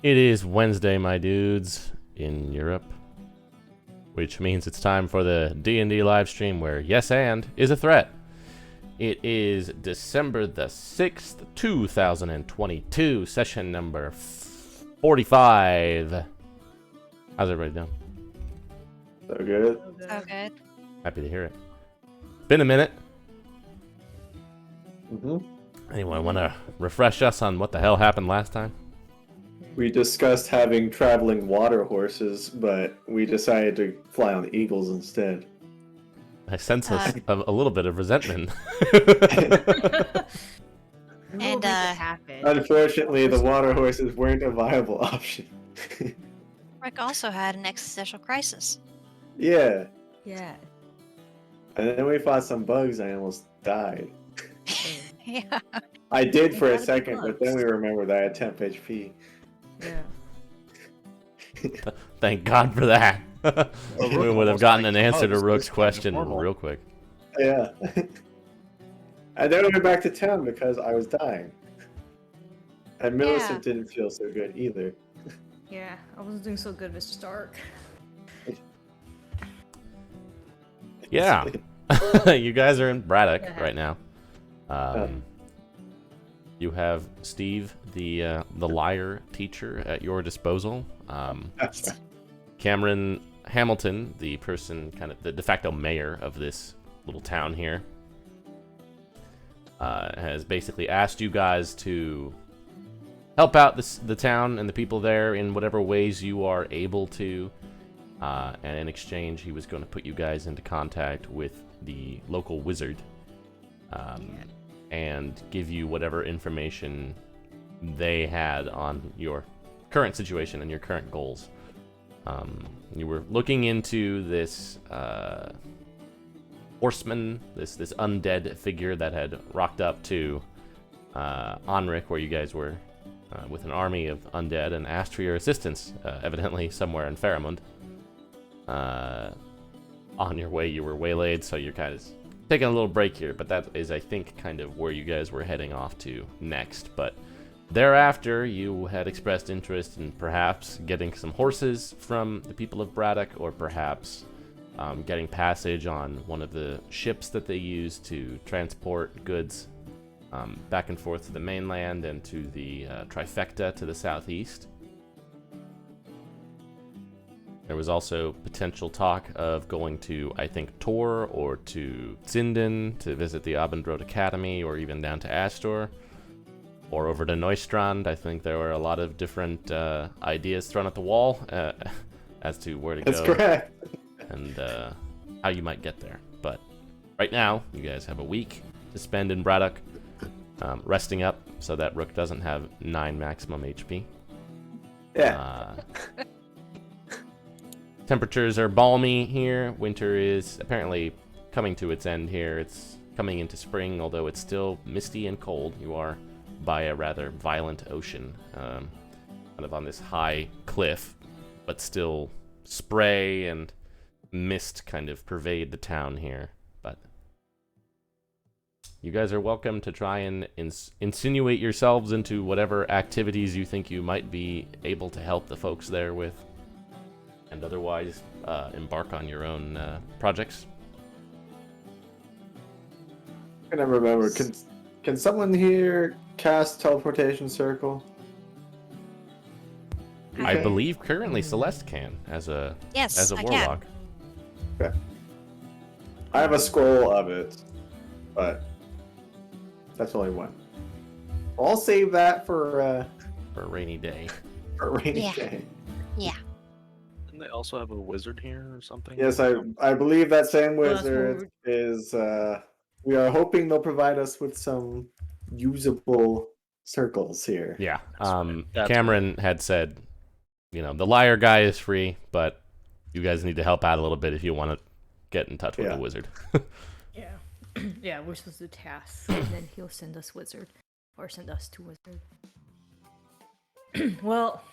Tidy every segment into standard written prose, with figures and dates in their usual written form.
It is Wednesday, my dudes, in Europe, which means it's time for the D&D live stream where yes and is a threat. It is December the 6th, 2022, session number 45. How's everybody doing? So good. So good. Happy to hear it. Been a minute. Mm-hmm. Anyone want to refresh us on what the hell happened last time? We discussed having traveling water horses, but we decided to fly on the eagles instead. I sense a little bit of resentment. And Unfortunately, the water horses weren't a viable option. Rick also had an existential crisis. Yeah. Yeah. And then we fought some bugs and I almost died. Yeah. I did for a gotta be second, but then we remembered that I had 10 HP. Yeah. Thank God for that. We would have gotten an answer to Rook's question real quick. Yeah. And then we went back to town because I was dying. And Millicent didn't feel so good either. Yeah, I wasn't doing so good with Stark. Yeah. You guys are in Braddock right now. You have Steve, the liar teacher, at your disposal. Cameron Hamilton, the person, kind of the de facto mayor of this little town here, has basically asked you guys to help out the town and the people there in whatever ways you are able to. And in exchange, he was going to put you guys into contact with the local wizard and give you whatever information they had on your current situation and your current goals. You were looking into this horseman, this undead figure that had rocked up to Onric, where you guys were with an army of undead, and asked for your assistance, evidently somewhere in Faramund. On your way, you were waylaid, so you're kind of taking a little break here, but that is, I think, kind of where you guys were heading off to next. But thereafter, you had expressed interest in perhaps getting some horses from the people of Braddock, or perhaps getting passage on one of the ships that they use to transport goods back and forth to the mainland and to the trifecta to the southeast. There was also potential talk of going to, I think, Tor or to Zindan to visit the Abendrode Academy, or even down to Astor, or over to Neustrand. I think there were a lot of different ideas thrown at the wall as to where to go. That's correct. And how you might get there. But right now, you guys have a week to spend in Braddock, resting up so that Rook doesn't have 9 maximum HP. Yeah. Temperatures are balmy here. Winter is apparently coming to its end here. It's coming into spring, although it's still misty and cold. You are by a rather violent ocean, kind of on this high cliff, but still spray and mist kind of pervade the town here. But you guys are welcome to try and insinuate yourselves into whatever activities you think you might be able to help the folks there with, and otherwise embark on your own projects. I never remember. Can someone here cast teleportation circle? I believe currently Celeste can as a warlock. Okay. I have a scroll of it, but that's only one. I'll save that for a rainy day. For a rainy day. Yeah. Didn't they also have a wizard here or something? Yes, I believe that same wizard is. We are hoping they'll provide us with some usable circles here. Yeah. That's Cameron had said, the liar guy is free, but you guys need to help out a little bit if you want to get in touch with the wizard. Yeah. Yeah, we're supposed to do tasks, and then he'll send us wizard, or send us to wizard. Well,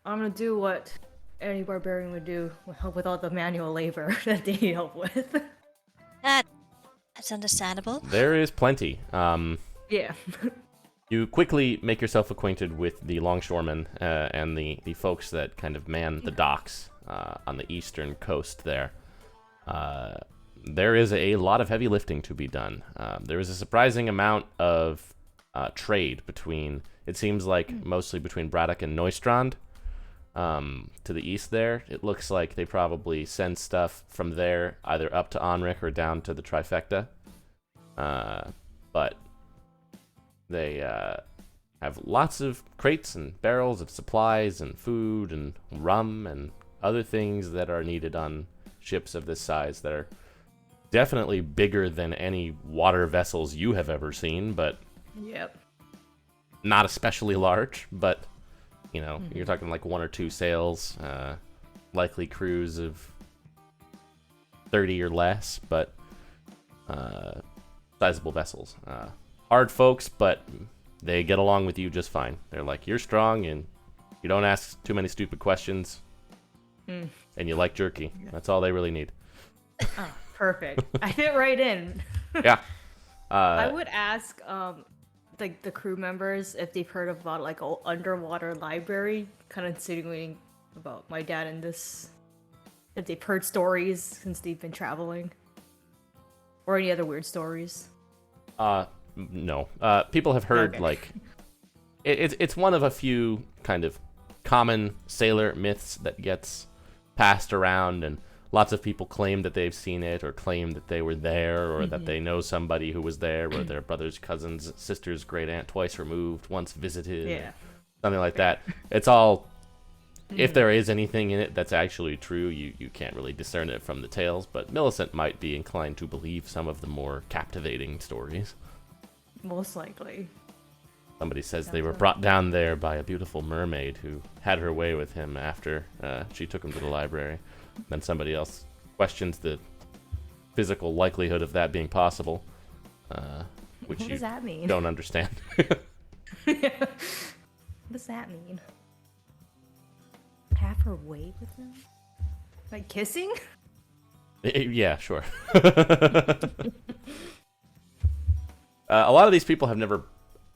I'm gonna do what any barbarian would do, help with all the manual labor that they need help with. That's understandable. There is plenty. Yeah. You quickly make yourself acquainted with the longshoremen and the folks that kind of man the docks on the eastern coast there. There is a lot of heavy lifting to be done. There is a surprising amount of trade between, it seems like mostly between Braddock and Neustrand to the east there. It looks like they probably send stuff from there either up to Onric or down to the Trifecta. But they have lots of crates and barrels of supplies and food and rum and other things that are needed on ships of this size that are definitely bigger than any water vessels you have ever seen, but Yep. not especially large. But, you know, you're talking like 1 or 2 sails, likely crews of 30 or less, but sizable vessels. Hard folks, but they get along with you just fine. They're like, you're strong and you don't ask too many stupid questions, and you like jerky. That's all they really need. Oh, perfect. I fit right in. Yeah. I would ask, like the crew members if they've heard about like an underwater library, kind of insinuating about my dad and this. If they've heard stories since they've been traveling, or any other weird stories. No. People have heard, Okay. like, it's one of a few kind of common sailor myths that gets passed around, and lots of people claim that they've seen it, or claim that they were there, or that they know somebody who was there, or their brother's cousin's sister's great aunt twice removed, once visited, Yeah. something like that. It's all, if there is anything in it that's actually true, you can't really discern it from the tales, but Millicent might be inclined to believe some of the more captivating stories. Most likely. Somebody says they were brought down there by a beautiful mermaid who had her way with him after she took him to the library. Then somebody else questions the physical likelihood of that being possible, which What you does that mean? don't understand. What does that mean? Have her way with him? Like kissing? Yeah, sure. A lot of these people have never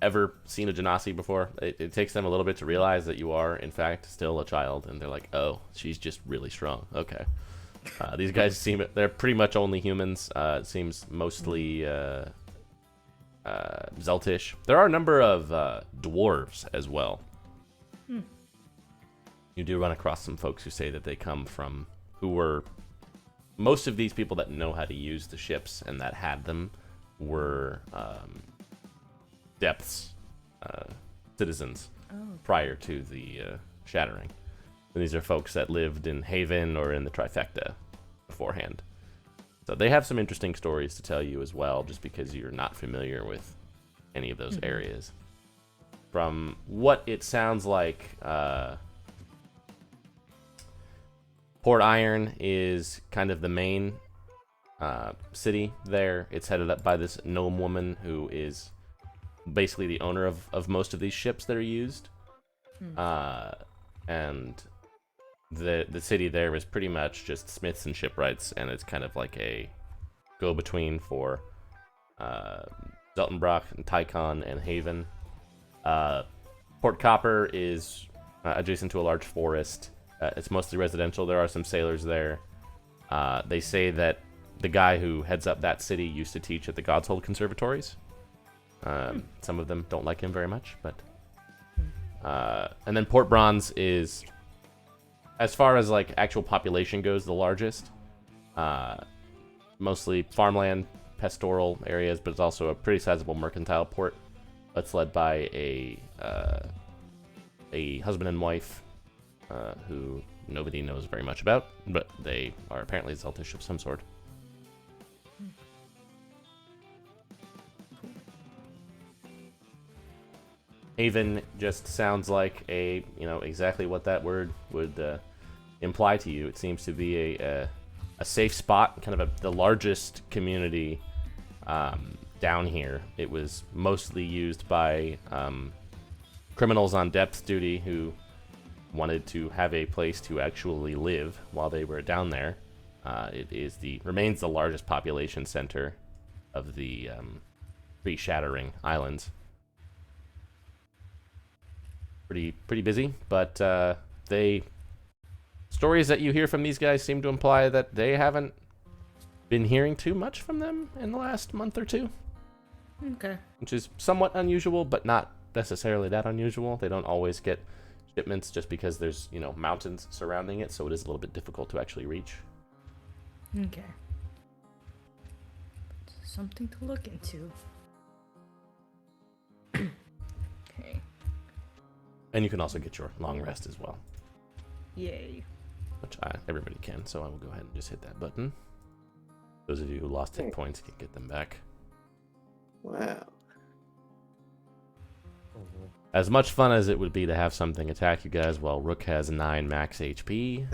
ever seen a Genasi before. It takes them a little bit to realize that you are, in fact, still a child, and they're like, oh, she's just really strong. Okay. These guys they're pretty much only humans. It seems mostly Zeltish. There are a number of dwarves as well. You do run across some folks who say that they come from, who were, most of these people that know how to use the ships and that had them were Depths citizens prior to the shattering. And these are folks that lived in Haven or in the Trifecta beforehand. So they have some interesting stories to tell you as well, just because you're not familiar with any of those areas. From what it sounds like, Port Iron is kind of the main city there. It's headed up by this gnome woman who is basically the owner of most of these ships that are used. And the city there is pretty much just smiths and shipwrights, and it's kind of like a go-between for Zeltenbrock and Tycon and Haven. Port Copper is adjacent to a large forest. It's mostly residential. There are some sailors there. They say that the guy who heads up that city used to teach at the Godshold Conservatories. Some of them don't like him very much, but... and then Port Bronze is, as far as like actual population goes, the largest. Mostly farmland, pastoral areas, but it's also a pretty sizable mercantile port that's led by a husband and wife who nobody knows very much about, but they are apparently Zeltish of some sort. Haven just sounds like exactly what that word would imply to you. It seems to be a safe spot, kind of the largest community down here. It was mostly used by criminals on depth duty who wanted to have a place to actually live while they were down there. It remains the largest population center of the pre-shattering islands. pretty busy, but stories that you hear from these guys seem to imply that they haven't been hearing too much from them in the last month or two. Okay. Which is somewhat unusual, but not necessarily that unusual. They don't always get shipments just because there's, mountains surrounding it, so it is a little bit difficult to actually reach. Okay. Something to look into. Okay. And you can also get your long rest as well. Yay. Which everybody can, so I will go ahead and just hit that button. Those of you who lost hit points can get them back. Wow. As much fun as it would be to have something attack you guys while Rook has 9 max HP.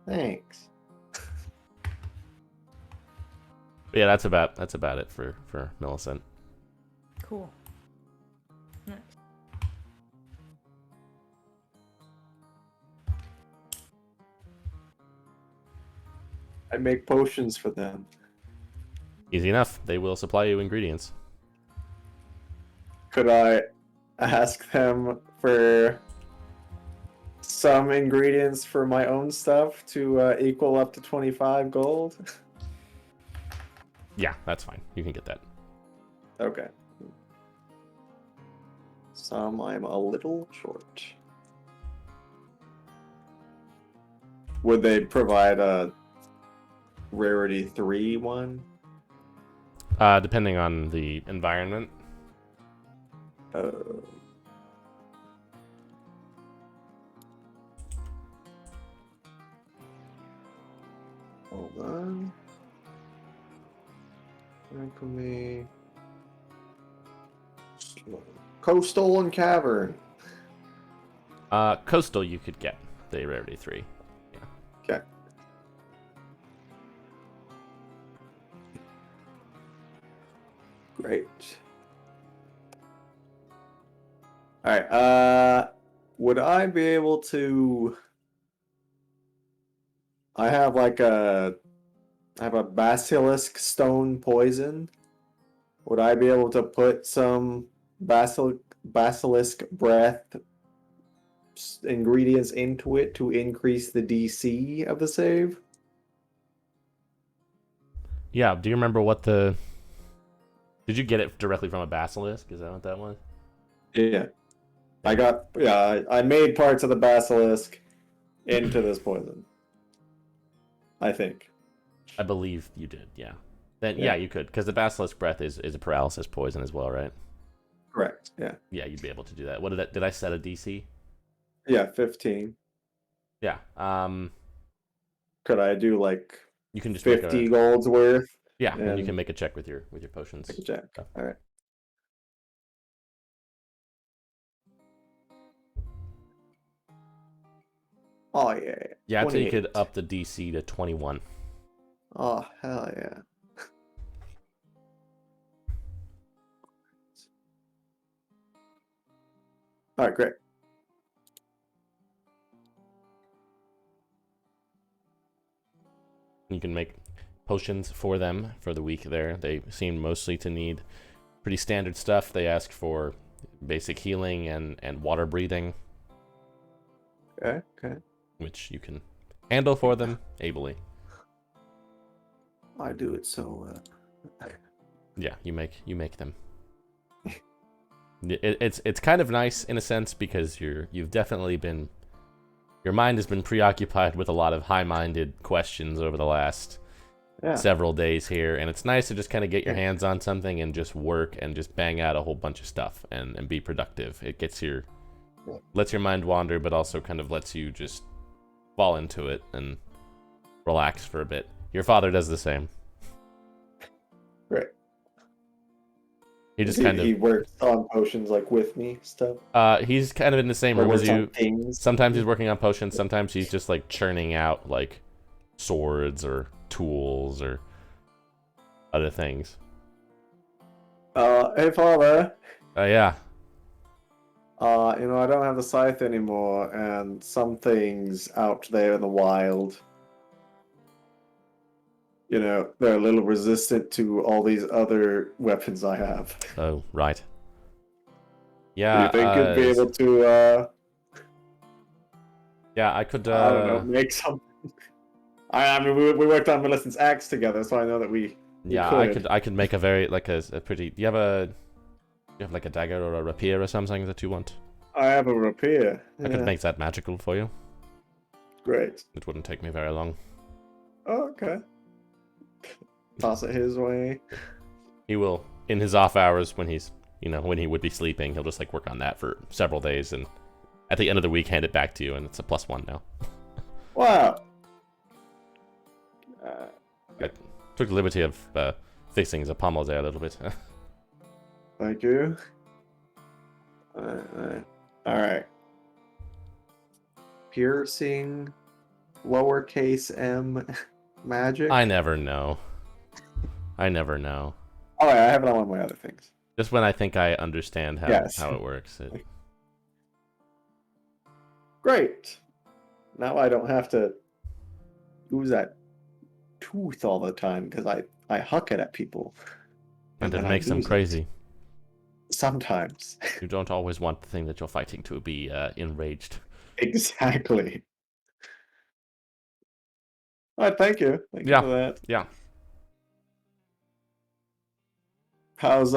Thanks. But yeah, that's about it for Millicent. Cool. Nice. I make potions for them. Easy enough. They will supply you ingredients. Could I ask them for some ingredients for my own stuff to equal up to 25 gold? Yeah, that's fine. You can get that. Okay. Some I'm a little short. Would they provide a rarity 3 one? Depending on the environment. Hold on. Alchemy. Coastal and Cavern. Coastal you could get the rarity 3. Yeah. Okay. Great. Alright, would I be able to... I have a basilisk stone poison. Would I be able to put some basilisk breath ingredients into it to increase the DC of the save? Yeah, do you remember what the... Did you get it directly from a basilisk? Is that what that was? Yeah. I made parts of the basilisk into this poison. I think. I believe you did, yeah. Then yeah, you could, because the basilisk breath is a paralysis poison as well, right? Correct. Yeah. Yeah, you'd be able to do that. What did I set a DC? Yeah, 15. Yeah. Could I do like you can just 50 golds worth? Yeah, and you can make a check with your potions. Make a check. Stuff. All right. Oh yeah. Yeah, I'd say you 28. could up the DC to 21. Oh hell yeah. All right, great. You can make potions for them for the week there. They seem mostly to need pretty standard stuff. They ask for basic healing and water breathing. Okay. Which you can handle for them ably. I do it so Yeah, you make them. It's kind of nice in a sense because you've definitely been, your mind has been preoccupied with a lot of high-minded questions over the last several days here, and it's nice to just kind of get your hands on something and just work and just bang out a whole bunch of stuff and be productive. It lets your mind wander, but also kind of lets you just fall into it and relax for a bit. Your father does the same. Right. He just he works on potions like with me stuff. He's kind of in the same room as you. Sometimes he's working on potions, sometimes he's just like churning out like swords or tools or other things. Hey father. Yeah. I don't have the scythe anymore, and some things out there in the wild, they're a little resistant to all these other weapons I have. Oh, right. Yeah. you think you'd be able to, Yeah, I could. I don't know, make something? I mean, we worked on Millicent's axe together, so I know that we Yeah, could. I could make a very like a pretty. Do you have like a dagger or a rapier or something that you want? I have a rapier. I could make that magical for you. Great. It wouldn't take me very long. Oh, okay. Toss it his way. He will, in his off hours when he's, when he would be sleeping, he'll just like work on that for several days, and at the end of the week hand it back to you, and it's a +1 now. Wow. I took the liberty of fixing the pommel there a little bit. Thank you. Alright. Piercing, lowercase m, magic. I never know. I never know. Oh, yeah, I have it on one of my other things. Just when I think I understand how Yes. how it works. Great. Now I don't have to use that tooth all the time because I huck it at people. And it then I makes them lose it. crazy. Sometimes. You don't always want the thing that you're fighting to be enraged. Exactly. All right, thank you. Thank you Yeah. for that. Yeah. How's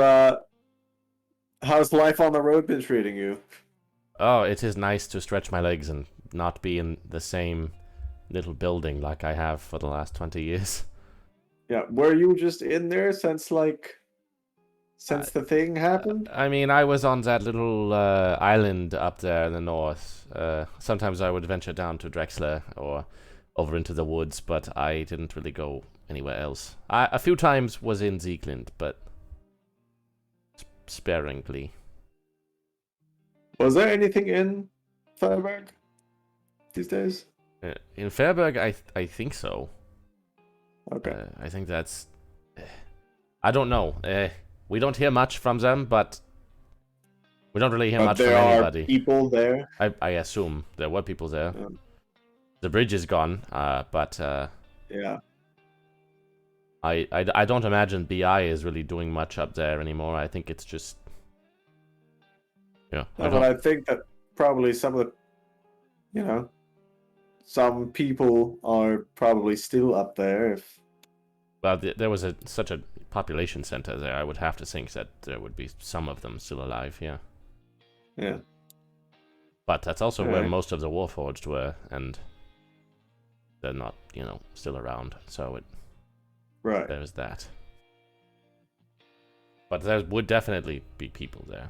life on the road been treating you? Oh, it is nice to stretch my legs and not be in the same little building like I have for the last 20 years. Yeah, were you just in there since the thing happened? I mean, I was on that little island up there in the north. Sometimes I would venture down to Drexler or over into the woods, but I didn't really go anywhere else. I a few times was in Zeekland, but sparingly. Was there anything in Fairberg these days? In Fairberg, I think so. Okay. I think that's... I don't know. We don't hear much from them, but we don't really hear But much from there are anybody. people there. I assume there were people there. Yeah. The bridge is gone, but Yeah. I don't imagine BI is really doing much up there anymore. I think it's just... Yeah, No, but I think that probably some of the, some people are probably still up there. Well, there was such a population center there. I would have to think that there would be some of them still alive, yeah. Yeah. But that's also where Alright. most of the Warforged were, and they're not, still around. So Right. there's that. But there would definitely be people there.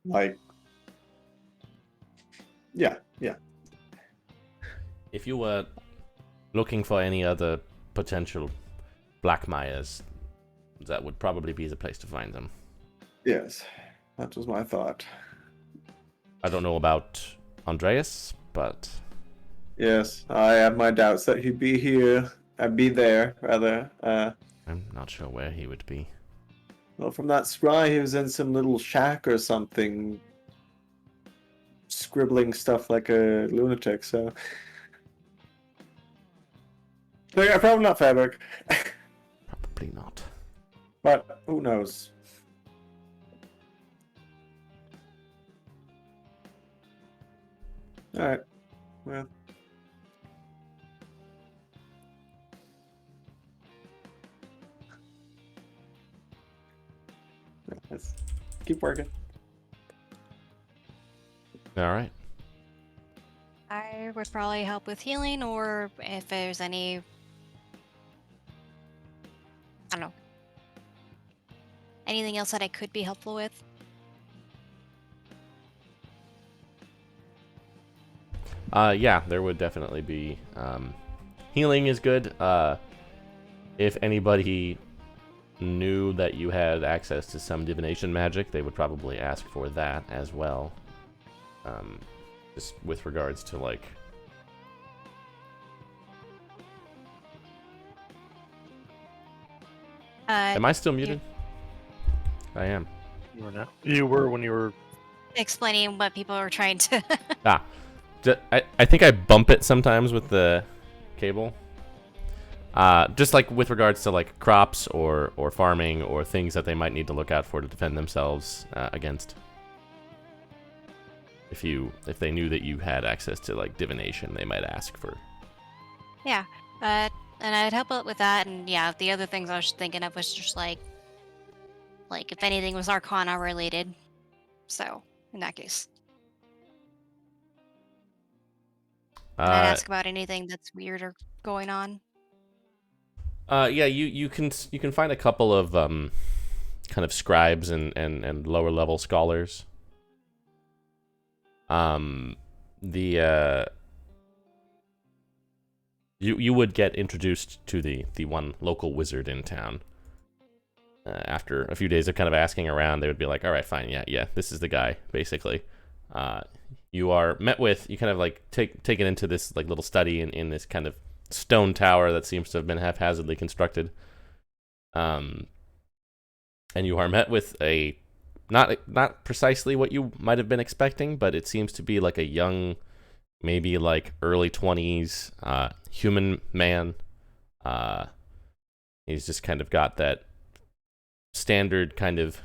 Like. Yeah. If you were looking for any other potential Black Myers, that would probably be the place to find them. Yes. That was my thought. I don't know about Andreas, but Yes. I have my doubts that he'd be here. I'd be there, rather. I'm not sure where he would be. Well, from that scry, he was in some little shack or something, scribbling stuff like a lunatic, so... So yeah, probably not Fabric. Probably not. But who knows? Alright. Well. Let's keep working. All right. I would probably help with healing, or if there's any, I don't know, anything else that I could be helpful with. Yeah, there would definitely be. Healing is good. If anybody knew that you had access to some divination magic, they would probably ask for that as well. Just with regards to, like... Am I still muted? I am. You were now. You were when you were. Explaining what people are trying to. I think I bump it sometimes with the cable. Just like with regards to like crops or farming or things that they might need to look out for to defend themselves against. If they knew that you had access to like divination, they might ask for. Yeah. And I'd help out with that. And yeah, the other things I was thinking of was just like if anything was Arcana related. So in that case, and I'd ask about anything that's weird or going on. Yeah, you can find a couple of kind of scribes and lower level scholars. You would get introduced to the one local wizard in town. After a few days of kind of asking around, they would be like, all right, fine, yeah, this is the guy, basically. You are met with, you kind of like taken into this like little study in this kind of stone tower that seems to have been haphazardly constructed. And you are met with a not precisely what you might have been expecting, but it seems to be like a young, maybe like early 20s human man. He's just kind of got that standard kind of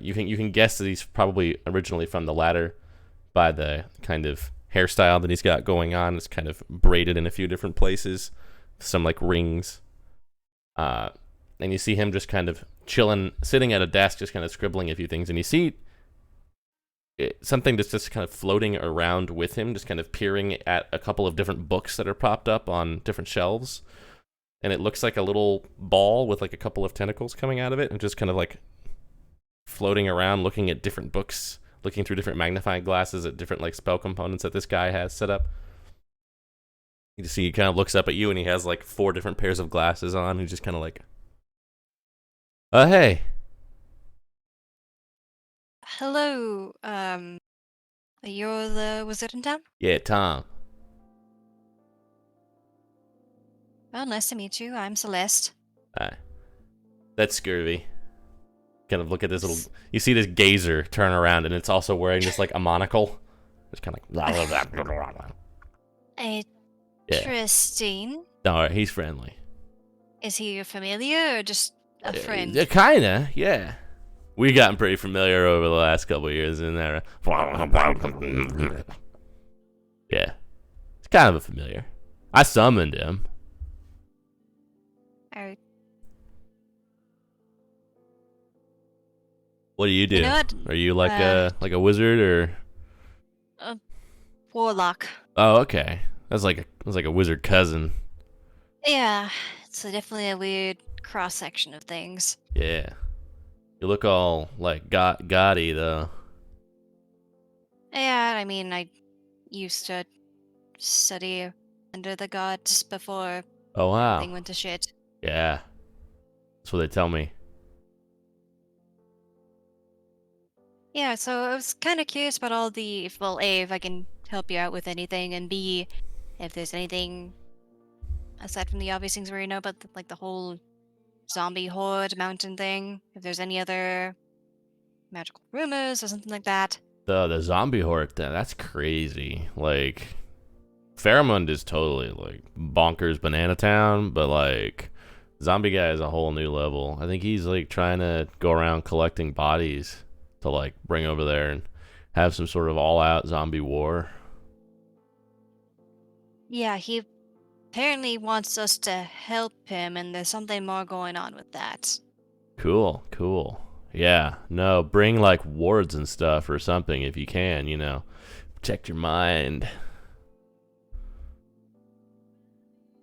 you can guess that he's probably originally from the ladder by the kind of hairstyle that he's got going on. It's kind of braided in a few different places, some like rings. And you see him just kind of chilling, sitting at a desk, just kind of scribbling a few things. And you see something that's just kind of floating around with him, just kind of peering at a couple of different books that are propped up on different shelves. And it looks like a little ball with like a couple of tentacles coming out of it and just kind of like floating around, looking at different books, looking through different magnifying glasses at different like spell components that this guy has set up. You just see he kind of looks up at you and he has like 4 different pairs of glasses on. He's just kind of like, hey. Hello, you're the wizard in town? Yeah, Tom. Well, nice to meet you. I'm Celeste. Hi. That's Scurvy. Kind of look at this little... You see this gazer turn around, and it's also wearing just, like, a monocle. It's kind of like... Blah, blah, blah. Interesting. No, he's friendly. Is he a familiar or just a friend? Kinda, yeah. We've gotten pretty familiar over the last couple of years in there. Yeah. It's kind of a familiar. I summoned him. Alright. What do you do? You know what? Are you like a wizard or? Warlock. Oh, okay. That's like a wizard cousin. Yeah, it's definitely a weird cross section of things. Yeah. You look all like gaudy though. Yeah, I mean, I used to study under the gods before Oh wow. everything went to shit. Yeah. That's what they tell me. Yeah, so I was kind of curious about all the, well, A, if I can help you out with anything, and B, if there's anything aside from the obvious things we already know about, like the whole zombie horde mountain thing, if there's any other magical rumors or something like that. The zombie horde thing, that's crazy. Like Faramund is totally like bonkers banana town, but like zombie guy is a whole new level. I think he's like trying to go around collecting bodies to like bring over there and have some sort of all-out zombie war. Yeah, he apparently wants us to help him, and there's something more going on with that. Cool. Yeah, no, bring like wards and stuff or something if you can, you know. Protect your mind.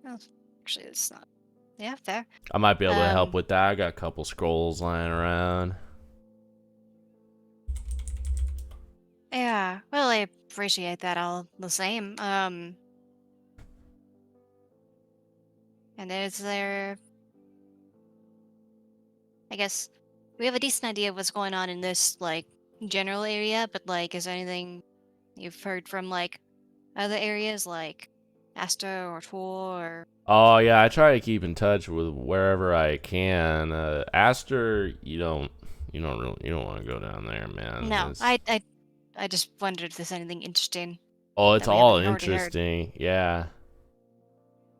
Well, actually, it's not. Yeah, fair. I might be able to help with that. I got a couple scrolls lying around. Yeah, well, I appreciate that all the same. And is there... I guess we have a decent idea of what's going on in this, like, general area, but, like, is there anything you've heard from, like, other areas, like Asta or Tor or... Oh yeah, I try to keep in touch with wherever I can. Aster, you don't want to go down there, man. No, I just wondered if there's anything interesting. Oh, it's that we all haven't already heard. interesting. Yeah.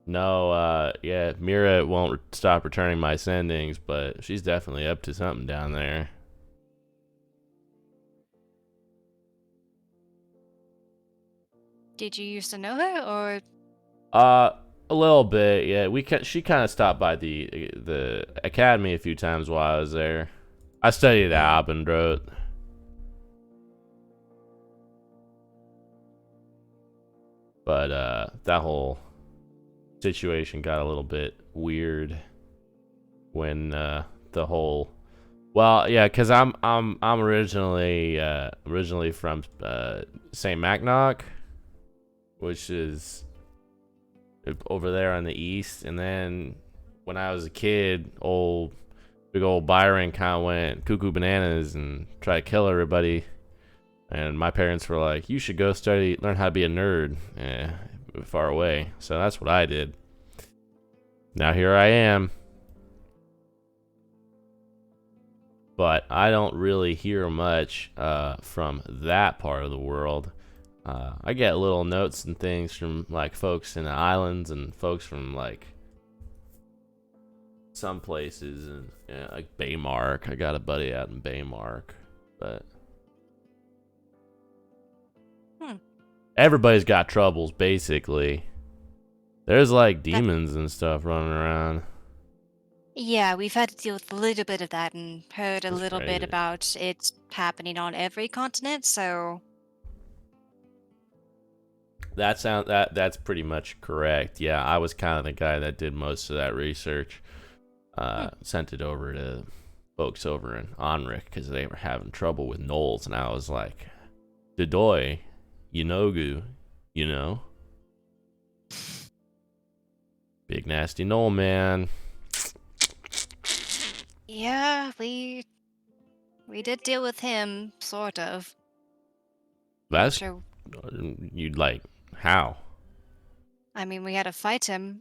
No, yeah, Mira won't stop returning my sendings, but she's definitely up to something down there. Did you used to know her, or A little bit, yeah. She kind of stopped by the academy a few times while I was there. I studied at Abendroth. But that whole situation got a little bit weird when the whole yeah, cuz I'm originally from St. Macnock, which is over there on the east, and then when I was a kid, big old Byron kind of went cuckoo bananas and tried to kill everybody. And my parents were like, you should go learn how to be a nerd far away. So that's what I did. Now here I am. But I don't really hear much from that part of the world. I get little notes and things from like folks in the islands and folks from like some places, and like Baymark. I got a buddy out in Baymark, but everybody's got troubles basically. There's like demons and stuff running around. yeah, we've had to deal with a little bit of that and heard a That's little bit crazy. about it happening on every continent. So That's pretty much correct. Yeah, I was kind of the guy that did most of that research. Sent it over to folks over in Onric because they were having trouble with gnolls, and I was like, Dedoy, Yinogu, you know? Big nasty gnoll, man. yeah, we did deal with him, sort of. That's Sure. you'd like how? I mean, we had to fight him.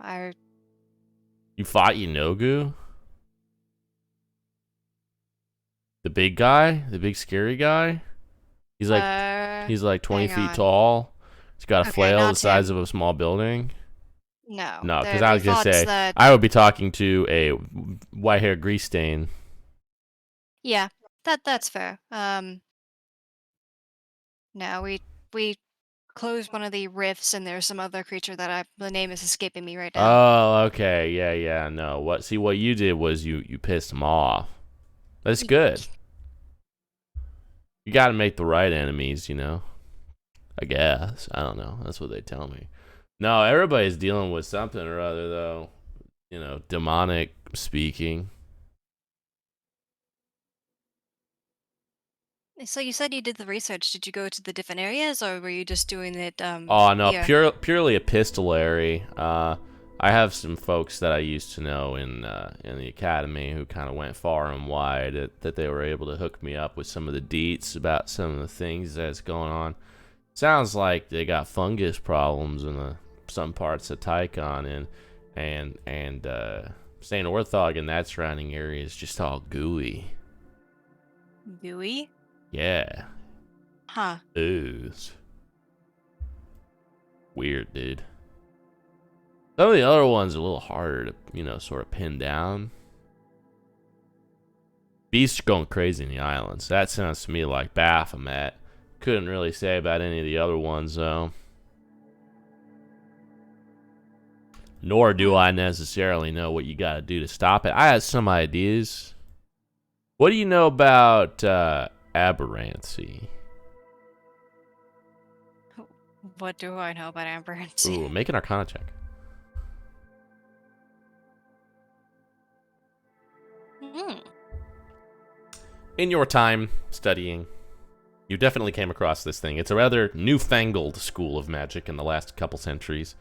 You fought Yinogu? The big guy? The big scary guy? He's like 20 hang feet on. tall. He's got a Okay, flail the not size him. of a small building. No. No, because the I was going to thoughts say, that, I would be talking to a white-haired grease stain. yeah, that's fair. No, we closed one of the rifts, and there's some other creature that the name is escaping me right now. Oh, okay. Yeah, no. What you did was you pissed him off. That's good. You got to make the right enemies, you know? I guess. I don't know. That's what they tell me. No, everybody's dealing with something or other, though. You know, demonic speaking. So you said you did the research. Did you go to the different areas, or were you just doing it? Oh, no, Yeah. purely epistolary. I have some folks that I used to know in the academy who kind of went far and wide that they were able to hook me up with some of the deets about some of the things that's going on. Sounds like they got fungus problems in some parts of Tychon, and St. Orthog and that surrounding area is just all gooey. Gooey? Yeah. Huh. Ooze. Weird, dude. Some of the other ones are a little harder to, sort of pin down. Beasts are going crazy in the islands. That sounds to me like Baphomet. Couldn't really say about any of the other ones, though. Nor do I necessarily know what you gotta do to stop it. I had some ideas. What do you know about aberrancy? What do I know about aberrancy? Ooh, make an Arcana check. In your time studying, you definitely came across this thing. It's a rather newfangled school of magic in the last couple centuries.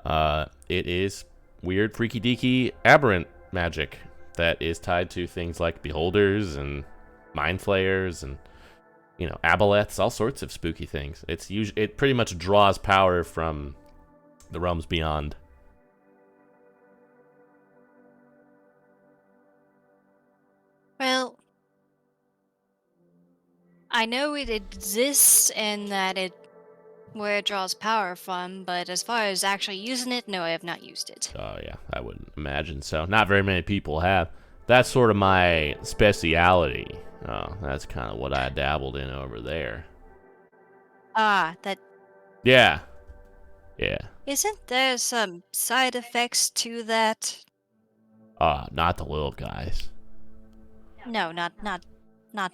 It is weird, freaky deaky, aberrant magic that is tied to things like beholders and mind flayers and aboleths, all sorts of spooky things. It pretty much draws power from the realms beyond. Well, I know it exists and that it where it draws power from, but as far as actually using it, no, I have not used it. Oh yeah, I wouldn't imagine so. Not very many people have. That's sort of my speciality. Oh, that's kind of what I dabbled in over there. Ah, that Yeah. Yeah. isn't there some side effects to that? Not the little guys. No, not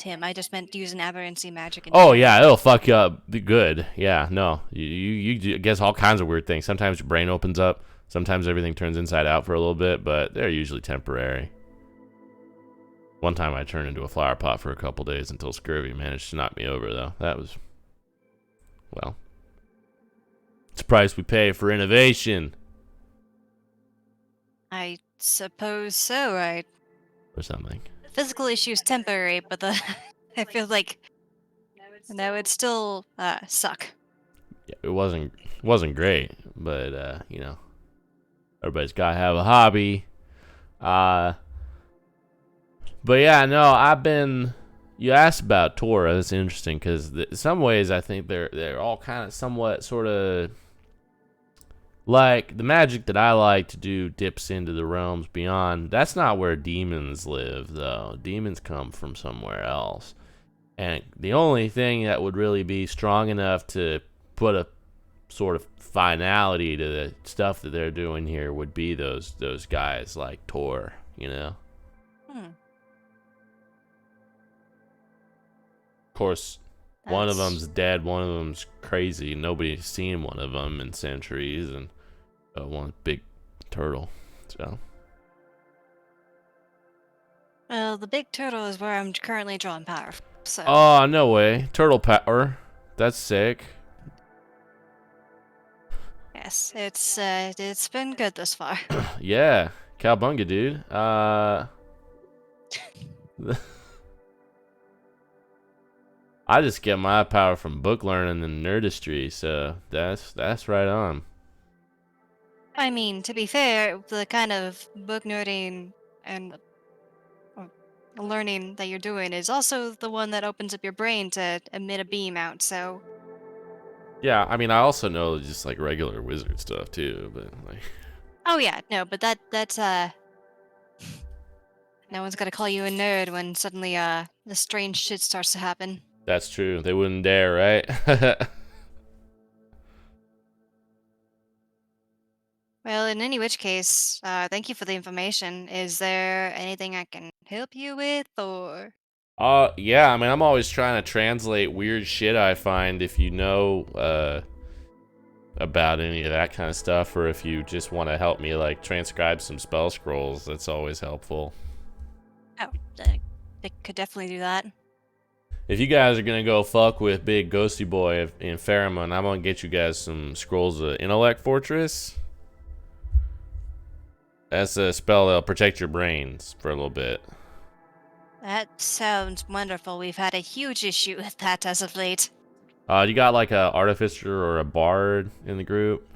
him. I just meant using aberrancy magic in Oh general. yeah, it'll fuck you up good. Yeah, no, you guess all kinds of weird things. Sometimes your brain opens up. Sometimes everything turns inside out for a little bit, but they're usually temporary. One time I turned into a flower pot for a couple days until scurvy managed to knock me over, though. That was, well, it's the price we pay for innovation. I suppose so. Or something. The physical issue is temporary, but the I feel like that would still suck. Yeah, it wasn't great, but everybody's gotta have a hobby. But yeah, no, I've been. You asked about Torah. That's interesting because in some ways I think they're all kind of somewhat sort of like the magic that I like to do dips into the realms beyond. That's not where demons live, though. Demons come from somewhere else, and the only thing that would really be strong enough to put a sort of finality to the stuff that they're doing here would be those guys like Tor, you know. Of course, one of That's- them's dead, one of them's crazy. Nobody's seen one of them in centuries, and one big turtle. So. Well, the big turtle is where I'm currently drawing power from, so. Oh no way! Turtle power. That's sick. Yes, it's been good thus far. Yeah, cowbunga, dude. I just get my power from book learning and nerdistry, so that's right on. I mean, to be fair, the kind of book nerding and learning that you're doing is also the one that opens up your brain to emit a beam out, so. Yeah, I mean, I also know just like regular wizard stuff too, but like. Oh yeah, no, but that's no one's gonna call you a nerd when suddenly the strange shit starts to happen. That's true. They wouldn't dare, right? Well, in any which case, thank you for the information. Is there anything I can help you with, or? Yeah, I mean, I'm always trying to translate weird shit I find if you know, about any of that kind of stuff, or if you just want to help me, like, transcribe some spell scrolls, that's always helpful. Oh, they could definitely do that. If you guys are gonna go fuck with Big Ghosty Boy in Faramund, I'm gonna get you guys some scrolls of Intellect Fortress. That's a spell that'll protect your brains for a little bit. That sounds wonderful. We've had a huge issue with that as of late. You got like a artificer or a bard in the group?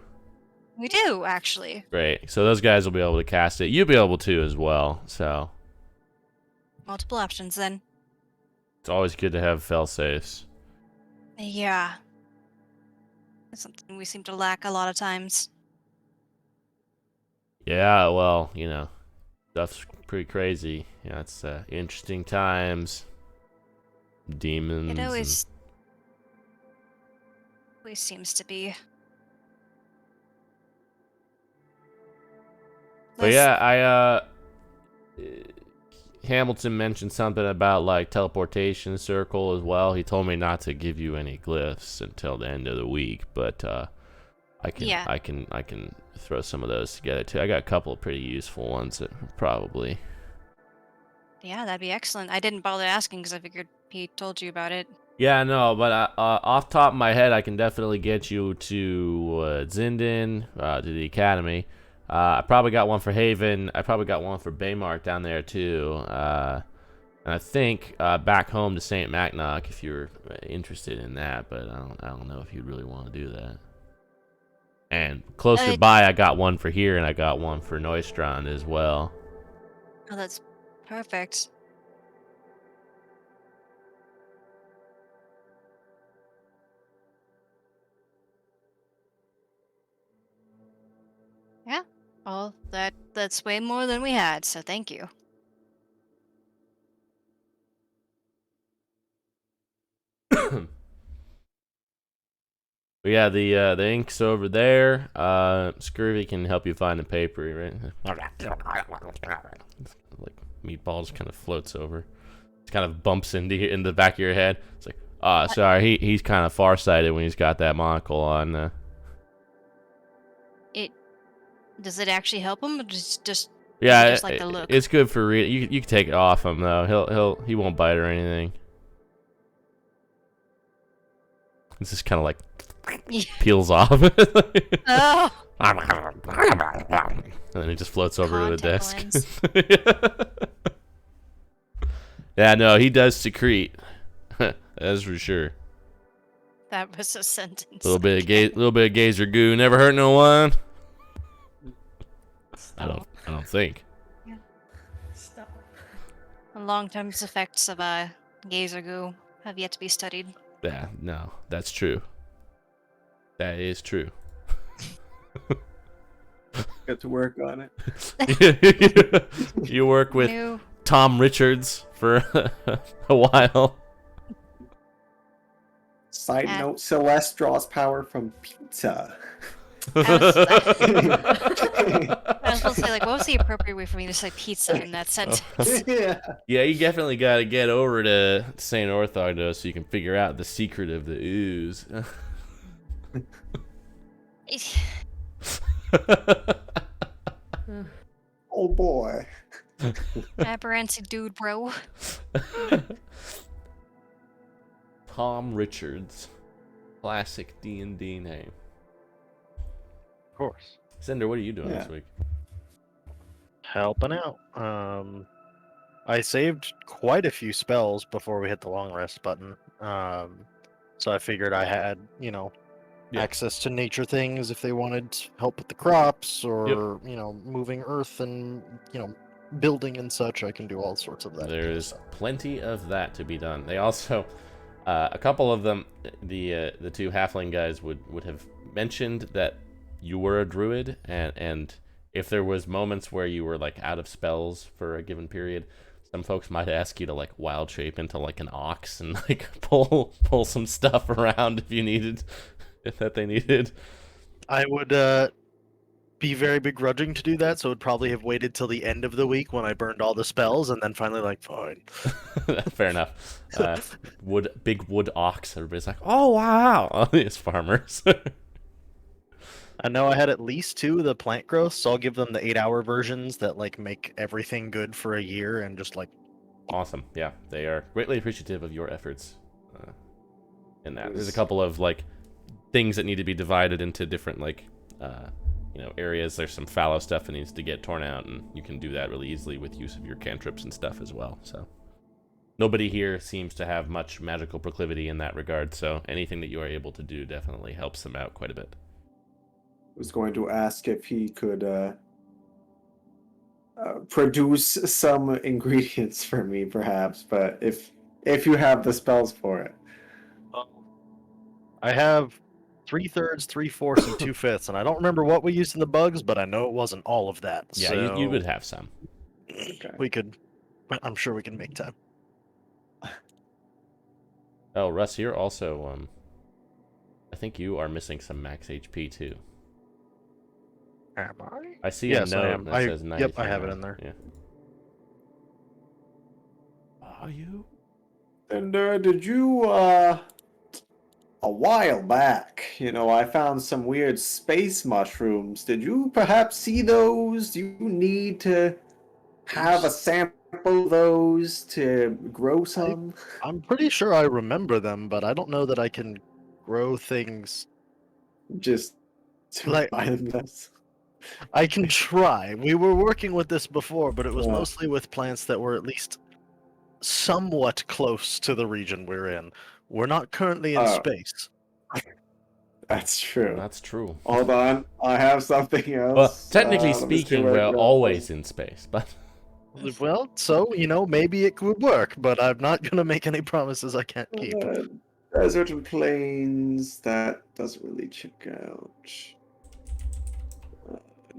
We do, actually. Great. So those guys will be able to cast it. You'll be able to as well. So Multiple options then. it's always good to have fail safes. Yeah. That's something we seem to lack a lot of times. Yeah, well, stuff's pretty crazy. Yeah, it's interesting times. Demons. It always seems to be. But yeah, Hamilton mentioned something about like teleportation circle as well. He told me not to give you any glyphs until the end of the week, but I can throw some of those together too. I got a couple of pretty useful ones that probably. Yeah, that'd be excellent. I didn't bother asking because I figured he told you about it. Yeah, no, but off top of my head, I can definitely get you to Zindan, to the academy. I probably got one for Haven. I probably got one for Baymark down there too. And I think back home to Saint Macnock if you're interested in that, but I don't know if you'd really want to do that. And closer by, I got one for here, and I got one for Neustrand as well. Oh, that's perfect. Well, that's way more than we had, so thank you. But yeah, the ink's over there. Scurvy can help you find the paper, right? Like meatballs kind of floats over. It kind of bumps in the back of your head. It's like, sorry, he's kind of farsighted when he's got that monocle on. Does it actually help him, or just Yeah, just like the look? it's good for reading. You can take it off him though. He won't bite or anything. It's just kind of like peels off. Oh, And then he just floats over to the Contact desk. Yeah, no, he does secrete. That's for sure. that was a sentence. Little bit of gazer goo never hurt no one. I don't think. Stop. The long-term effects of gazer goo have yet to be studied. Yeah, no, that's true. That is true. Got to work on it. You work with New. Tom Richards for a while. Side note: Celeste draws power from pizza. I was supposed to say, like, what was the appropriate way for me to say pizza in that sentence? Yeah. Yeah, you definitely got to get over to St. Orthodox so you can figure out the secret of the ooze. Oh boy. Aberrancy dude, bro. Tom Richards. Classic D&D name. Of course. Cinder, what are you doing Yeah. this week? Helping out. I saved quite a few spells before we hit the long rest button. So I figured I had, Yeah. access to nature things if they wanted help with the crops or, moving earth and, building and such. I can do all sorts of that. kind of There's stuff. plenty of that to be done. They also, a couple of them, the two halfling guys would have mentioned that you were a druid, and if there was moments where you were like out of spells for a given period, some folks might ask you to like wild shape into like an ox and like pull some stuff around if they needed. I would be very begrudging to do that, so would probably have waited till the end of the week when I burned all the spells, and then finally like, fine. Fair enough. Big wood ox. Everybody's like, oh wow, it's farmers. I know I had at least 2 of the plant growths, so I'll give them the 8-hour versions that like make everything good for a year and just like. Awesome. Yeah, they are greatly appreciative of your efforts in that. There's a couple of like things that need to be divided into different like areas. There's some fallow stuff that needs to get torn out, and you can do that really easily with use of your cantrips and stuff as well. So nobody here seems to have much magical proclivity in that regard, so anything that you are able to do definitely helps them out quite a bit. Was going to ask if he could produce some ingredients for me, perhaps, but if you have the spells for it. I have 3/3, 3/4, and 2/5, and I don't remember what we used in the bugs, but I know it wasn't all of that. Yeah, so you would have some. Okay. we could. I'm sure we can make time. Oh, Russ, you're also I think you are missing some max HP too. Am I? I see Yes, a I note am. that I- says yep, I 93 have it now. in there. Yeah. Are you? And did you a while back, I found some weird space mushrooms. Did you perhaps see those? Do you need to have a sample of those to grow some? I'm pretty sure I remember them, but I don't know that I can grow things. Just to Like- find this. I can try. We were working with this before, but it was Yeah. mostly with plants that were at least somewhat close to the region we're in. We're not currently in Oh. space. That's true. That's true. Hold on, I have something else. Well, technically let me see speaking, where it we're goes. always in space, but Well, so, maybe it could work, but I'm not going to make any promises I can't keep. Desert and plains. That doesn't really check out.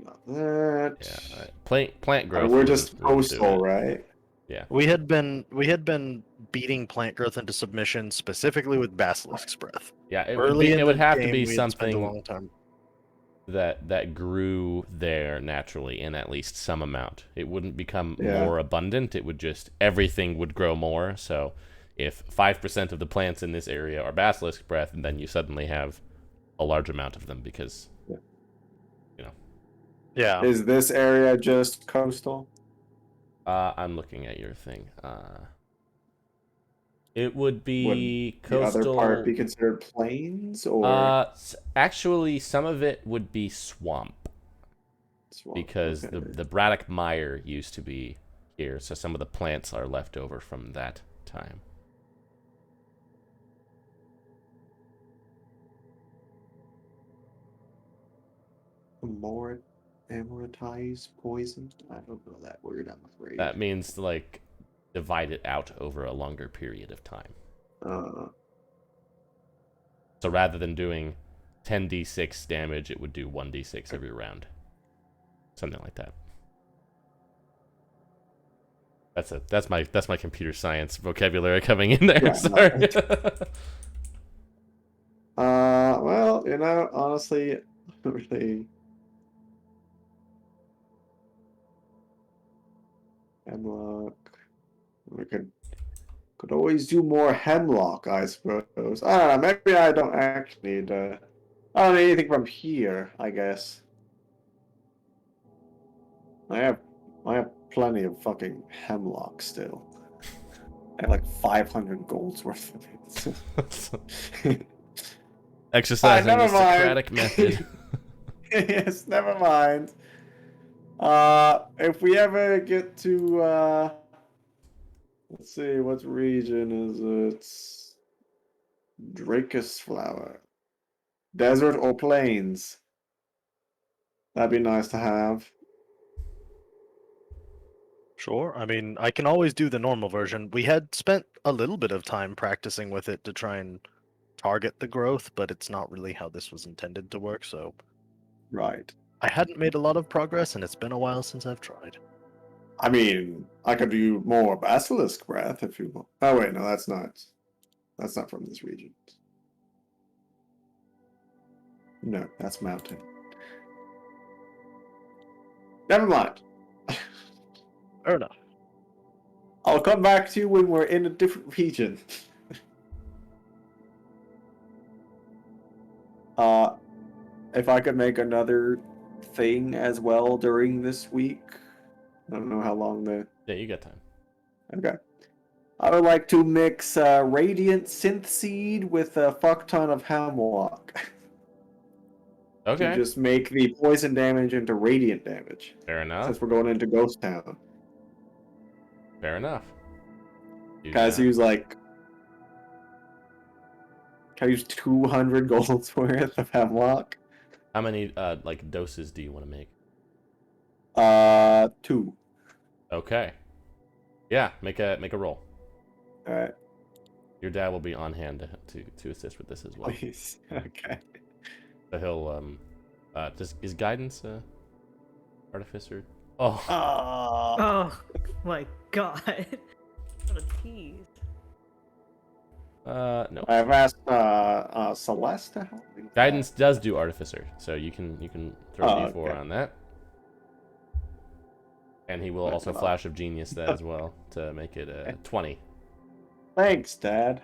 Not that. Yeah, plant growth. We're wouldn't- just wouldn't do coastal, it. right? Yeah. We had been beating plant growth into submission specifically with Basilisk's Breath. Yeah, it Early in would the have to game, be we had spent a something long time. that grew there naturally in at least some amount. It wouldn't become Yeah. more abundant. It would just everything would grow more. So if 5% of the plants in this area are basilisk breath, and then you suddenly have a large amount of them because Yeah. Is this area just coastal? I'm looking at your thing. It would be The other coastal. part be considered plains or Actually, some of it would be swamp. swamp? Because Okay. the Braddock Mire used to be here, so some of the plants are left over from that time. Amortize poison? I don't know that word, I'm afraid. That means, like, divide it out over a longer period of time. Uh, So rather than doing 10d6 damage, it would do 1d6 every round. Something like that. That's my computer science vocabulary coming in there. Yeah, no, Sorry. well, honestly, really. Hemlock. We could always do more hemlock, I suppose. I don't know. Maybe I don't actually need. I don't need anything from here. I guess. I have plenty of fucking hemlock still. I have like 500 gold's worth of it. Exercising never the mind. Socratic method. Yes, never mind. If we ever get to let's see, what region is it? Dracus flower. Desert or plains? That'd be nice to have. Sure. I mean, I can always do the normal version. We had spent a little bit of time practicing with it to try and target the growth, but it's not really how this was intended to work, so Right. I hadn't made a lot of progress, and it's been a while since I've tried. I mean, I could do more basilisk breath if you want. Oh wait, no, that's not. That's not from this region. No, that's mountain. Never mind. Fair enough. I'll come back to you when we're in a different region. If I could make another thing as well during this week. I don't know how long the. Yeah, you got time. Okay. I would like to mix Radiant Synth Seed with a fuck ton of Hemlock. Okay. To just make the poison damage into radiant damage. Fair enough. Since we're going into Ghost Town. Fair enough. Do Guys that. use like. Can I use 200 gold's worth of Hemlock? How many like doses do you want to make? 2. Okay. Yeah, make a roll. Alright, Your dad will be on hand to assist with this as well. please. Okay. So he'll is guidance artificer? Oh, Oh my god. What a tease. no. I've asked Celeste to help me. Guidance does do artificer, so you can throw Oh, D4 okay. on that. And he will also flash of genius that as well to make it 20. Thanks, Dad.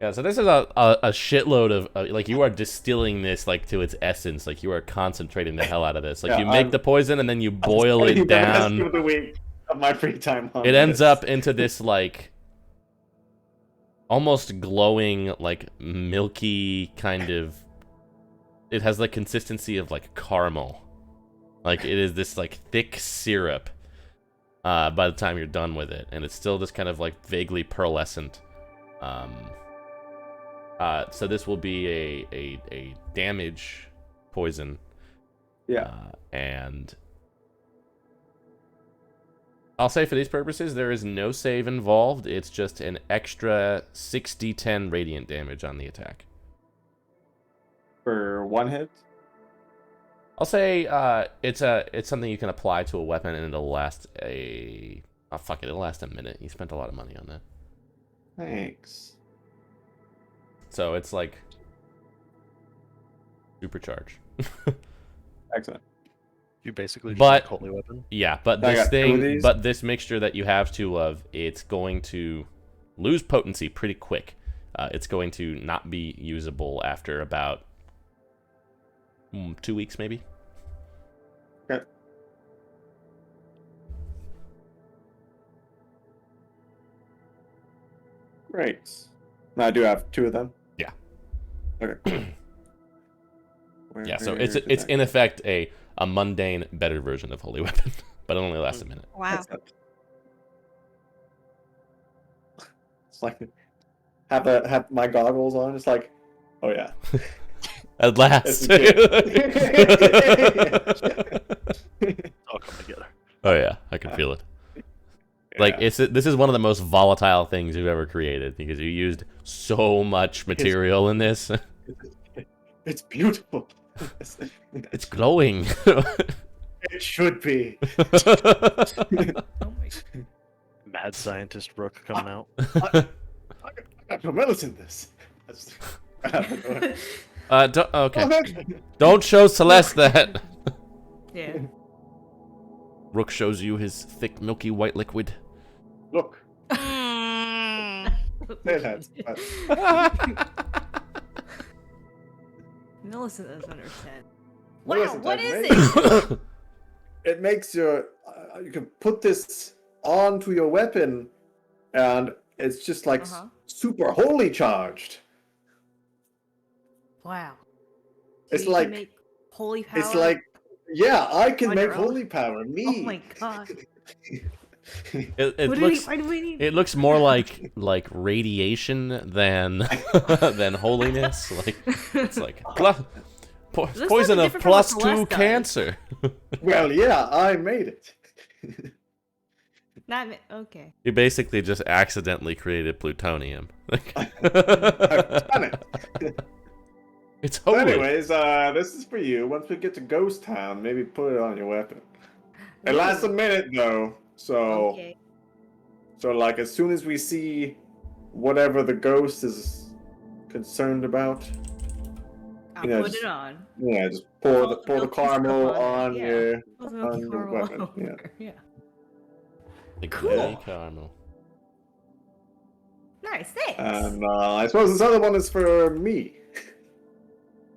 Yeah, so this is a shitload of like you are distilling this like to its essence, like you are concentrating the hell out of this. Like Yeah, you make the poison and then you boil it The rest down. of the week of my free time. On It ends this. up into this like almost glowing, like milky kind of. It has the consistency of like caramel. Like it is this like thick syrup. By the time you're done with it, and it's still just kind of like vaguely pearlescent. So this will be a damage poison. Yeah. And I'll say for these purposes, there is no save involved. It's just an extra 6d10 radiant damage on the attack. For one hit. I'll say it's something you can apply to a weapon and it'll last a... Oh, fuck it, it'll last a minute. You spent a lot of money on that. Thanks. So it's like... Supercharge. Excellent. You basically just But- like holy weapon. Yeah, but I this got 2 of thing, these. but this mixture that you have two of, it's going to lose potency pretty quick. It's going to not be usable after about 2 weeks, maybe. Okay. Great. Now I do have 2 of them. Yeah. Okay. Yeah, so Where it's did it's that in effect a mundane, better version of Holy Weapon, but it only lasts a minute. go? Wow. Excellent. It's like have my goggles on. It's like, oh yeah. At last. All come together. Oh yeah, I can feel it. Like Yeah. this is one of the most volatile things you've ever created because you used so much material in this. It's beautiful. It's glowing. It should be. Oh my. Mad scientist Rook coming out. I got gorillas in this. Okay. Don't show Celeste that. Yeah. Rook shows you his thick, milky white liquid. Look, Mm. say that. Millicent doesn't understand. Wow, Millicent, what I is made- it? It makes your. You can put this onto your weapon, and it's just like Uh-huh. super holy charged. Wow. It's you can like- make holy power. It's like, yeah, I can On make your own? holy power. Me. Oh my god. It What looks why do we need? it looks more like radiation than than holiness. Like it's like This poison looks of different from what +2 Celeste does. cancer. Well, yeah, I made it. Okay. You basically just accidentally created plutonium. I've done it. It's But holy. anyways, this is for you. Once we get to Ghost Town, maybe put it on your weapon. It lasts a minute though, so Okay. so like as soon as we see whatever the ghost is concerned about, I'll know, put just- it on. yeah, just pour the I'll put caramel stuff on on it, yeah. your. Put On the caramel weapon, over, yeah. The Cool. gray caramel. Nice, thanks. And I suppose this other one is for me.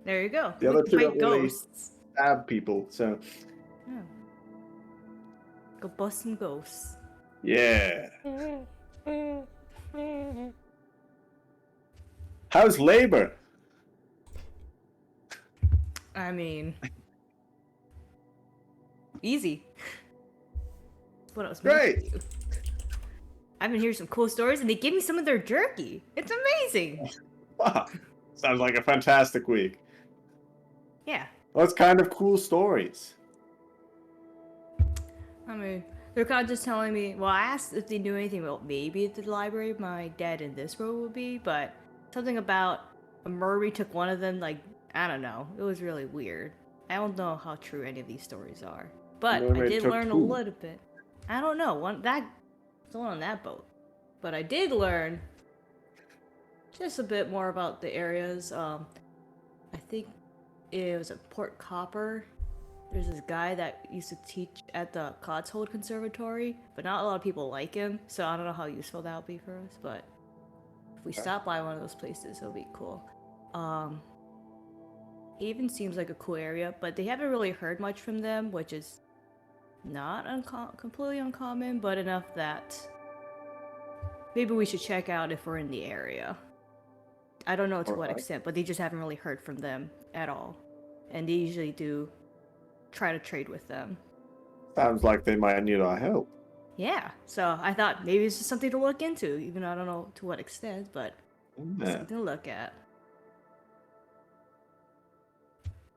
There you go. the We other can two fight don't really- ghosts. Stab people, so Yeah. Go bust some ghosts. yeah. How's labor? I mean, easy. That's what I was meant to Great. do. I've been hearing some cool stories, and they give me some of their jerky. It's amazing. Wow. Sounds like a fantastic week. Yeah. What kind of cool stories? I mean, they're kind of just telling me. Well, I asked if they knew anything about maybe at the library my dad in this row would be, but something about a Murray took one of them. Like, I don't know. It was really weird. I don't know how true any of these stories are, but I Mermaid did took learn a who? little bit. I don't know. Someone on that boat, but I did learn just a bit more about the areas. I think it was at Port Copper. There's this guy that used to teach at the Cotswold Conservatory, but not a lot of people like him, so I don't know how useful that would be for us, but if we stop by one of those places, it'll be cool. Haven seems like a cool area, but they haven't really heard much from them, which is not completely uncommon, but enough that maybe we should check out if we're in the area. I don't know to what Alright. extent, but they just haven't really heard from them at all. And they usually do try to trade with them. Sounds like they might need our help. Yeah, so I thought maybe it's just something to look into, even though I don't know to what extent, but Yeah. something to look at.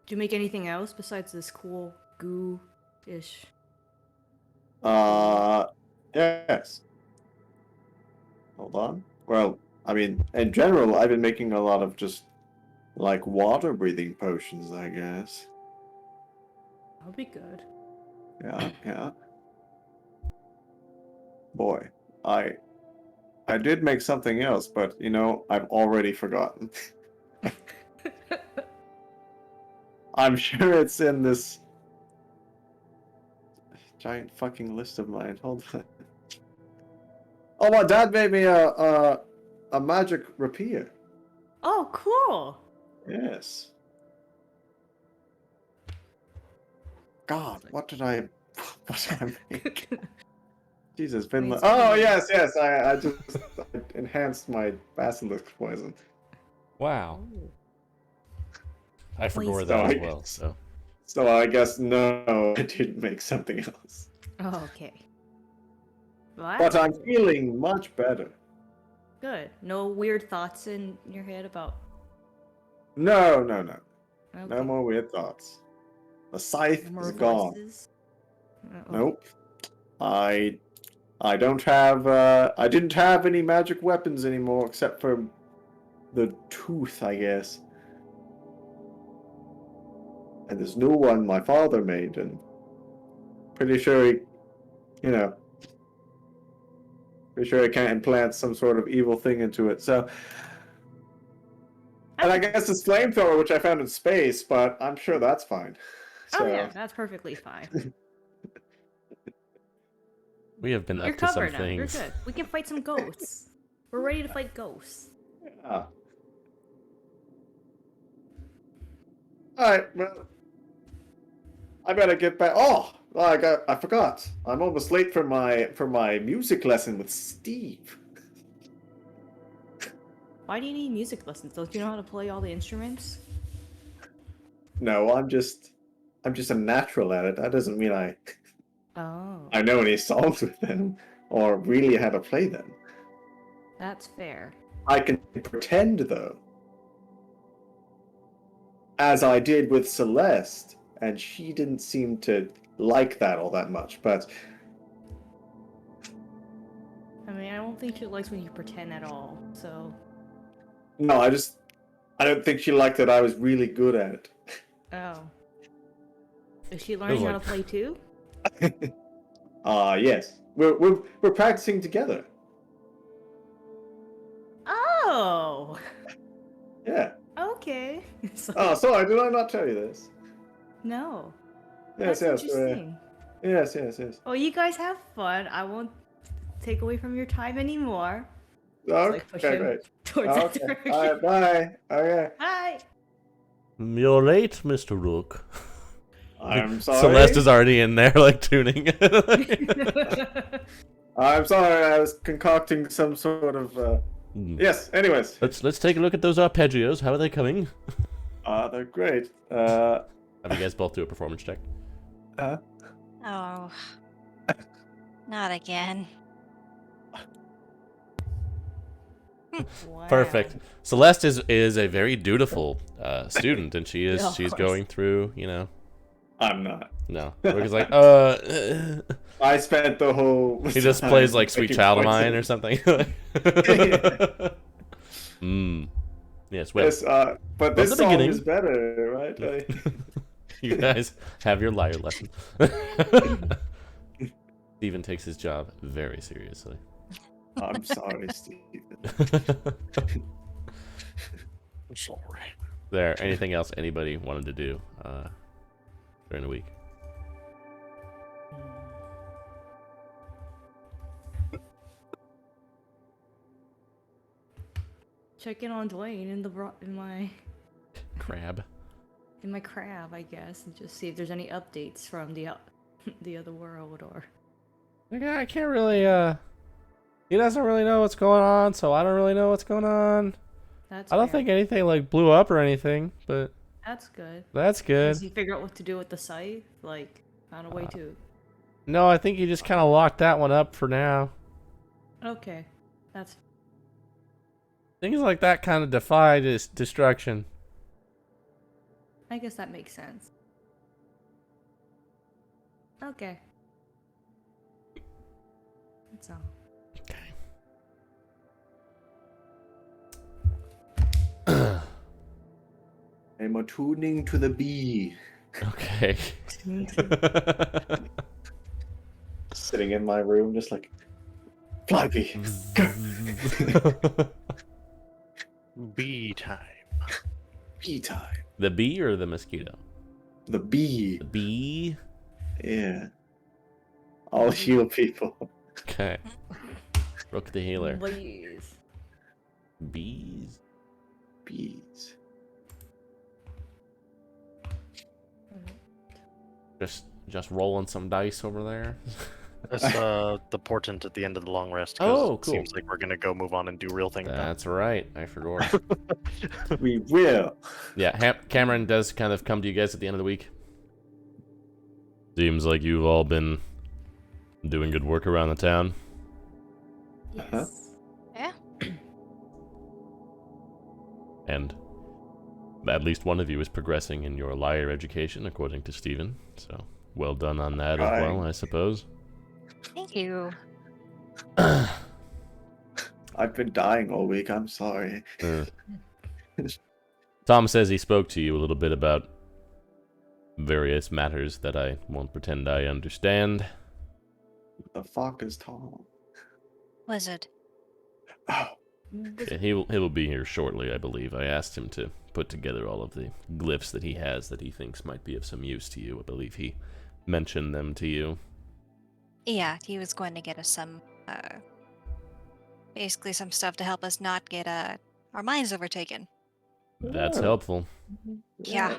Do you make anything else besides this cool goo-ish? Yes. Hold on. Well, I mean, in general, I've been making a lot of just like water breathing potions, I guess. That'll be good. Yeah. Boy, I did make something else, but I've already forgotten. I'm sure it's in this giant fucking list of mine. Hold on. Oh, my dad made me a magic rapier. Oh, cool. Yes. God, what did I make? Jesus, been Wait, oh speaking yes, I just enhanced my basilisk poison. Wow. Ooh. I forgot Please. that So as well. So So I guess no, I didn't make something else. Oh, okay. Well, But that's I'm good. feeling much better. Good. No weird thoughts in your head about. No. Okay. No more weird thoughts. The scythe No more is gone. voices. Okay. Nope. I don't have I didn't have any magic weapons anymore except for the tooth, I guess. And this new one my father made, and pretty sure he pretty sure he can't implant some sort of evil thing into it. So and I guess it's flamethrower, which I found in space, but I'm sure that's fine. Oh So yeah, that's perfectly fine. we have been You're up to some covered now. You're things. good. We can fight some ghosts. We're ready to fight ghosts. yeah. Alright, well, I better get back. Oh, I forgot. I'm almost late for my music lesson with Steve. Why do you need music lessons? Don't you know how to play all the instruments? No, I'm just a natural at it. That doesn't mean I Oh, know any songs with them or really how to play them. that's fair. I can pretend though, as I did with Celeste, and she didn't seem to like that all that much. But I mean, I don't think she likes when you pretend at all. So, no, I don't think she liked that I was really good at it. oh, is she learning how to like- play too? Yes. We're practicing together. Oh, Yeah. okay. So- Oh, sorry, did I not tell you this? no, Yes, that's yes, interesting. yes. Well, you guys have fun. I won't take away from your time anymore. Okay, Like push him great. towards that Okay. direction. All right, bye. Okay. Bye. You're late, Mr. Rook. I'm sorry. Celeste is already in there, like tuning. I'm sorry. I was concocting some sort of. Yes. Anyways, Let's take a look at those arpeggios. How are they coming? they're great. Have you guys both do a performance check? Oh. Not again. Wow. Perfect. Celeste is a very dutiful student, and Yeah, of she's course. going through. I'm not. No, Rook is like I spent the whole. he just time plays like Sweet making Child of voices. Mine or something. Yes. Well, Yes, but From this the song beginning. is better, right? you guys have your lyre lesson. Steven takes his job very seriously. I'm sorry, Steve. I'm sorry. There, anything else anybody wanted to do during the week? Check in on Dwayne in my Crab. crab, I guess, and just see if there's any updates from the other world or. I can't really. He doesn't really know what's going on, so I don't really know what's going on. That's. I don't fair. think anything like blew up or anything, but That's good. that's Does good. he figure out what to do with the scythe? Like, found a way to. No, I think he just kind of locked that one up for now. Okay, that's. Things like that kind of defy destruction. I guess that makes sense. Okay. That's all. I'm attuning to the bee. Okay. Sitting in my room, just like, fly bee, go. Bee time. Bee time. The bee or the mosquito? The bee. The bee. Yeah. I'll heal people. Okay. Rook the healer. Please. Bees. Bees. Just rolling some dice over there. That's the portent at the end of the long rest. 'Cause Oh, it cool. Seems like we're gonna go move on and do real things now. That's right. I forgot. We will. Yeah, Cameron does kind of come to you guys at the end of the week. Seems like you've all been doing good work around the town. Yes. Yeah. And at least one of you is progressing in your liar education, according to Stephen. So, well done on that as well, I suppose. Thank you. I've been dying all week. I'm sorry. Tom says he spoke to you a little bit about various matters that I won't pretend I understand. The fuck is Tom? Wizard. Oh, Yeah, he will be here shortly, I believe. I asked him to put together all of the glyphs that he has that he thinks might be of some use to you. I believe he mentioned them to you. Yeah, he was going to get us some, basically some stuff to help us not get our minds overtaken. That's Oh. helpful. Yeah.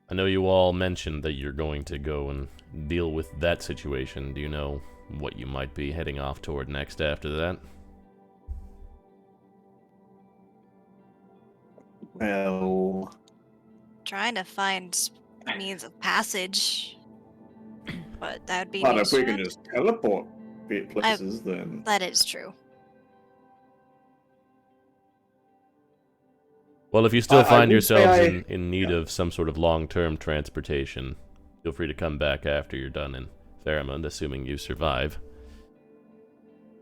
I know you all mentioned that you're going to go and deal with that situation. Do you know what you might be heading off toward next after that? Well, Trying to find means of passage, but that would be. but the if we can strat. just teleport places, then That is true. Well, if you still I find would say yourselves in need yeah. of some sort of long-term transportation, feel free to come back after you're done in Faramund, assuming you survive.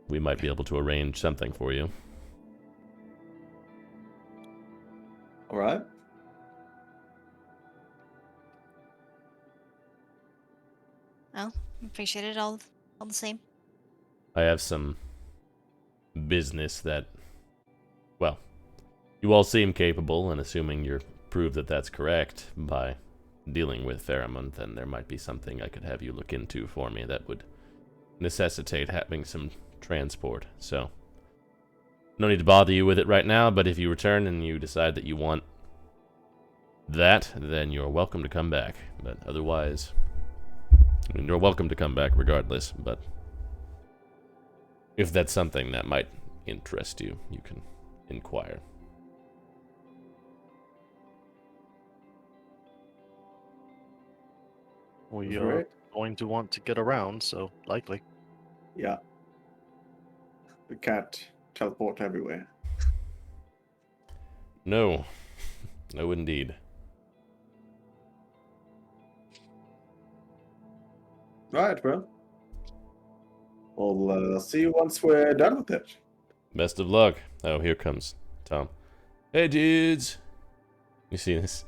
We might be able to arrange something for you. all right. Well, appreciate it all the same. I have some business that, well, you all seem capable, and assuming you're proved that that's correct by dealing with Faramund, then there might be something I could have you look into for me that would necessitate having some transport. So, no need to bother you with it right now, but if you return and you decide that you want that, then you're welcome to come back. But otherwise, I mean, you're welcome to come back regardless, but if that's something that might interest you, you can inquire. We That's are right. going to want to get around, so likely. Yeah. We can't teleport everywhere. No. No, indeed. All right, well. We'll see you once we're done with it. Best of luck. Oh, here comes Tom. Hey, dudes. You see this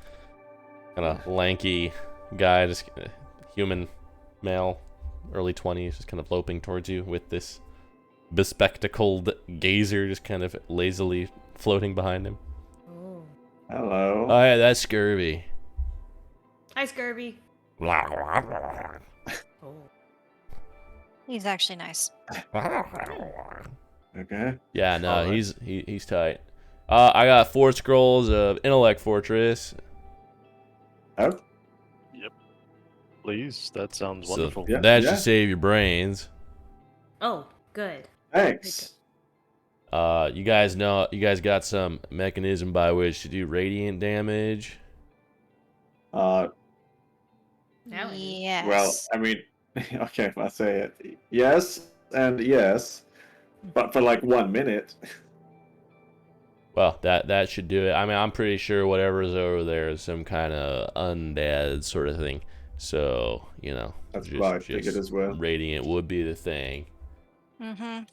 kind of lanky guy, just human male, early 20s, just kind of loping towards you with this bespectacled gazer just kind of lazily floating behind him. Oh. Hello. Oh, yeah, that's Scurvy. Hi, Scurvy. Oh. He's actually nice. Okay. Yeah, no, Alright. he's tight. I got 4 scrolls of Intellect Fortress. Oh, Please, that sounds So wonderful. Yeah, that yeah. should save your brains. Oh, good. thanks. You guys got some mechanism by which to do radiant damage. Well, Now I do. Yes. I mean, okay, if I say it, yes and yes, but for like 1 minute. Well, that should do it. I mean, I'm pretty sure whatever's over there is some kind of undead sort of thing. So, you know, That's what I figured as well. radiant would be the thing. Mm-hmm.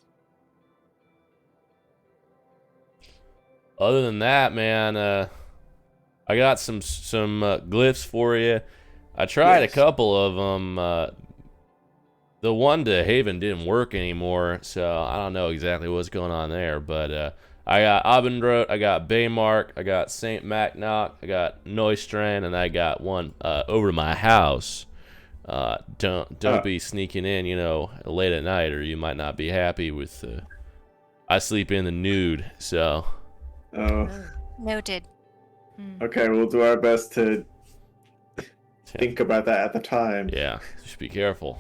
Other than that, man, I got some glyphs for you. I tried a Yes. couple of them. The one to Haven didn't work anymore, so I don't know exactly what's going on there. But I got Abendroth, I got Baymark, I got St. Macnock, I got Neustrand, and I got one over my house. Don't be sneaking in, late at night, or you might not be happy with. I sleep in the nude, so. Oh, Noted. okay. We'll do our best to think about that at the time. Yeah, just be careful.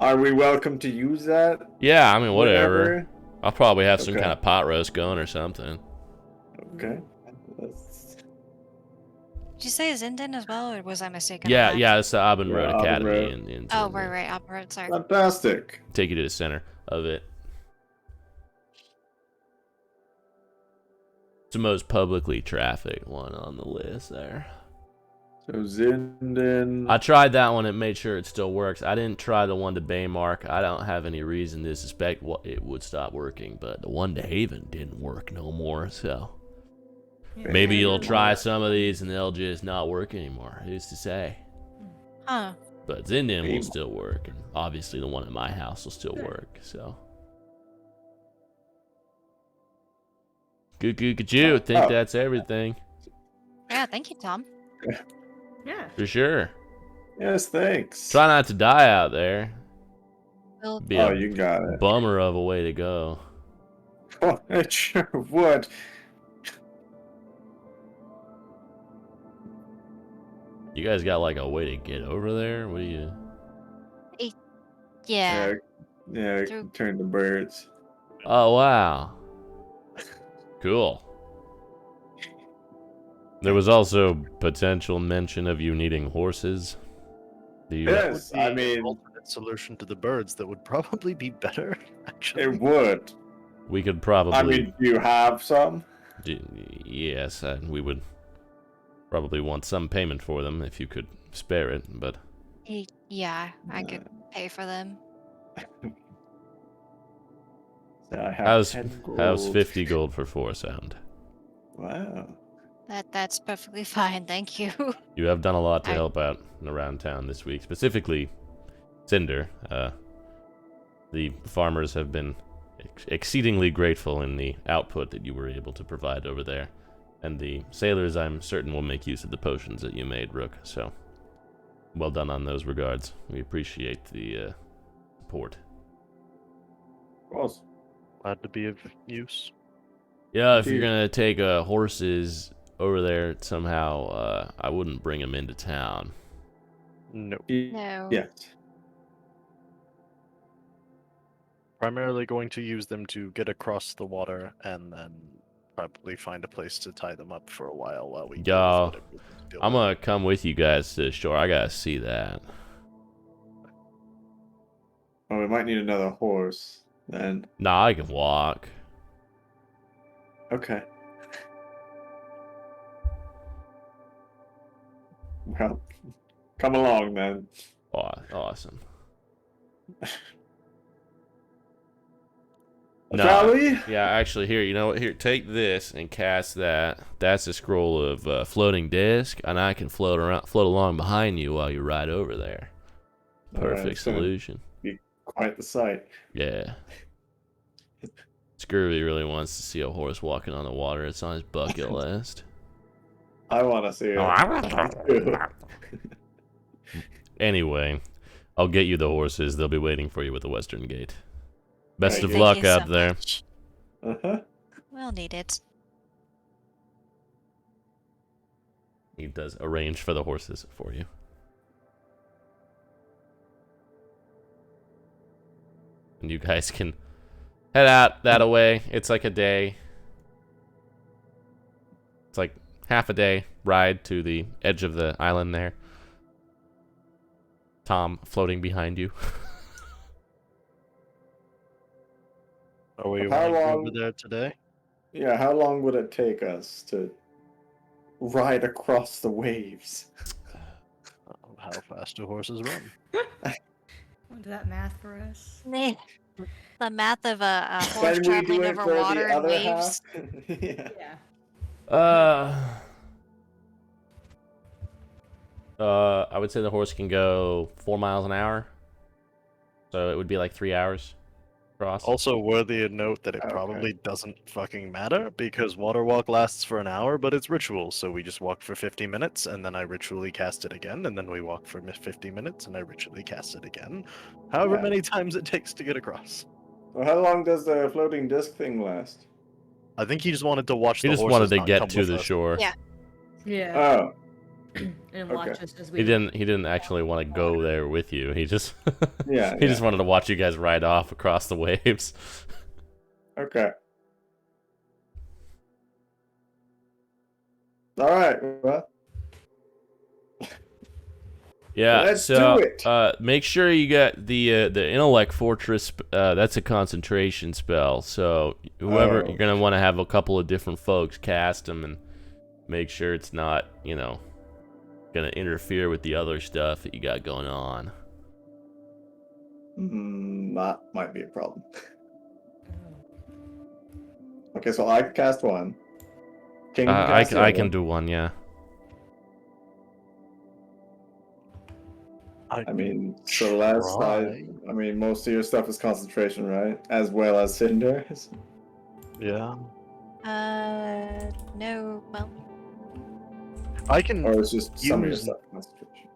Are we welcome to use that? Yeah, I mean, whatever. Whenever? I'll probably have some Okay. kind of pot roast going or something. Okay. Let's- Did you say Zindan as well, or was I mistaken? on Yeah, that? yeah, it's the Abendroth Yeah, Academy Abendroth. in Oh, Zindler. right, Opera. Sorry. Fantastic. Take you to the center of it. It's the most publicly trafficked one on the list there. So Zindan. I tried that one and made sure it still works. I didn't try the one to Baymark. I don't have any reason to suspect it would stop working, but the one to Haven didn't work no more, so maybe you'll try some of these and they'll just not work anymore. Who's to say? Huh. But Zindan will still work, and obviously the one at my house will still work, so. Good, think that's everything. Yeah, thank you, Tom. Yeah. For sure. Yes, thanks. Try not to die out there. Well, Be Oh, a you got it. bummer of a way to go. Oh, it sure would. You guys got like a way to get over there? What do you? yeah. Yeah, Through- turn the birds. Oh wow. Cool. There was also potential mention of you needing horses. Do you? Yes, Would be I an mean, alternate solution to the birds that would probably be better. Actually, it would. We could probably. I mean, do you have some? Yes, we would probably want some payment for them if you could spare it, but. Yeah, I could pay for them. So I have How's 10 how's gold. 50 gold for 4 sound? Wow. That's perfectly fine, thank you. You have done a lot to I- help out around town this week, specifically Cinder. The farmers have been exceedingly grateful in the output that you were able to provide over there, and the sailors, I'm certain, will make use of the potions that you made, Rook. So, well done on those regards. We appreciate the support. Of course. glad to be of use. Yeah, if you're Dude. gonna take horses over there somehow, I wouldn't bring them into town. No, No. Yes. primarily going to use them to get across the water and then probably find a place to tie them up for a while we deal with Yeah, whatever we need to deal I'm with. gonna come with you guys to the shore. I gotta see that. Oh, we might need another horse then. Nah, I can walk. Okay. Well, come along then. Awesome. Shall we? Yeah, actually, here, you know what? Here, take this and cast that. That's a scroll of floating disc, and I can float along behind you while you ride over there. All right, Perfect it's gonna solution. be quite the sight. Yeah. Scurvy really wants to see a horse walking on the water. It's on his bucket list. I want to see it. Anyway, I'll get you the horses. They'll be waiting for you at the western gate. Best Thank of you. luck Thank you out so there. much. Uh-huh. Well needed. He does arrange for the horses for you. And you guys can head out that away. It's like a day. It's like half a day ride to the edge of the island there. Tom floating behind you. Are we How wanting to go over long- there today? Yeah, how long would it take us to ride across the waves? How fast do horses run? Do that math for us. Nah. The math of a horse Can we traveling do it over for water the and other waves. half? Yeah. Yeah. I would say the horse can go 4 miles an hour. So it would be like 3 hours across. Also worthy of note that it Okay. probably doesn't fucking matter because water walk lasts for an hour, but it's ritual, so we just walk for 50 minutes and then I ritually cast it again, and then we walk for 50 minutes and I ritually cast it again. However Yeah. many times it takes to get across. Well, how long does the floating disc thing last? I think he just wanted to watch He the just horses wanted to not get come to with the us. shore. Yeah. Yeah. Oh, And okay. watch us as we. He didn't actually want to go there with you. He just yeah. he just wanted to watch you guys ride off across the waves. Okay. All right. Well, Yeah, Let's so do it. make sure you get the intellect fortress. That's a concentration spell. So whoever Oh. you're gonna want to have a couple of different folks cast them and make sure it's not gonna interfere with the other stuff that you got going on. that might be a problem. Okay, so I can cast one. King can I cast the I other. can do one, yeah. I mean, Celeste, try. I mean, most of your stuff is concentration, right? As well as Cinders. Yeah. No. Well, I can, Or it's just some of your Use- stuff concentration.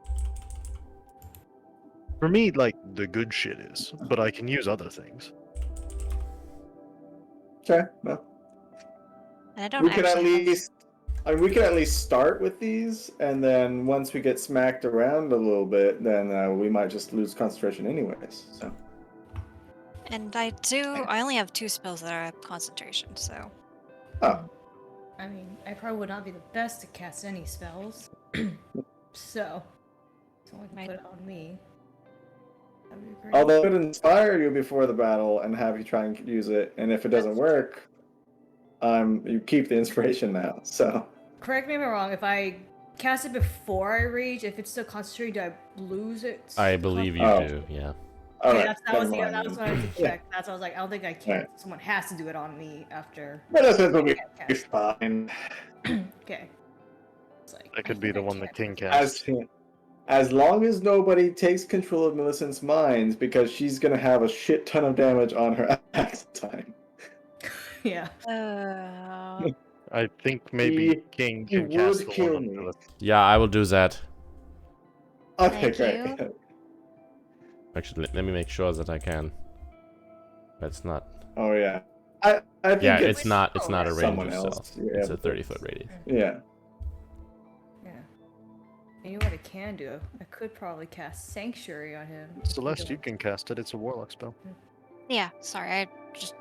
for me, like, the good shit is, but I can use other things. Okay, well, and I don't we can at actually have- least. I mean, we can at least start with these, and then once we get smacked around a little bit, then we might just lose concentration anyways. So. And I only have 2 spells that are concentration, so. Oh, I mean, I probably would not be the best to cast any spells. So someone can Right. put it on me. That'd be great. although it could inspire you before the battle and have you try and use it, and if it doesn't That's work, you keep the inspiration now. So. Correct me if I'm wrong. If I cast it before I rage, if it's still concentrated, do I lose it? I believe you Oh. do, yeah. All Okay, right. that was never that was mind. what I wanted to Yeah. check. That's what I was like. I don't think I can. Someone has to do it on me after. But that's will be Yeah, cast. fine. Okay. It's like, That I could be think the I one that can. King casts. As long as nobody takes control of Millicent's minds, because she's gonna have a shit ton of damage on her axe time. Yeah. I think maybe He- King he can cast would the kill one on me. Lilith. Yeah, I will do that. Okay, Thank great. Actually, let me make sure that I can. That's not. Oh yeah. I think Yeah, it's it's not a range someone of else. cell. Yeah, It's a but- 30-foot radius. Yeah. Yeah. And you know what I can do? I could probably cast Sanctuary on him. if he Celeste, you don't- can cast it. It's a warlock spell. Yeah, sorry, I just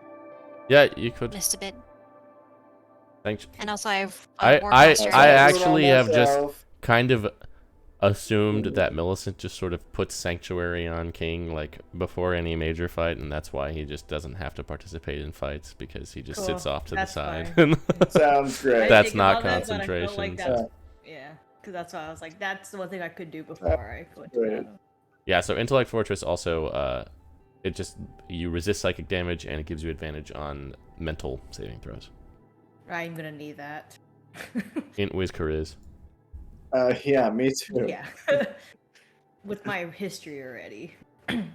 Yeah, you could. missed a bit. Thanks. And also I have I- War I- Master, I so- actually have just- myself. Kind of assumed that Millicent just sort of puts Sanctuary on King like before any major fight, and that's why he just doesn't have to participate in fights because he just sits Cool. off to the That's side. Sounds I great. didn't That's think not about that, but I felt like concentration. that's- Yeah, because that's why I was like, that's the one thing I could do before I go into Great. battle. Yeah, so Intellect Fortress also you resist psychic damage and it gives you advantage on mental saving throws. I'm gonna need that. Int Whiz Cariz. Yeah, me too. Yeah. With my history already. Yeah,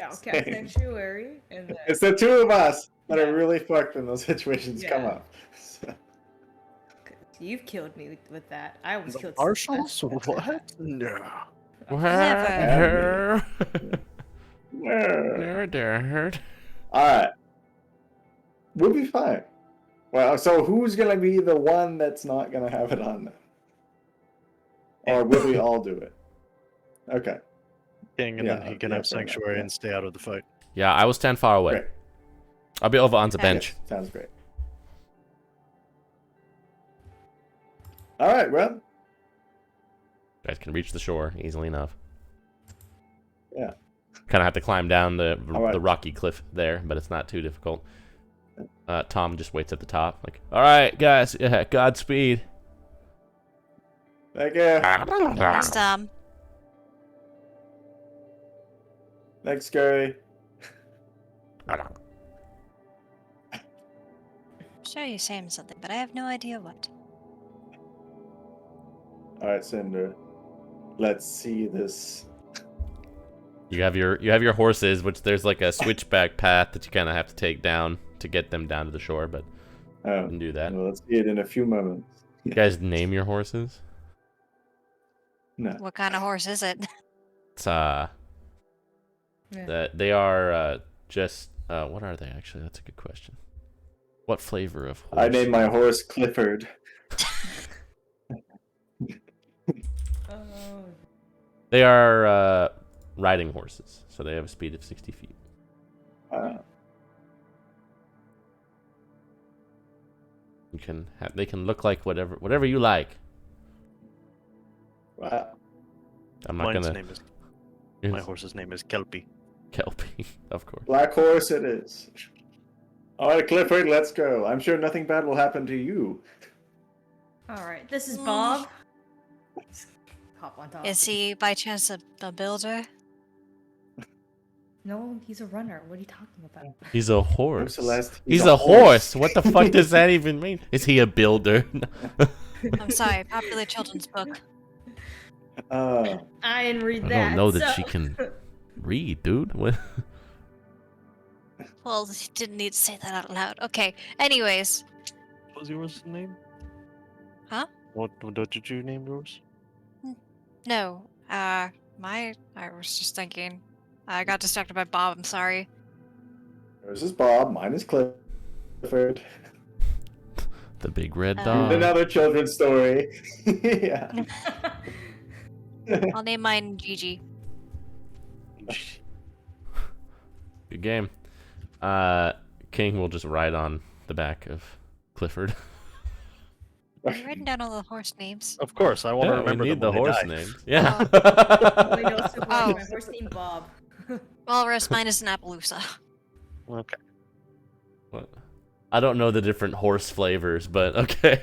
I'll cast Same. Sanctuary and then It's the two of us that Yeah. are really fucked when those situations come Yeah. up. So- you've killed me with that. I almost The killed marshals? Celeste. What? No. Never. Nerd. Alright. We'll be fine. Well, so who's gonna be the one that's not gonna have it on them? Or will we all do it? Okay. King, and Yeah, then he can yeah, have fair enough, Sanctuary yeah. and stay out of the fight. Yeah, I will stand far away. Great. I'll be over on the Okay. bench. Yes, sounds great. Alright, well. You guys can reach the shore easily enough. Yeah. Kind of have to climb down the Alright. rocky cliff there, but it's not too difficult. Tom just waits at the top, like, all right, guys, yeah, Godspeed. Thank you. Thanks, Tom. Thanks, Scurry. Sure you're saying something, but I have no idea what. All right, Cinder. Let's see this. You have your horses, which there's like a switchback path that you kind of have to take down to get them down to the shore, but you Oh, can do that. well, let's see it in a few moments. You guys name your horses? No. What kind of horse is it? It's Yeah. they are just what are they actually? That's a good question. What flavor of horse? I named my horse Clifford. Oh. They are riding horses, so they have a speed of 60 feet. They can look like whatever you like. Wow. I'm not My gonna. horse's name is Kelpie. Kelpie, of course. Black horse it is. All right, Clifford, let's go. I'm sure nothing bad will happen to you. All right, this is Bob. Hop on top. Is he by chance a builder? No, he's a runner. What are you talking about? He's a horse. Celeste, He's a horse. What the fuck does that even mean? Is he a builder? I'm sorry, popular children's book. I didn't read I that. don't know that so- she can read, dude. What? Well, he didn't need to say that out loud. Okay. Anyways, What was yours name? Huh? What did you name yours? no. I was just thinking. I got distracted by Bob. I'm sorry. This is Bob. Mine is Clifford. The big red Uh, dog. Another children's story. Yeah. I'll name mine Gigi. Good game. King will just ride on the back of Clifford. Are you writing down all the horse names? Of course, I want to Yeah, we remember need them the when they horse die. names. Yeah. Wait, no, it's Oh. my horse named Bob. Walrus, mine is an Appaloosa. Okay. What? I don't know the different horse flavors, but okay.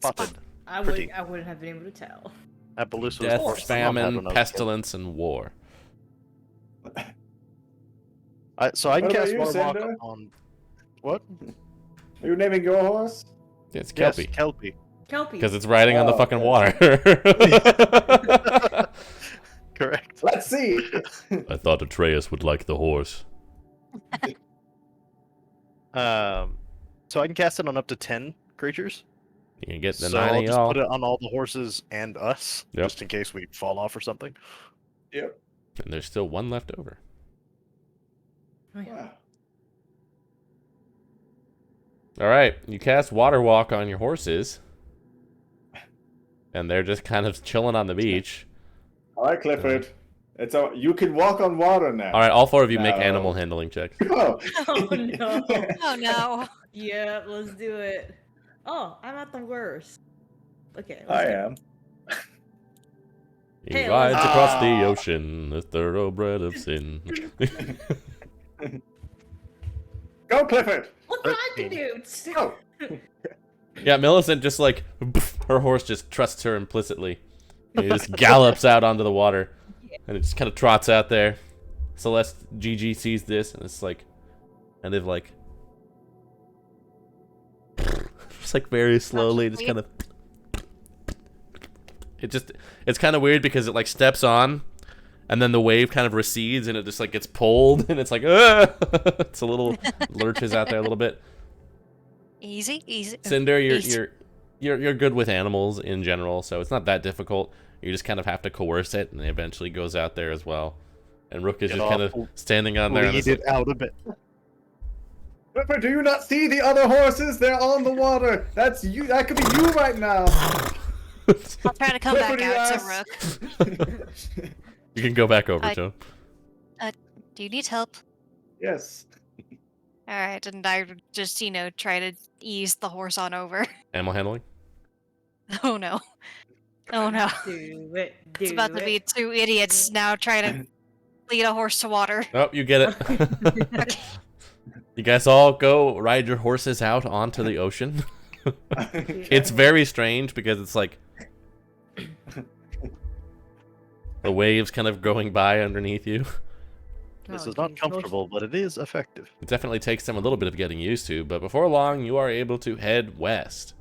Spotted. I Pretty. wouldn't have been able to tell. Appaloosa was Death, horse. My mom had famine, when I was a kid. pestilence, and war. So I can What about cast you, Water Walk Cinder? on. What? Are you naming your horse? It's Kelpie. Yes, Kelpie. Kelpie. Because it's riding on the Oh, fucking okay. water. Correct. Let's see. I thought Atreus would like the horse. So I can cast it on up to 10 creatures. You can get the So 9 I'll of just y'all. put it on all the horses and us, Yep. just in case we fall off or something. Yep. And there's still one left over. Oh, yeah. Wow. All right, you cast Water Walk on your horses, and they're just kind of chilling on the beach. All right, Clifford. You can walk on water now. All right, all 4 of you make No. animal handling checks. Oh. Oh, no. Oh no. Yeah, let's do it. Oh, I'm not the worst. Okay. I Let's am. He Hey, rides let's- across the Ah. ocean, the thoroughbred of sin. Go, Clifford. Look what I can do. Go. Yeah, Millicent just like her horse just trusts her implicitly. And he just gallops out onto the water, and it just kind of trots out there. Celeste Gigi sees this, and it's like, and they've like, just like very slowly, just kind of. It's kind of weird because it like steps on, and then the wave kind of recedes, and it just like gets pulled, and it's like, it's a little lurches out there a little bit. Easy, easy. Cinder, Easy. you're good with animals in general, so it's not that difficult. You just kind of have to coerce it, and it eventually goes out there as well. And Rook is Get just kind of off. standing on there. And Lead it's it out a bit. Clifford, do you not see the other horses? They're on the water. That's you. That could be you right now. I'll try to come back Clifford, out to yes. Rook. you can go back over, I- Joe. Do you need help? Yes. Alright, and I would just, try to ease the horse on over. Animal handling. Oh no. Oh no. do it. Do It's about to be it. 2 idiots now trying to lead a horse to water. Oh, you get it. You guys all go ride your horses out onto the ocean. It's very strange because it's like the waves kind of going by underneath you. This Oh, is not geez. comfortable, but it is effective. It definitely takes them a little bit of getting used to, but before long, you are able to head west.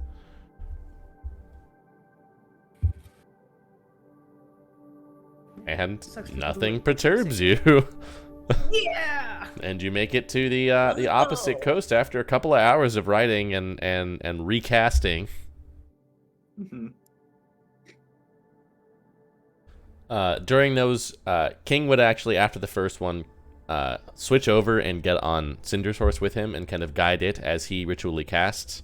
And Sucks for nothing blue. perturbs you. Yeah. And you make it to the opposite coast after a couple of hours of riding and recasting. Mhm. During those, King would actually, after the first one, switch over and get on Cinder's horse with him and kind of guide it as he ritually casts,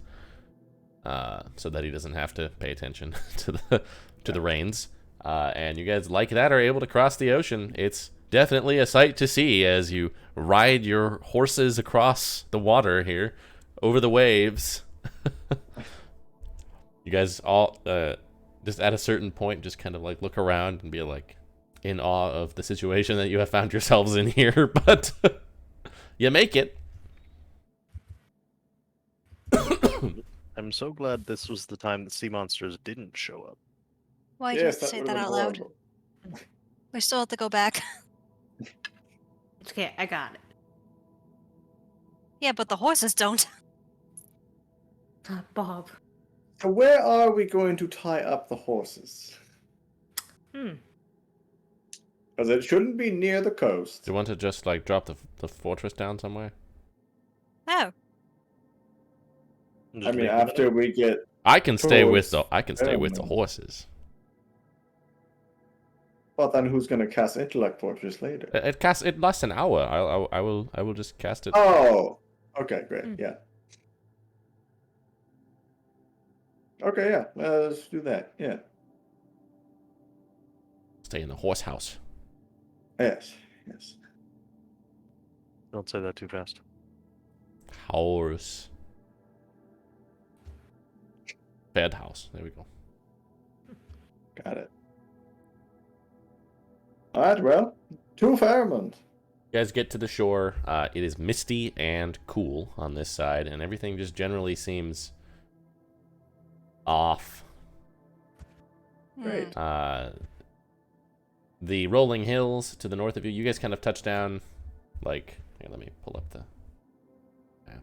so that he doesn't have to pay attention to the reins. And you guys, like that, are able to cross the ocean. It's definitely a sight to see as you ride your horses across the water here, over the waves. You guys all, just at a certain point, just kind of like look around and be like in awe of the situation that you have found yourselves in here, but you make it. I'm so glad this was the time that sea monsters didn't show up. Why did you Yes, say would've that been out loud? horrible. We still have to go back. It's okay, I got it. Yeah, but the horses don't. Bob. So where are we going to tie up the horses? Hmm. Because it shouldn't be near the coast. Do you want to just like drop the fortress down somewhere? Oh, Just I mean, leave them in after it? we get I can stay with Towards the Faramund. horses. Well, then who's going to cast Intellect Fortress later? It lasts an hour. I will just cast it. Oh, okay, great, Mm. yeah. Okay, yeah, let's do that, yeah. Stay in the horse house. Yes, yes. Don't say that too fast. Horse. Bed house. There we go. Got it. Alright, well, to Faramund. You guys get to the shore. It is misty and cool on this side, and everything just generally seems off. Great. The rolling hills to the north of you, you guys kind of touch down, like, here, let me pull up the map.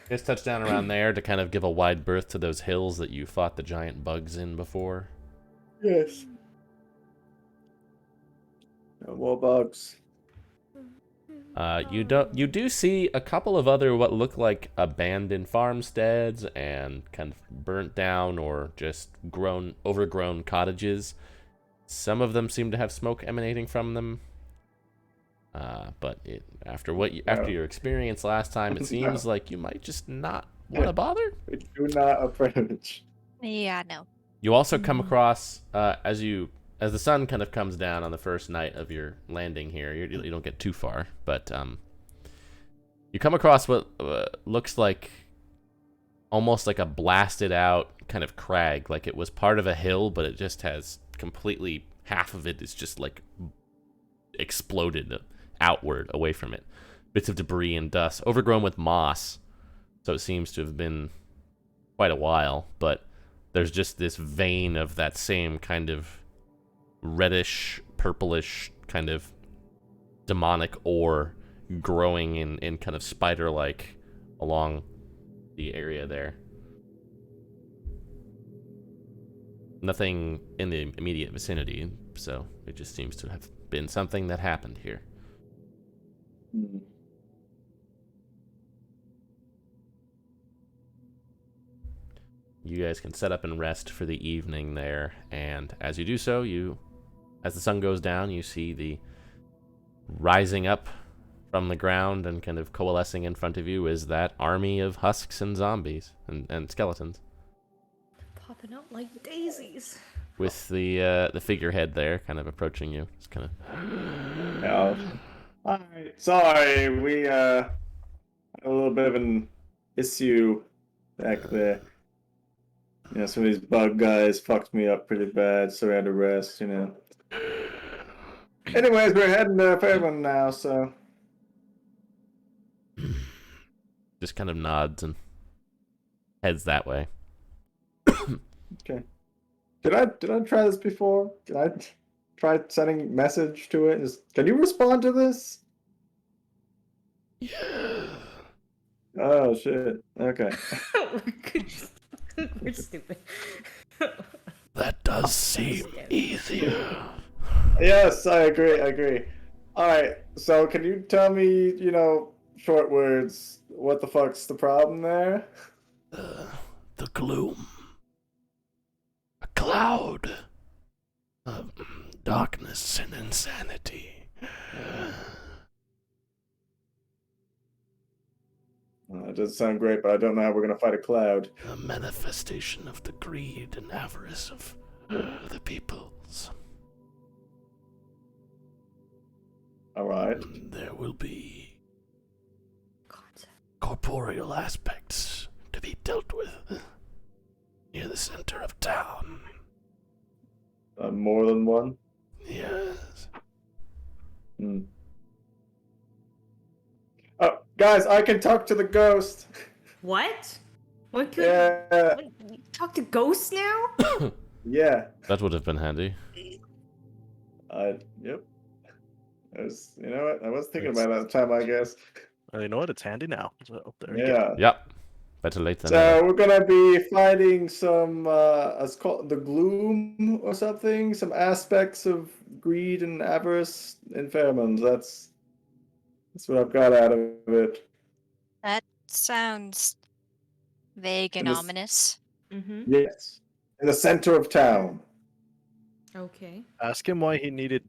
You guys touch down around there to kind of give a wide berth to those hills that you fought the giant bugs in before. Yes. No more bugs. You do see a couple of other what look like abandoned farmsteads and kind of burnt down or just overgrown cottages. Some of them seem to have smoke emanating from them. But after your experience last time, it seems like you might just not want to bother. We do not approach. yeah, no. You also come across as the sun kind of comes down on the first night of your landing here. You don't get too far, but you come across what looks like almost like a blasted out kind of crag, like it was part of a hill, but it just has completely half of it is just like exploded outward away from it. Bits of debris and dust, overgrown with moss, so it seems to have been quite a while, but there's just this vein of that same kind of reddish, purplish kind of demonic ore growing in kind of spider-like along the area there. Nothing in the immediate vicinity, so it just seems to have been something that happened here. Hmm. You guys can set up and rest for the evening there, and as you do so, as the sun goes down, you see the rising up from the ground and kind of coalescing in front of you is that army of husks and zombies and skeletons, Popping out like daisies. with the figurehead there kind of approaching you. It's kind of Yeah. Alright, sorry, we had a little bit of an issue back there. You know, some of these bug guys fucked me up pretty bad, so I had to rest, you know. Anyways, we're heading to Fairmont now, so. just kind of nods and heads that way. Okay. Did I try this before? Did I try sending message to it? Can you respond to this? Yeah. Oh shit. Okay. We're stupid. That does seem easier. Yes, I agree. I agree. All right. So, can you tell me, short words, what the fuck's the problem there? The gloom. A cloud of darkness and insanity. It doesn't sound great, but I don't know how we're gonna fight a cloud. A manifestation of the greed and avarice of the peoples. All right. There will be corporeal aspects to be dealt with near the center of town. More than one. Yes. Hmm. Oh, guys, I can talk to the ghost. What? What could Yeah. what, you talk to ghosts now? Yeah. That would have been handy. Yep. You know what? I was thinking It's- about that at the time, I guess. You know what? It's handy now. So there you go. Yeah. Yep. Better late than So never. we're gonna be fighting some, it's called the gloom or something. Some aspects of greed and avarice in Faramund. That's what I've got out of it. That sounds vague and And this- ominous. Mm-hmm. Yes, in the center of town. Okay. Ask him why he needed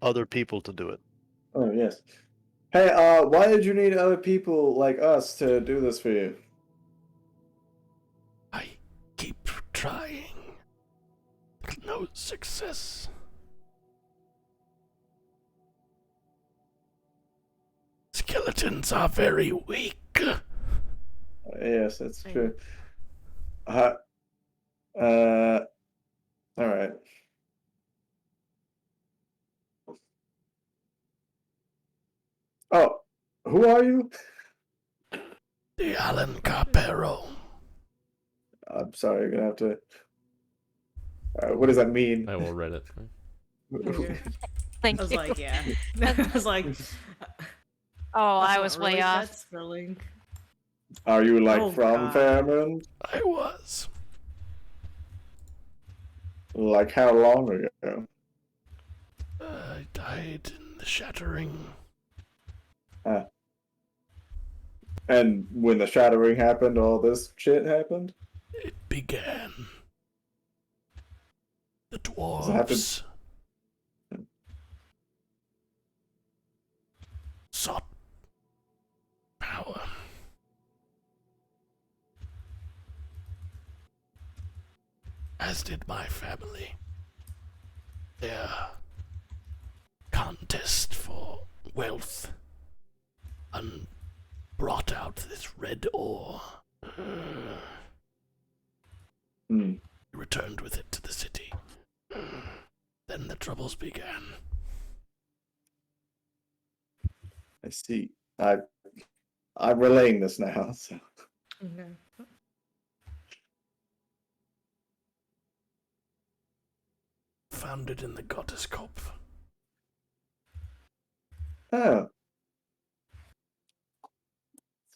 other people to do it. Oh yes. Hey, why did you need other people like us to do this for you? I keep trying. No success. Skeletons are very weak. Yes, that's I- true. Uh, all right. Oh, who are you? The Alan Carpero. I'm sorry, you're gonna have to. What does that mean? I will read it. Okay. Thank I was you. like, yeah. I was like, Oh, I that's was not way really off. that spelling. Are you like Oh, from God. Fairmont? I was. Like how long ago? I died in the shattering. And when the shattering happened, all this shit happened? It began. The Does it have to- dwarves sought power. As did my family. Their contest for wealth brought out this red ore. Hmm. We returned with it to the city. Then the troubles began. I see. I'm relaying this now. So. Okay. Found it in the goddess Kopf. Oh.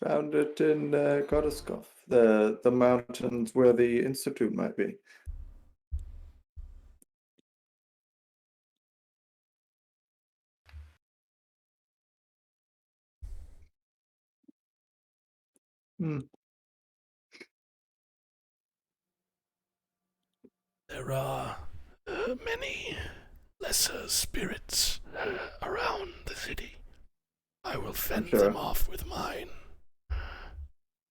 Found it in Goddeskov, the mountains where the institute might be. Hmm. There are many lesser spirits around the city. I will fend Sure. them off with mine.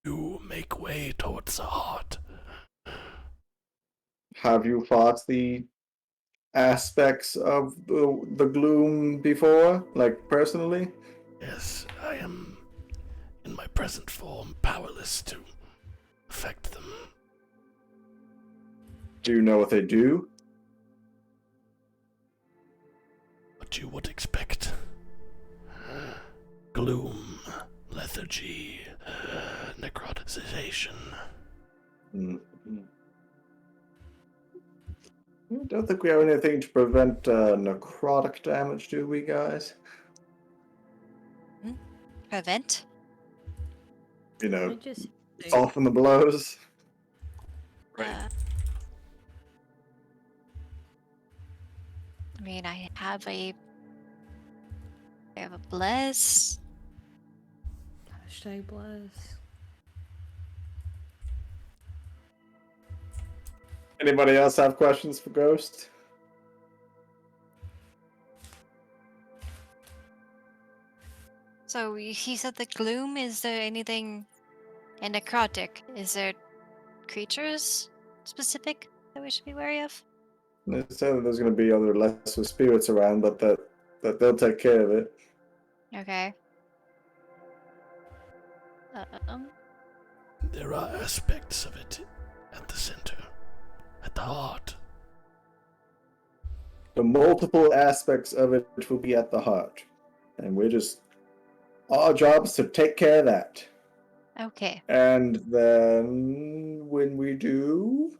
You make way towards the heart. Have you fought the aspects of the gloom before, like personally? Yes, I am in my present form powerless to affect them. Do you know what they do? What you would expect. Gloom, lethargy, necrotization. Mm-hmm. I don't think we have anything to prevent necrotic damage, do we, guys? Prevent? you I know, just soften the blows. I mean, I have a bless. #bless. Anybody else have questions for Ghost? So he said the gloom. Is there anything in necrotic? Is there creatures specific that we should be wary of? They said that there's going to be other lesser spirits around, but that they'll take care of it. Okay. There are aspects of it at the center, at the heart. The multiple aspects of it will be at the heart, and we're just our job is to take care of that. Okay. And then when we do,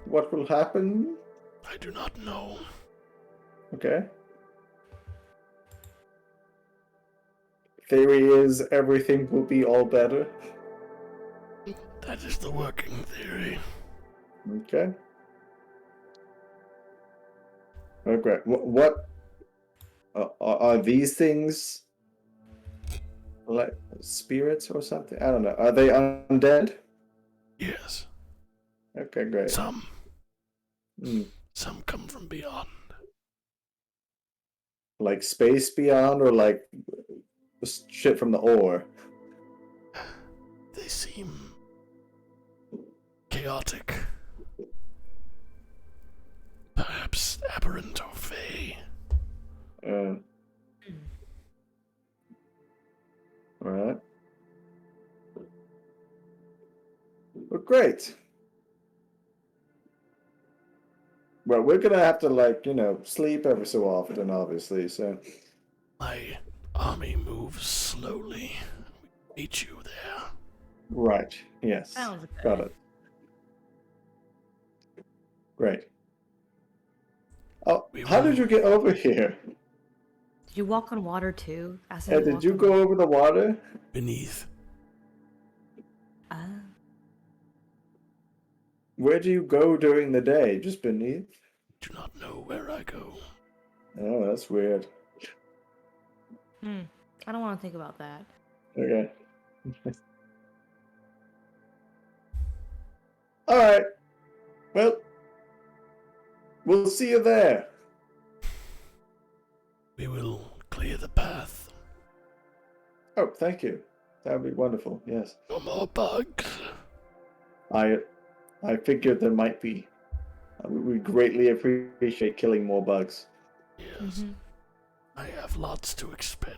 what will happen? I do not know. Okay. Theory is everything will be all better. That is the working theory. Okay. Okay. What are these things? Like spirits or something? I don't know. Are they undead? Yes. Okay, great. Some Hmm. come from beyond. Like space beyond, or like shit from the ore? They seem chaotic. Perhaps aberrant or fey. Alright. Well, great. Well, we're gonna have to, like, sleep every so often, obviously, so. My army moves slowly. We meet you there. Right, yes. Sounds good. Got it. Great. Oh, how did you get over here? Did you walk on water too? Did you go over the water? Beneath. Where do you go during the day? Just beneath? Do not know where I go. Oh, that's weird. I don't want to think about that. Okay. Alright. Well, we'll see you there. We will clear the path. Oh, thank you. That would be wonderful, yes. No more bugs. I figured there might be. We greatly appreciate killing more bugs. Yes. I have lots to expend.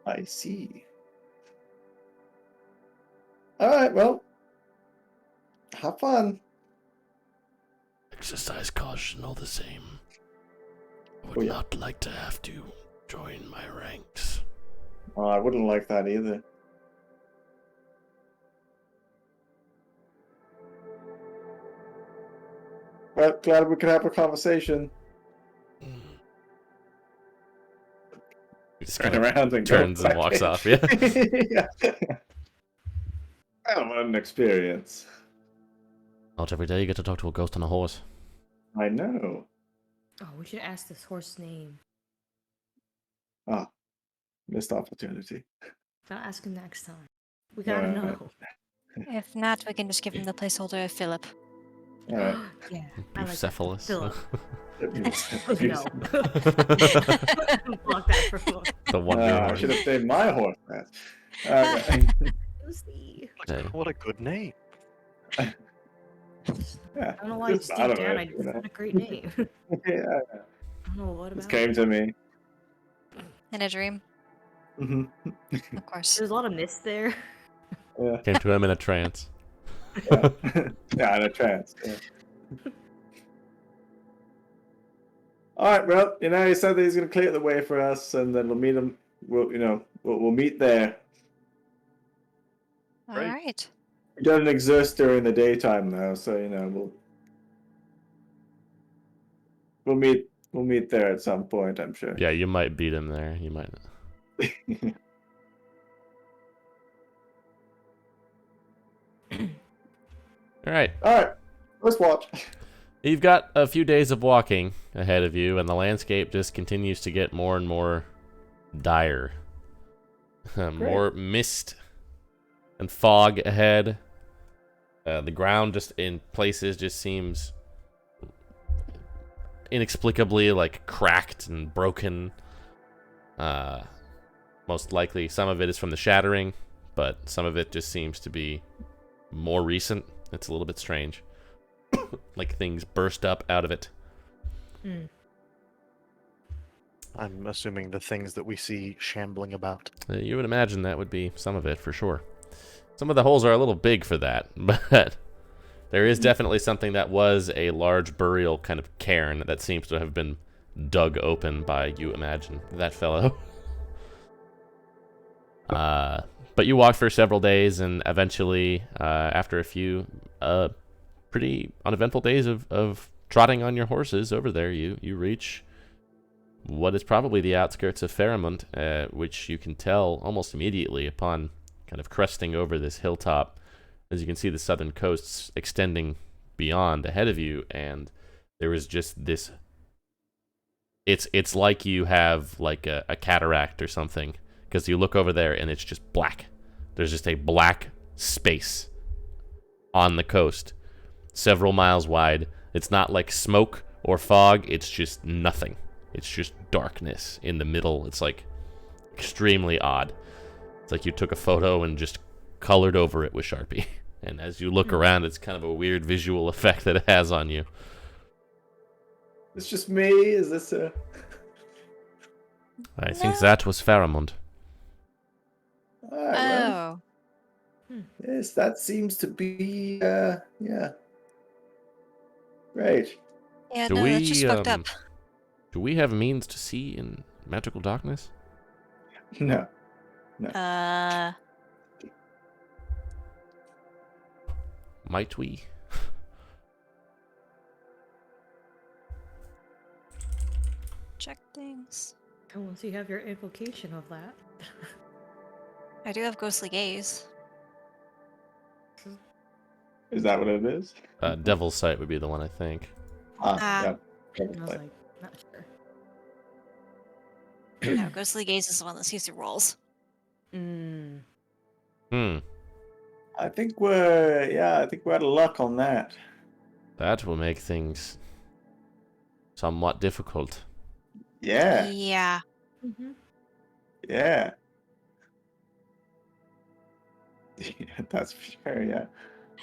I see. Alright, well. Have fun. Exercise caution all the same. I would Oh, yeah. not like to have to join my ranks. Oh, I wouldn't like that either. Well, glad we could have a conversation. Just Turn kinda around and turns go and walks back. off, yeah. Yeah. Oh, what an experience. Not every day you get to talk to a ghost on a horse. I know. Oh, we should ask this horse name. Ah, missed opportunity. I'll ask him next time. We gotta know. If not, we can just give him the placeholder of Philip. Alright. Yeah, I like that. Bucephalus. Philip. No. Block that for Philip. The wonder I horse. should have stayed my horse, man. Okay. Lucy. Okay. What a good name. Yeah, I don't know why you just stepped out of down. it, I you just know? had a great name. I Yeah, don't know what this about came it. to me. In a dream, Hmm. of course. There's a lot of mist there. Yeah, Came to him in a trance. yeah. Yeah, in a trance. Yeah. All right, well, he said that he's going to clear the way for us, and then we'll meet him. We'll meet there. All Right. right. It doesn't exist during the daytime though, so we'll meet there at some point, I'm sure. Yeah, you might beat him there. You might. All right. All right, let's watch. You've got a few days of walking ahead of you, and the landscape just continues to get more and more dire. More mist and fog ahead. The ground just in places just seems inexplicably like cracked and broken. Most likely some of it is from the shattering, but some of it just seems to be more recent. It's a little bit strange. Like things burst up out of it. I'm assuming the things that we see shambling about. You would imagine that would be some of it for sure. Some of the holes are a little big for that, but there is definitely something that was a large burial kind of cairn that seems to have been dug open by, you imagine, that fellow. But you walk for several days, and eventually, after a few pretty uneventful days of trotting on your horses over there, you reach what is probably the outskirts of Faramund, which you can tell almost immediately upon kind of cresting over this hilltop. As you can see the southern coasts extending beyond ahead of you, and there is just this... It's like you have like a cataract or something, because you look over there and it's just black. There's just a black space on the coast, several miles wide. It's not like smoke or fog, it's just nothing. It's just darkness in the middle. It's like extremely odd. It's like you took a photo and just colored over it with Sharpie. And as you look around, it's kind of a weird visual effect that it has on you. It's just me. Is this a? I think that was Faramund. All right, well, Oh. yes, that seems to be. Yeah. Great. Yeah, Do no, that's just we, fucked up. Do we have means to see in magical darkness? No. Might we? Check things. Once you have your invocation of that. I do have ghostly gaze. Is that what it is? Devil's Sight would be the one, I think. Yeah. And I was like, not sure. No, ghostly gaze is the one that sees through walls. Mm. I think we're out of luck on that. That will make things somewhat difficult. Yeah. Yeah. Mm-hmm. Yeah. That's for sure. Yeah.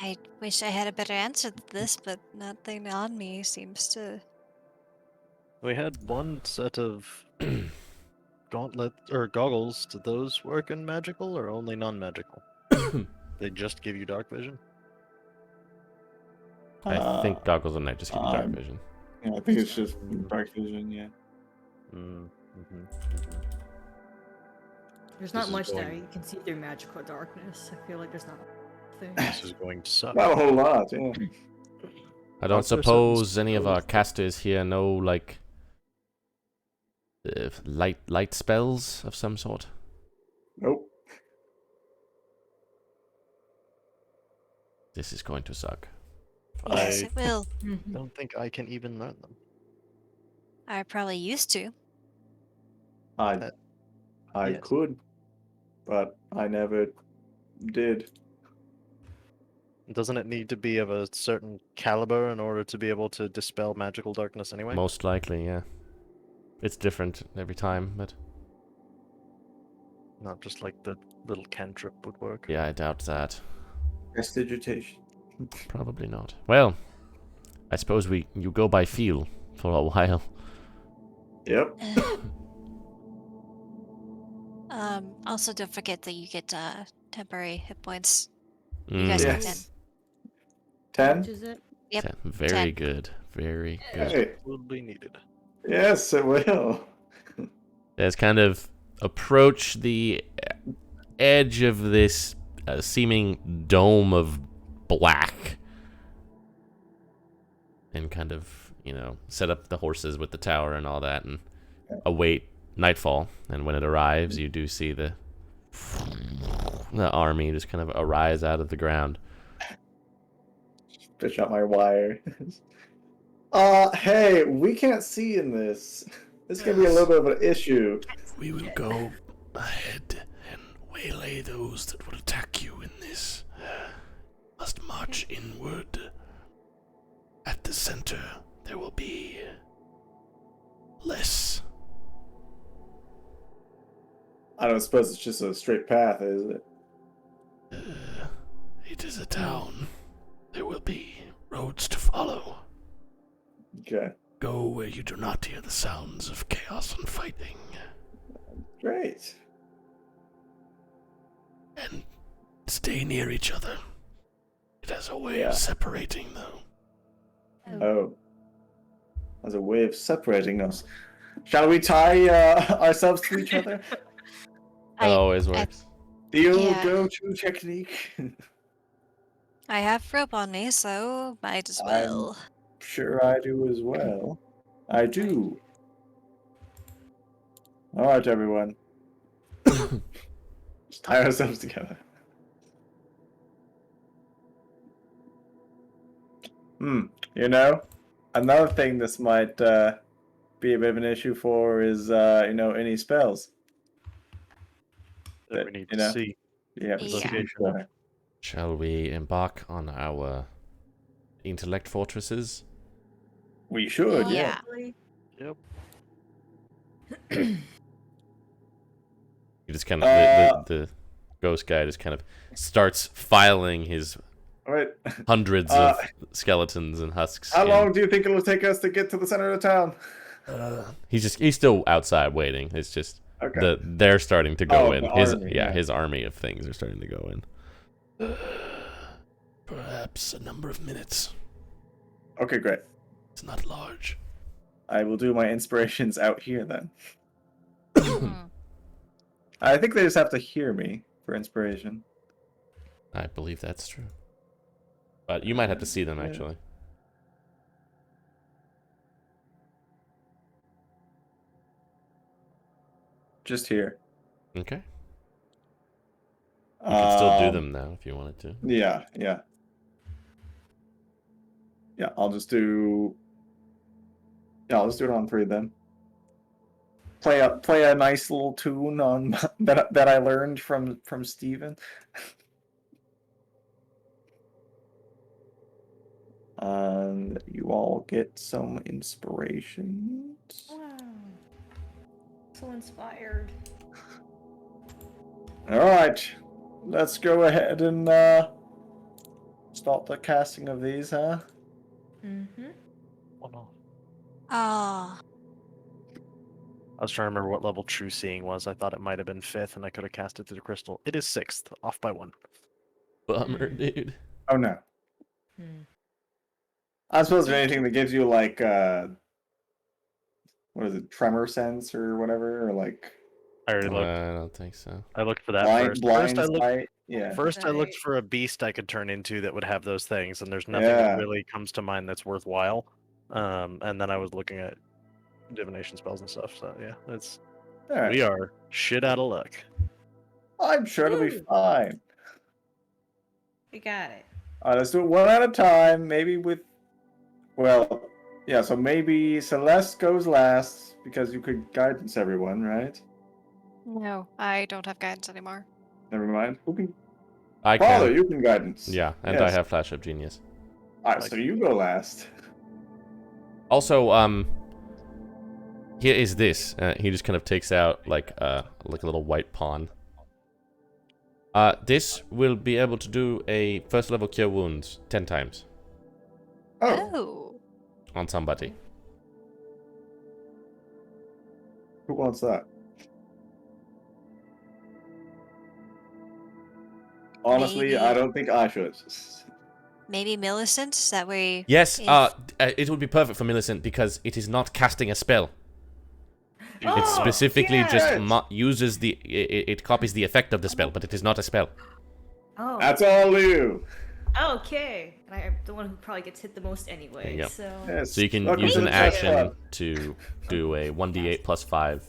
I wish I had a better answer to this, but nothing on me seems to. We had one set of gauntlet or goggles. Did those work in magical or only non-magical? They just give you dark vision. I think goggles and night just give you dark vision. Yeah, I think it's just dark vision. Yeah. There's not This is much there. going- You can see through magical darkness. I feel like there's not a thing. This is going to suck. Not a whole lot. Yeah. I don't Doctor suppose Sutton's any of our proposed- casters here know, like, light spells of some sort. Nope. This is going to suck. Yes, I it will. Mhm. don't think I can even learn them. I probably used to. I Yes. could, but I never did. Doesn't it need to be of a certain caliber in order to be able to dispel magical darkness anyway? Most likely, yeah. It's different every time, but Not just like the little cantrip would work. yeah, I doubt that. Prestidigitation. Probably not. Well, I suppose you go by feel for a while. Yep. Also, don't forget that you get temporary hit points. You Mm, guys Yes. got 10. Which is it? Yep, Very 10. good. Very good. Hey. Would be needed. Yes, it will. As kind of approach the edge of this seeming dome of black and kind of, set up the horses with the tower and all that and await nightfall, and when it arrives, you do see the army just kind of arise out of the ground. Fish out my wire. Hey, we can't see in this. This is gonna be a little bit of an issue. We will go ahead and waylay those that will attack you in this. Must march inward. At the center, there will be less. I don't suppose it's just a straight path, is it? It is a town. There will be roads to follow. Okay. Go where you do not hear the sounds of chaos and fighting. Great. And stay near each other. It has a way Yeah. of separating, though. Oh. As a way of separating us. Shall we tie ourselves to each other? That always works. The old Yeah. go-to technique. I have rope on me, so might as well. Sure I do as well. I do. Alright, everyone. Just tie ourselves together. You know, another thing this might be a bit of an issue for is, any spells. That we need you to know? see. Yeah, Yeah. Location. Shall we embark on our intellect fortresses? We should, yeah. Yep. You just kind of the ghost guy just kind of starts filing his Alright. hundreds of skeletons and husks. How in. long do you think it'll take us to get to the center of the town? He's still outside waiting. It's just Okay. they're starting to go Oh, in. the His army, yeah. his army of things are starting to go in. Perhaps a number of minutes. Okay, great. It's not large. I will do my inspirations out here then. Hmm. I think they just have to hear me for inspiration. I believe that's true. But you might have to see them Yeah. actually. Just here. Okay. You can still do Um, them now if you wanted to. Yeah, yeah. Yeah, I'll just do. Yeah, I'll just do it on 3 then. Play a nice little tune on that I learned from Steven. And you all get some inspiration. Wow. So inspired. All right, let's go ahead and start the casting of these, huh? Mm-hmm. One off. Ah, I was trying to remember what level True Seeing was. I thought it might have been 5th, and I could have cast it through the crystal. It is 6th, off by 1. Bummer, dude. Oh no. Hmm. I suppose there's anything that gives you like what is it, tremor sense or whatever, or like I already looked. I don't think so. I looked for that first. blind I looked. sight. Yeah. First, I looked Right. for a beast I could turn into that would have those things, and there's nothing Yeah. that really comes to mind that's worthwhile. And then I was looking at divination spells and stuff. So yeah, it's All right. we are shit out of luck. I'm sure it'll be Woo. fine. We got it. Let's do it one at a time. Maybe with, well, yeah. So maybe Celeste goes last because you could guidance everyone, right? no, I don't have guidance anymore. Never mind. Who can? I Father, can. you can guidance. Yeah, and I Yes. have Flash of Genius. All right, so you go last. Also, here is this. He just kind of takes out like a little white pawn. This will be able to do a first level cure wounds 10 times Oh, Oh. on somebody. who wants that? Honestly, I Maybe. don't think I should. Maybe Millicent? That way. Yes, if- it would be perfect for Millicent because it is not casting a spell. It Oh, specifically yes! just uses the it copies the effect of the spell, but it is not a spell. Oh. That's all you. Okay. And I'm the one who probably gets hit the most anyway. There you go. So. Yes. So you can Welcome use to an the chess action club. to do a 1d8 plus 5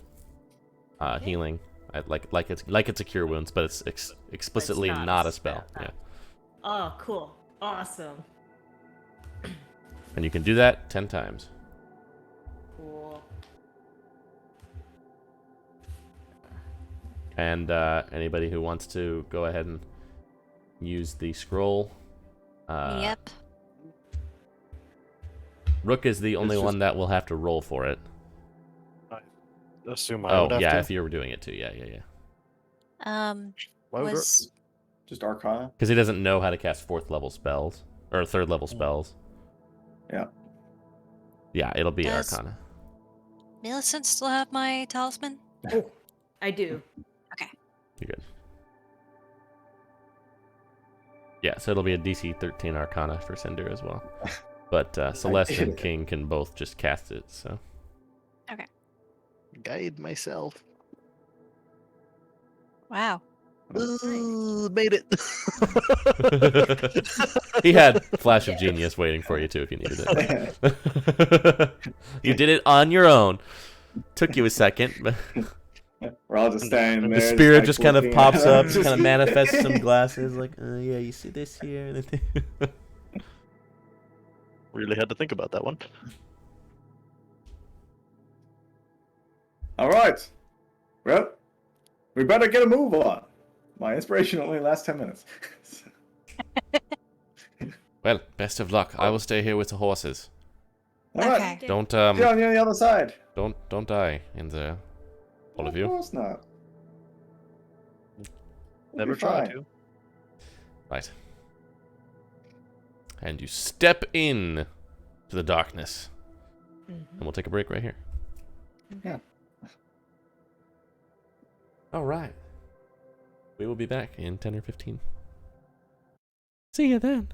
healing. Like it's a cure wounds, but it's explicitly not a spell. Yeah. Oh, cool. Awesome. And you can do that 10 times. Cool. And anybody who wants to go ahead and use the scroll. Yep. Rook is the only one that will have to roll for it. Assume I would have yeah, to. if you were doing it too. Yeah. Why would Was Just Arcana. Because he doesn't know how to cast 4th level spells. Or 3rd level spells. Yeah. Yeah, it'll be Does- Arcana. Millicent still have my talisman? I do. You're good. Yeah, so it'll be a DC 13 Arcana for Cinder as well. But Celeste and King can both just cast it, so. Guide myself. Wow. Ooh, made it. He had Flash of Genius waiting for you too if you needed it. You did it on your own. Took you a second, but We're all just standing there. the spirit like, just kind of looking pops at up, us. kind of manifests some glasses, like, yeah, you see this here. Really had to think about that one. All right. Well, we better get a move on. My inspiration only lasts 10 minutes. Well, best of luck. I will stay here with the horses. All right. Okay. Don't See you on the other side. don't die in there, all of you. Of course not. We'll Never be try fine. to. Right. And you step in to the darkness. And we'll take a break right here. Yeah. All right. We will be back in 10 or 15. See you then.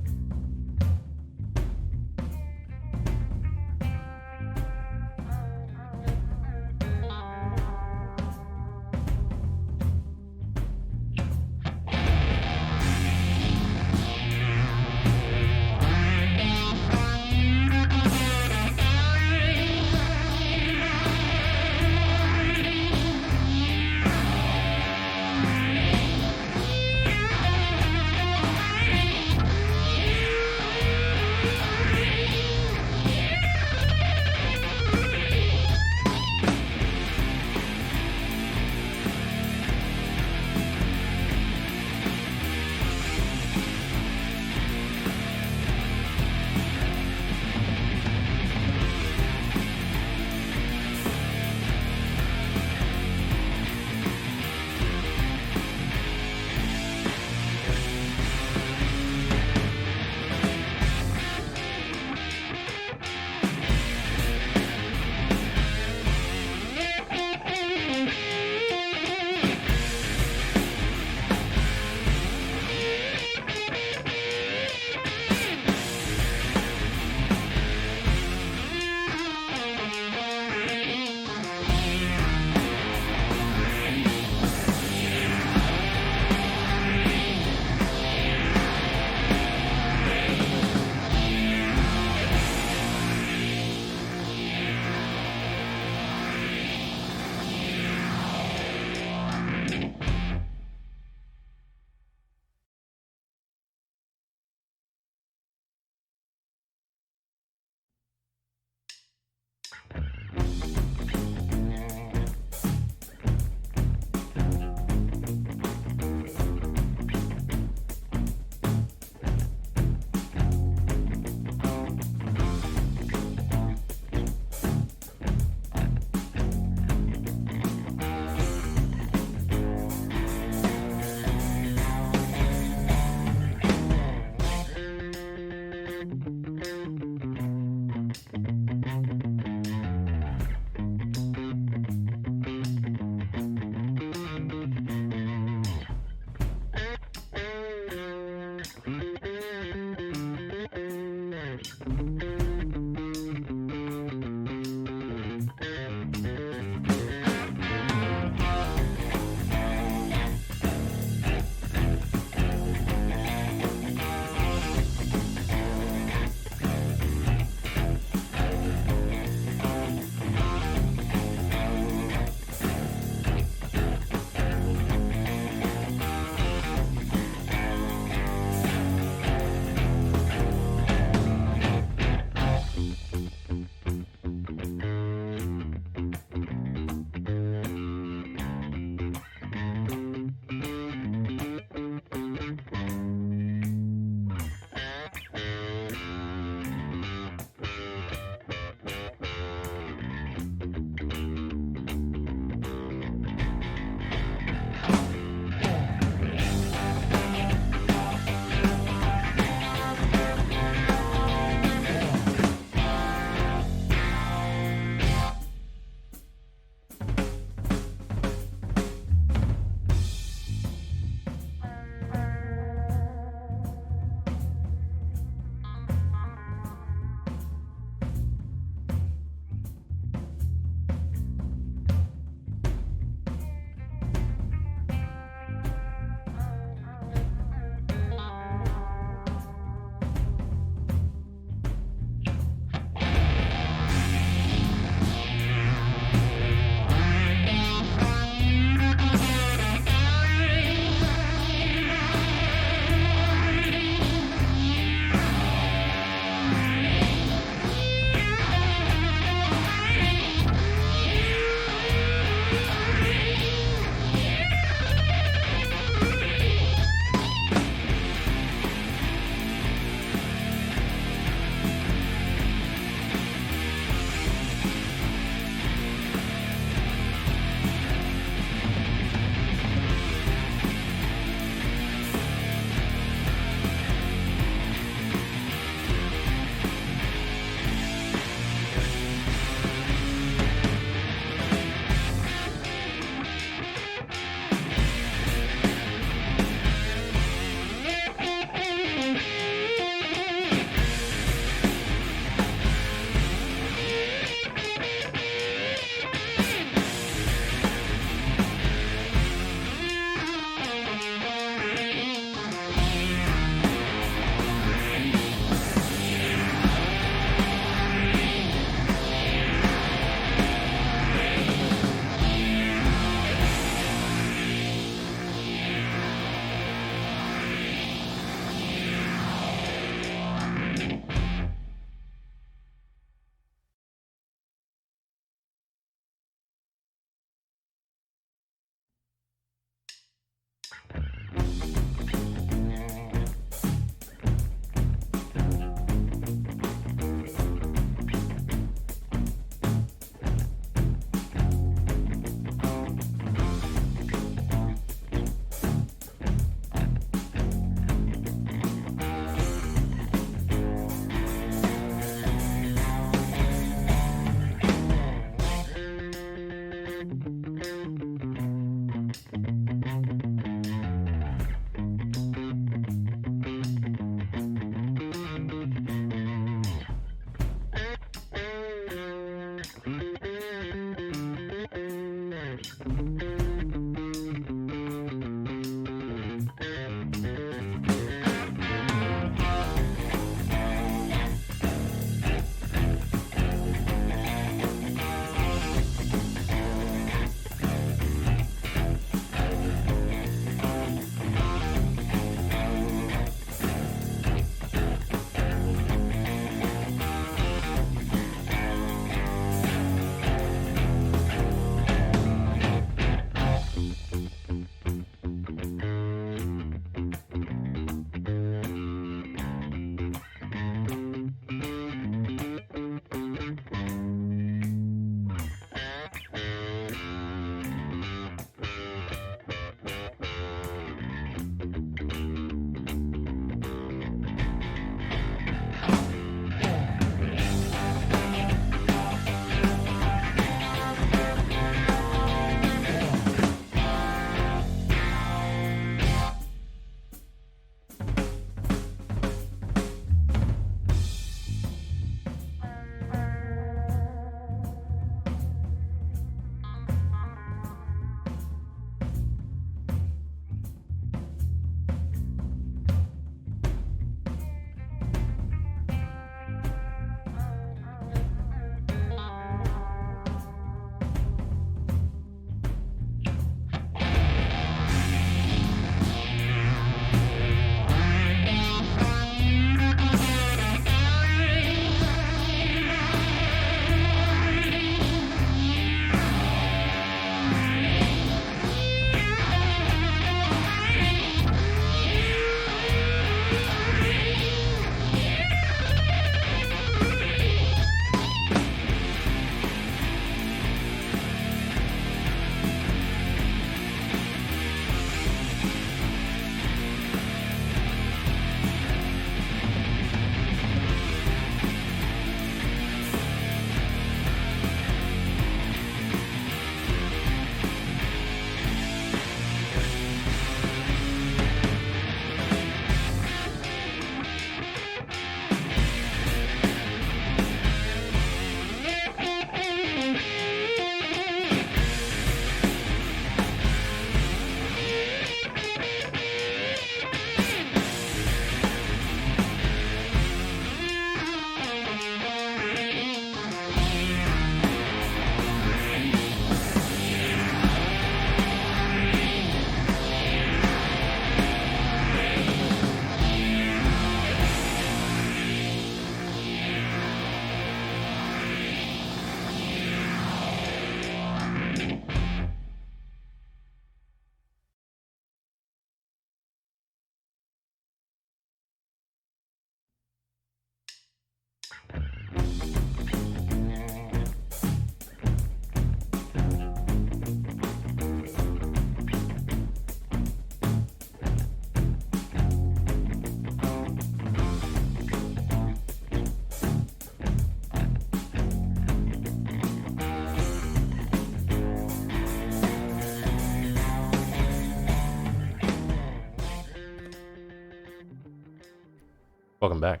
Welcome back.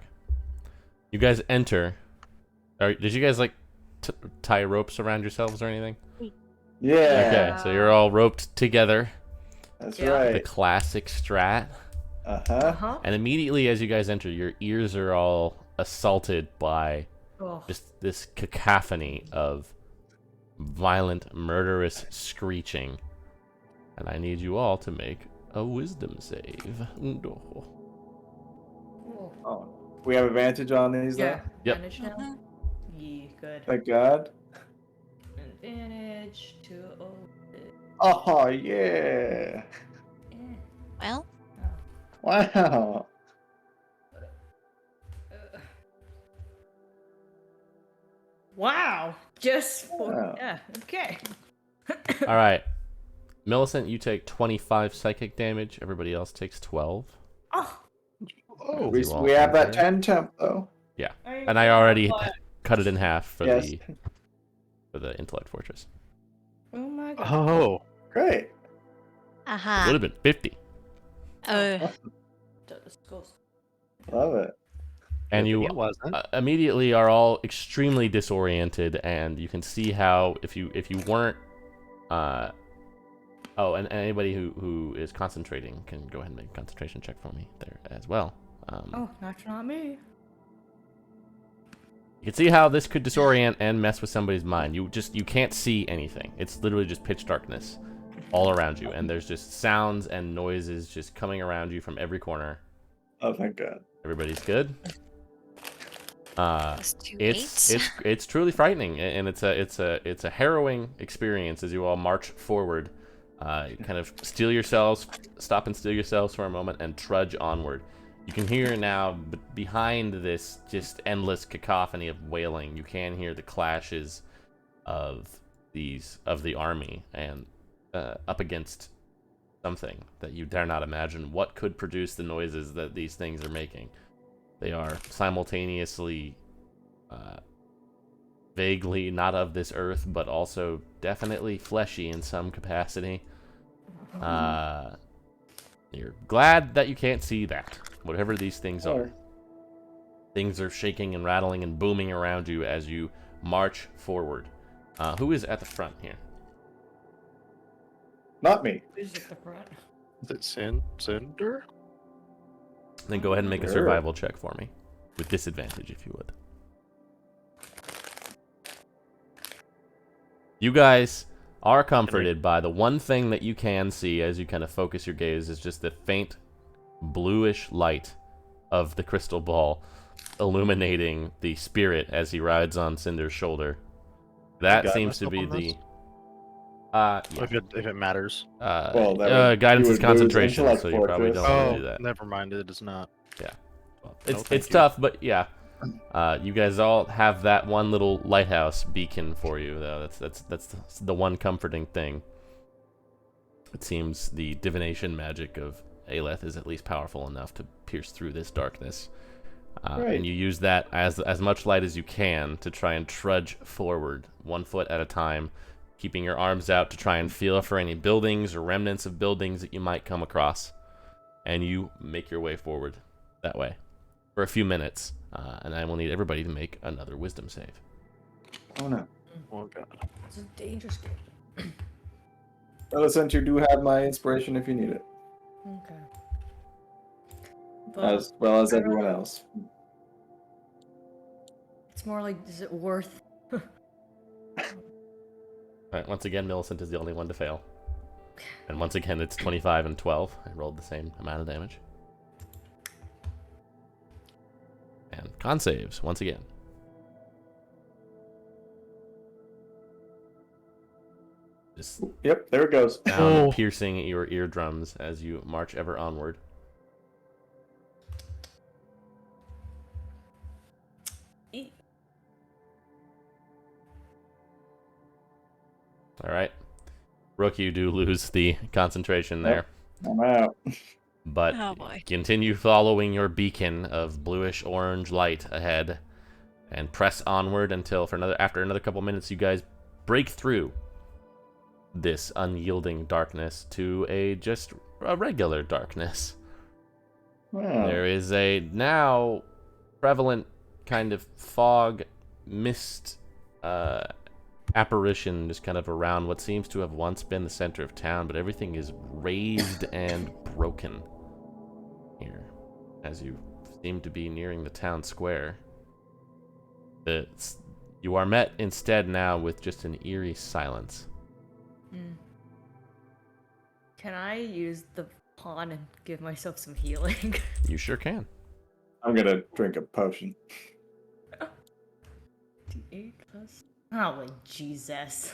You guys enter. Did you guys like tie ropes around yourselves or anything? Yeah, Okay, so you're all roped together. that's Yeah. The right. classic strat. Uh-huh. And immediately as you guys enter, your ears are all assaulted by Oh. just this cacophony of violent, murderous screeching. And I need you all to make a wisdom save. Oh. Oh, we have advantage on these, Yeah. though? Yep. Advantage now? Mhm. Yeah, good. Thank God. Advantage to Oh, yeah. Well, Wow. Wow. Just for Wow. yeah. Okay. All right. Millicent, you take 25 psychic damage. Everybody else takes 12. Oh. Oh, We, you all we have that enter. 10 temp, though. And I already cut it in half for Yes. the intellect fortress. Oh my god. oh, Great. It aha. would have been 50. Uh, This goes. Love it. And you it wasn't. immediately are all extremely disoriented, and you can see how if you weren't and anybody who is concentrating can go ahead and make a concentration check for me there as well. Oh, not me. You can see how this could disorient and mess with somebody's mind. You can't see anything. It's literally just pitch darkness all around you, and there's just sounds and noises just coming around you from every corner. Oh, thank God. Everybody's good. plus 2 eights. It's truly frightening, and it's a harrowing experience as you all march forward. You kind of stop and steal yourselves for a moment, and trudge onward. You can hear now behind this just endless cacophony of wailing. You can hear the clashes of the army and up against something that you dare not imagine what could produce the noises that these things are making. They are simultaneously vaguely not of this earth, but also definitely fleshy in some capacity. You're glad that you can't see that, whatever these things are. Sure. Things are shaking and rattling and booming around you as you march forward. Who is at the front here? Not me. Who's at the front? Is it Cinder? Then go ahead and make a Sure. survival check for me, with disadvantage if you would. You guys are comforted by the one thing that you can see as you kind of focus your gaze is just the faint bluish light of the crystal ball illuminating the spirit as he rides on Cinder's shoulder. That guide seems to myself be on the this? yeah. If it matters. Well, that would- Guidance you is would lose concentration, intellect so you probably fortress. don't want Oh, to do that. never mind. It is not. Well, No, it's thank you. tough, but yeah. You guys all have that one little lighthouse beacon for you, though. That's the one comforting thing. It seems the divination magic of Aeleth is at least powerful enough to pierce through this darkness. Right. And you use that as much light as you can to try and trudge forward, 1 foot at a time, keeping your arms out to try and feel for any buildings or remnants of buildings that you might come across. And you make your way forward that way for a few minutes. And I will need everybody to make another wisdom save. Oh, no. Oh god. It's a dangerous game. Millicent, you do have my inspiration if you need it, Okay. But as well as I don't everyone know. else. It's more like, is it worth? Alright, once again, Millicent is the only one to fail. And once again, it's 25 and 12. I rolled the same amount of damage. And con saves, once again. Just Yep, there it goes. sound Oh. piercing your eardrums as you march ever onward. Eat. Alright. Rook, you do lose the concentration there. I'm out. But Oh boy. continue following your beacon of bluish orange light ahead and press onward until after another couple minutes you guys break through this unyielding darkness to just a regular darkness. Wow. There is a now prevalent kind of fog mist apparition just kind of around what seems to have once been the center of town, but everything is raised and broken here as you seem to be nearing the town square. You are met instead now with just an eerie silence. Can I use the pawn and give myself some healing? You sure can. I'm gonna drink a potion. D8 plus. Oh, like Jesus.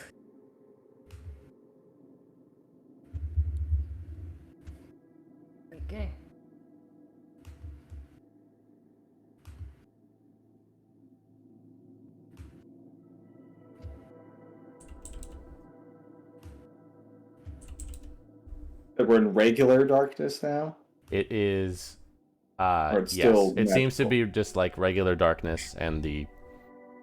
Okay. We're in regular darkness now. It is Or it's yes. still It seems to magical? be just like regular darkness and the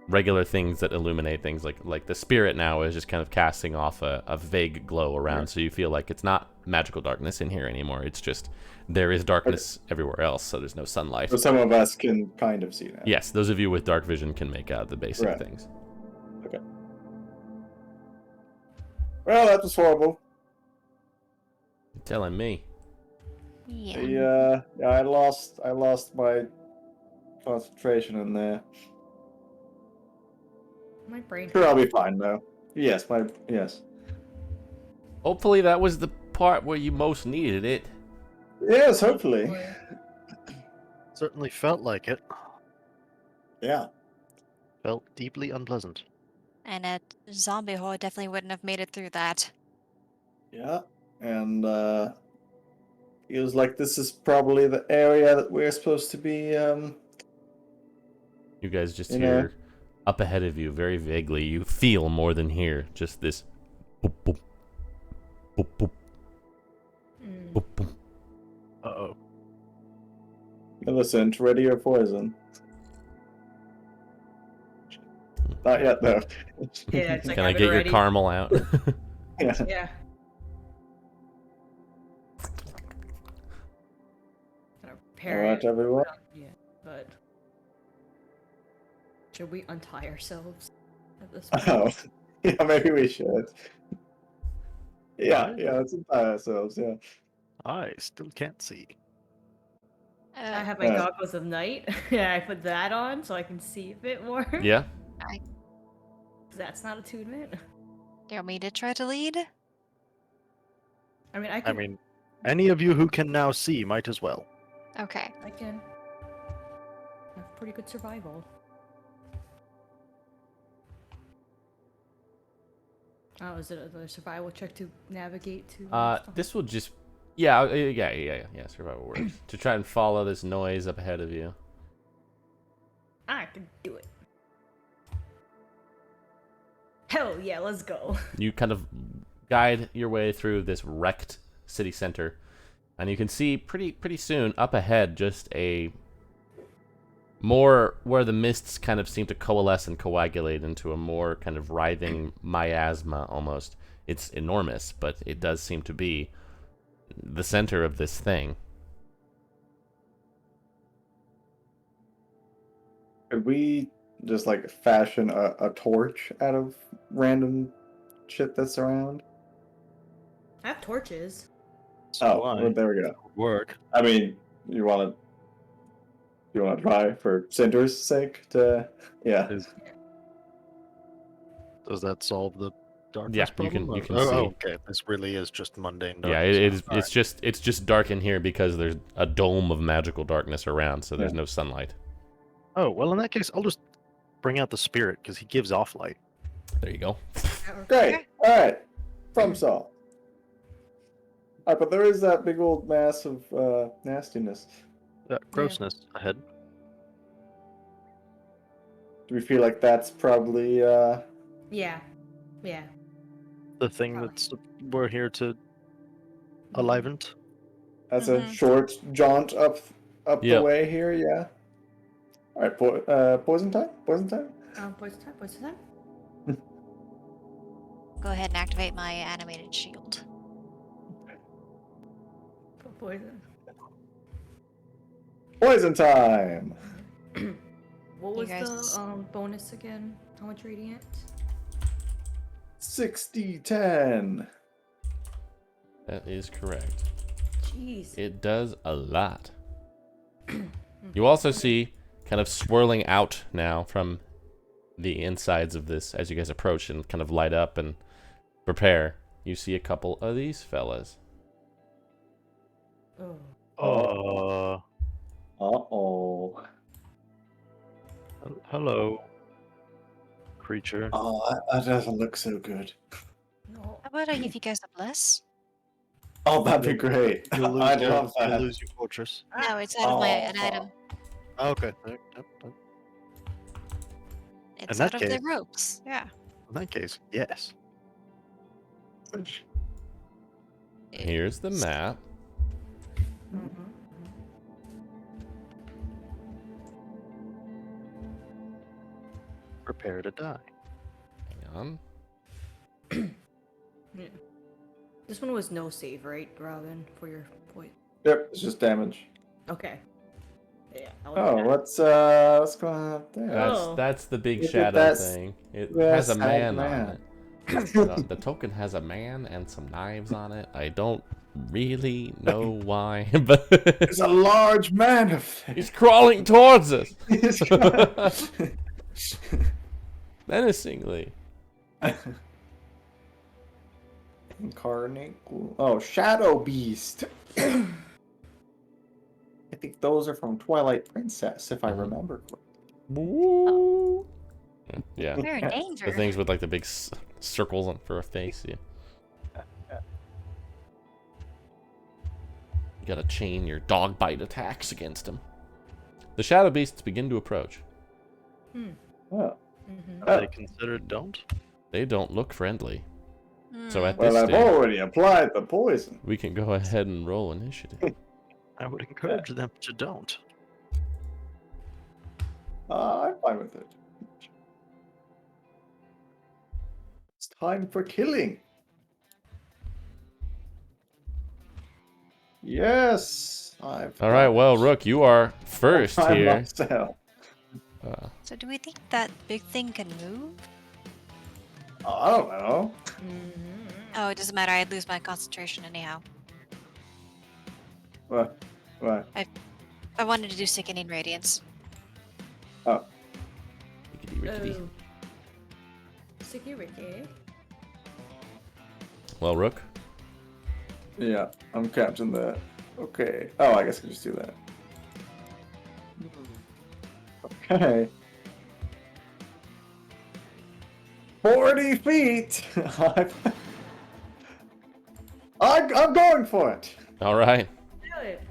regular things that illuminate things like the spirit now is just kind of casting off a vague glow around, Right. so you feel like it's not magical darkness in here anymore. It's just there is darkness everywhere else, so there's no sunlight. So some of us can kind of see that. Yes, those of you with dark vision can make out the basic Right. things. Well, that was horrible. You're telling me. Yeah. Yeah, I lost my concentration in there. My brain. Sure, I'll be fine though. Yes. Hopefully that was the part where you most needed it. Yes, hopefully. Certainly felt like it. Yeah. Felt deeply unpleasant. And a zombie horde definitely wouldn't have made it through that. Yeah. And feels like this is probably the area that we're supposed to be. You guys just You know. hear up ahead of you, very vaguely. You feel more than hear, just this boop boop boop boop boop boop. Uh-oh. Millicent, ready or poison? Not yet though. Yeah, it's like Can I I've get been your ready. caramel out? Yeah. Yeah. Gonna prepare Alright, it. everyone. Yeah, but should we untie ourselves at this point? Oh, yeah, maybe we should. Yeah, let's untie ourselves. Yeah. I still can't see. I have my goggles of night. Yeah, I put that on so I can see a bit more. Yeah. That's not attunement. Do you want me to try to lead? I mean, I I can. mean, any of you who can now see might as well. Okay. I can. I have pretty good survival. Oh, is it a survival check to navigate to? This will just yeah, survival works. To try and follow this noise up ahead of you. I can do it. Hell yeah, let's go. You kind of guide your way through this wrecked city center, and you can see pretty soon up ahead just a more where the mists kind of seem to coalesce and coagulate into a more kind of writhing miasma almost. It's enormous, but it does seem to be the center of this thing. Could we just like fashion a torch out of random shit that's around? I have torches. So Well, there we go. work. I mean, you want to try for Cinder's sake to yeah. Does that solve the darkness Yeah, you problem? can Oh, see. okay. This really is just mundane darkness. Yeah, it is. All right. It's just dark in here because there's a dome of magical darkness around, so there's Yeah. no sunlight. Oh, well, in that case, I'll just bring out the spirit, because he gives off light. There you go. Great. All right. Problem solved. All right, but there is that big old mass of nastiness. Grossness ahead. Do we feel like that's probably Yeah. Yeah. The thing Probably. that's we're here to enliven. that's Mhm. a short jaunt up the Yep. way here? Yeah. All right. Poison time. Poison time. Poison time. Poison time. Go ahead and activate my animated shield. Poison. Poison time. What You was guys- the bonus again? How much radiant? 60-10. That is correct. Jeez. It does a lot. You also see, kind of swirling out now from the insides of this as you guys approach and kind of light up and prepare. You see a couple of these fellas. Oh. Uh-oh. Hello, creature. Oh, that doesn't look so good. No. How about I give you guys a bless? Oh, that'd be great. You'll lose I'd your, love you'll that. lose your fortress. No, it's out of my an Oh. item. Okay. It's that out of the case- ropes. Yeah. In that case, yes. Here's the map. Mm-hmm. Prepare to die. Hang on. This one was no save, right, Robin, for your point? Yep, it's just damage. Okay. Yeah. Oh, what's going on up there? Oh. That's the big Look at shadow that thing. It that has a sad man on man. it. The token has a man and some knives on it. I don't really know why, but There's a large man up there. he's crawling towards us He's got- menacingly. Incarnate. Oh, Shadow Beast. I think those are from Twilight Princess, if I remember correctly. Woo. Yeah, We're in danger. the things with like the big circles on for a face. Yeah. You gotta chain your dog bite attacks against him. The shadow beasts begin to approach. Oh. Mm-hmm. Are they considered don't? They don't look friendly. Hmm. So at this Well, I've stage, already applied the poison. we can go ahead and roll initiative. I would encourage them to don't. I'm fine with it. It's time for killing. Yes, I've. All right, well, Rook, you are first I here. myself. So do we think that big thing can move? Oh, I don't know. Oh, it doesn't matter. I'd lose my concentration anyhow. What? What? I wanted to do sickening radiance. Oh, Rickety, rickety. Oh. Sticky Ricky. Well, Rook, yeah. I'm catching that. Okay. Oh, I guess I can just do that. Okay. 40 feet. I'm going for it. all right. Do it.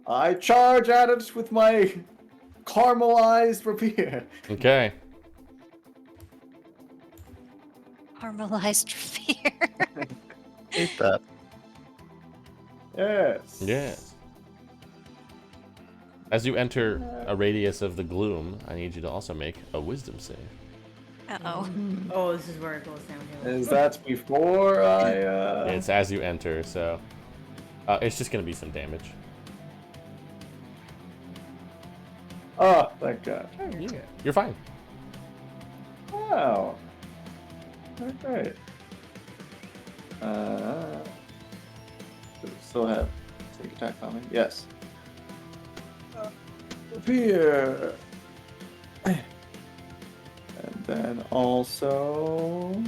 I charge at it with my caramelized rapier. Okay. Caramelized fear. Hate that. Yes. Yes. As you enter a radius of the gloom, I need you to also make a wisdom save. Uh-oh. Oh, this is where it goes downhill. Is that before I? It's as you enter, so it's just gonna be some damage. Oh, thank God. Yeah, you're fine. Wow. Okay. Still have sneak attack on me? Yes. Here. And then also.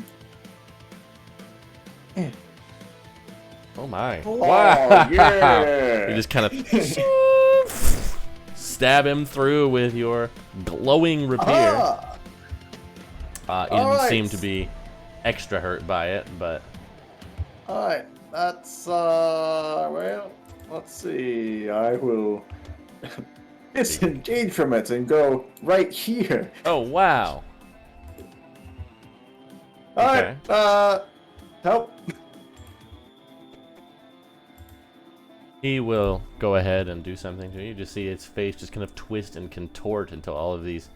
Oh my! Oh, Wow! yeah. You just kind of stab him through with your glowing rapier. Ah, He didn't alright. seem to be extra hurt by it, but alright. That's, well, let's see. I will disengage from it and go right here. oh wow! Alright, help. He will go ahead and do something to you. You just see its face just kind of twist and contort into all of these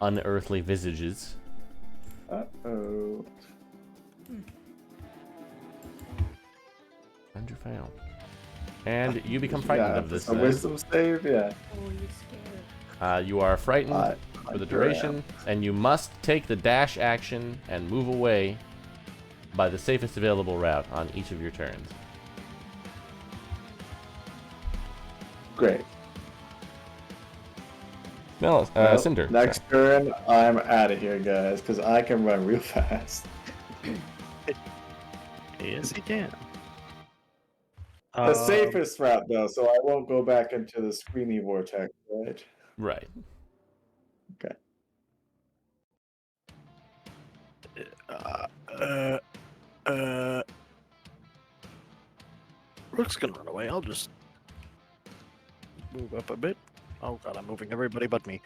unearthly visages. Uh-oh. And you fail. And you become frightened Yeah, of this a thing. wisdom save. Yeah. Oh, you scared. You are frightened I for the sure am. duration, and you must take the dash action and move away by the safest available route on each of your turns. Great. No, Well, Cinder. Next turn, I'm out of here, guys, because I can run real fast. Yes, he can. The safest route, though, so I won't go back into the screamy vortex, right? Right. Okay. Rook's gonna run away. I'll just move up a bit. Oh god, I'm moving everybody but me.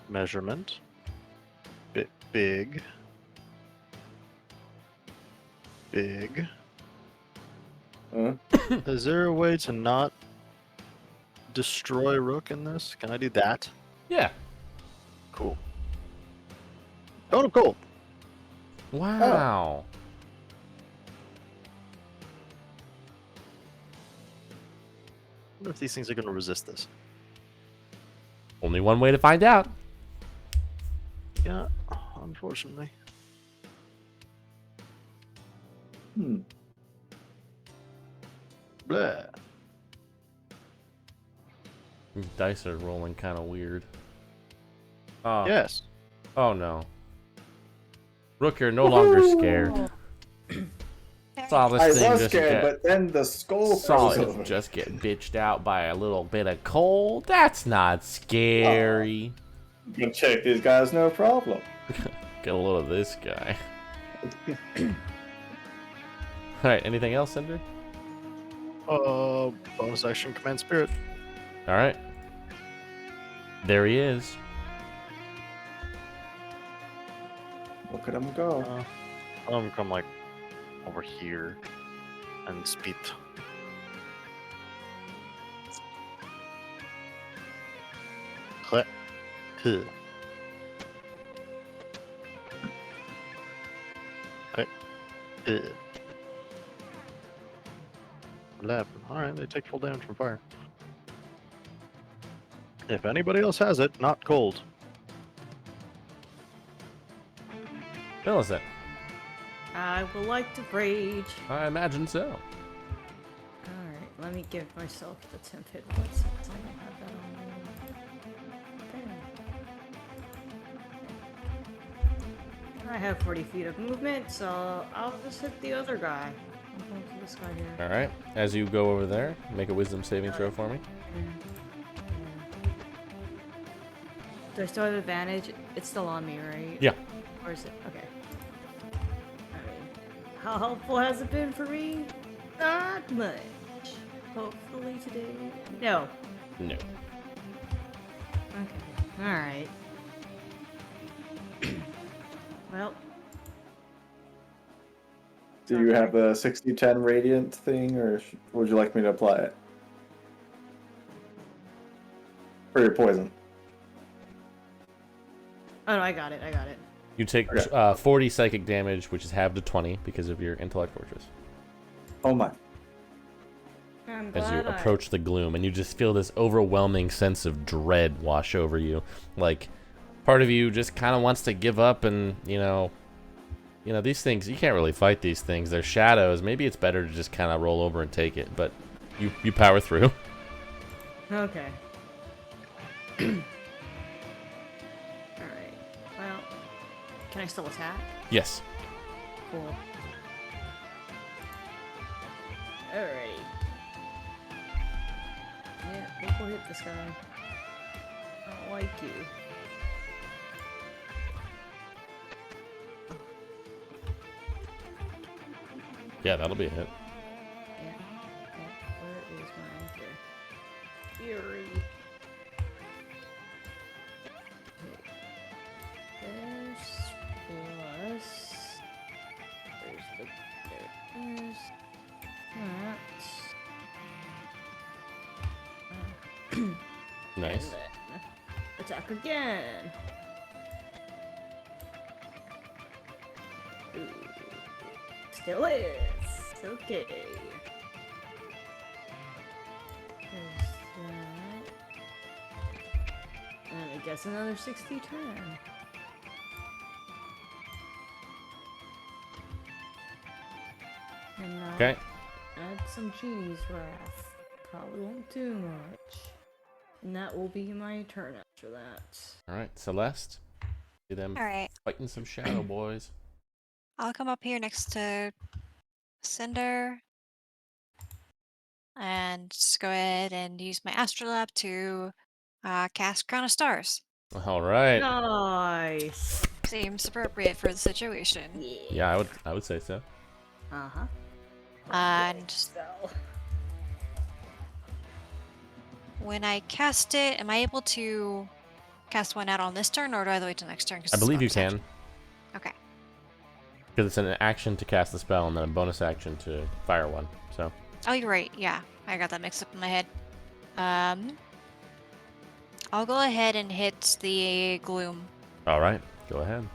Measurement. Big. Huh? Is there a way to not destroy Rook in this? Can I do that? Yeah. Cool. Cone of Cold. Wow. I wonder if these things are going to resist this. Only one way to find out. Yeah, unfortunately. Blah. These dice are rolling kind of weird. Oh. Yes. Oh no. Rook, you're no longer scared. Saw this I thing was just scared, get, but then the skull saw froze it over. just get bitched out by a little bit of cold. That's not scary. You can check these guys, no problem. Get a load of this guy. Alright, anything else, Cinder? Bonus action, Command Spirit. Alright. There he is. Look at him go. I'm come like over here and speed. Click. Huh. Okay. 11. Alright, they take full damage from fire. If anybody else has it, not cold. Millicent. I would like to rage. I imagine so. Alright, let me give myself the 10 hit points because I don't have that on me. There. I have 40 feet of movement, so I'll just hit the other guy. I'm going to this guy here. Alright. As you go over there, make a wisdom saving throw for me. Do I still have advantage? It's still on me, right? Yeah. Or is it? Okay. Alright. How helpful has it been for me? Not much. Hopefully today. No. No. Okay. Alright. Well. Do you have the 60-10 radiant thing, or would you like me to apply it? For your poison. Oh no, I got it. I got it. You take Okay. 40 psychic damage, which is halved to 20 because of your intellect fortress. Oh my. I'm As you glad approach the gloom, and you just feel this overwhelming sense of dread wash over you. Like, part of you just kind of wants to give up, and you know, these things, you can't really fight these things. They're shadows. Maybe it's better to just kind of roll over and take it, but you power through. Okay. Alright. Well, can I still attack? Yes. Cool. Alright. Yeah, think we'll hit this guy. I don't like you. Yeah, that'll be a hit. Yeah. Where is my anchor? Fury. This plus. There's the. There is. That. Nice. And then attack again. Still is. Okay. There's that. And I guess another 60 turn. And now Okay. add some Genie's Wrath. Probably won't do much. And that will be my turn after that. All right, Celeste. See them All right. fighting some shadow boys. I'll come up here next to Cinder and just go ahead and use my Astrolab to cast Crown of Stars. All right. Nice. Seems appropriate for the situation. Yeah, I would say so. Uh-huh. And So, when I cast it, am I able to cast one out on this turn, or do I have to wait till next turn? 'Cause I it's a believe you bonus can, action? Okay. because it's an action to cast the spell and then a bonus action to fire one. So Oh, you're right. Yeah, I got that mixed up in my head. I'll go ahead and hit the gloom. all right, go ahead.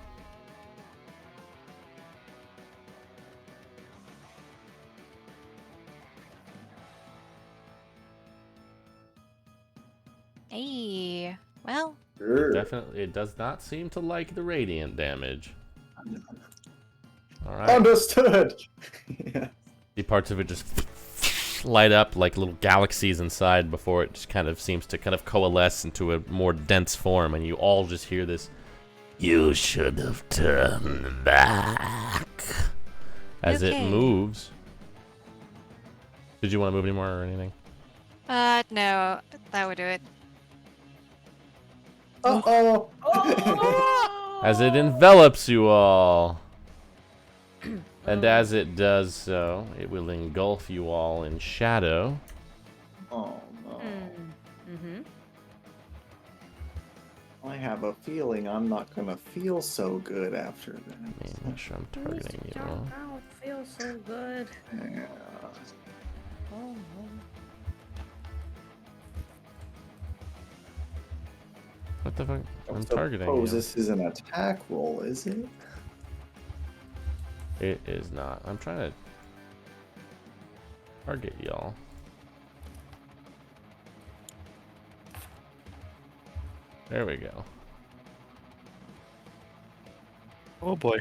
Hey, well, Sure. Definitely, it does not seem to like the radiant damage. All right. Understood. Yeah. The parts of it just light up like little galaxies inside before it just kind of seems to kind of coalesce into a more dense form, and you all just hear this, "You should have turned back," as it Okay. moves. Did you want to move anymore or anything? no, that would do it. Uh-oh. As it envelops you all. And as it does so, it will engulf you all in shadow. Oh, no. Mm-hmm. I have a feeling I'm not gonna feel so good after that. Let me make sure I'm targeting you all. I don't feel so good. Yeah. Oh, no. What the fuck? I'm I targeting suppose you. this is an attack roll, is it? It is not. I'm trying to target y'all. There we go. Oh boy.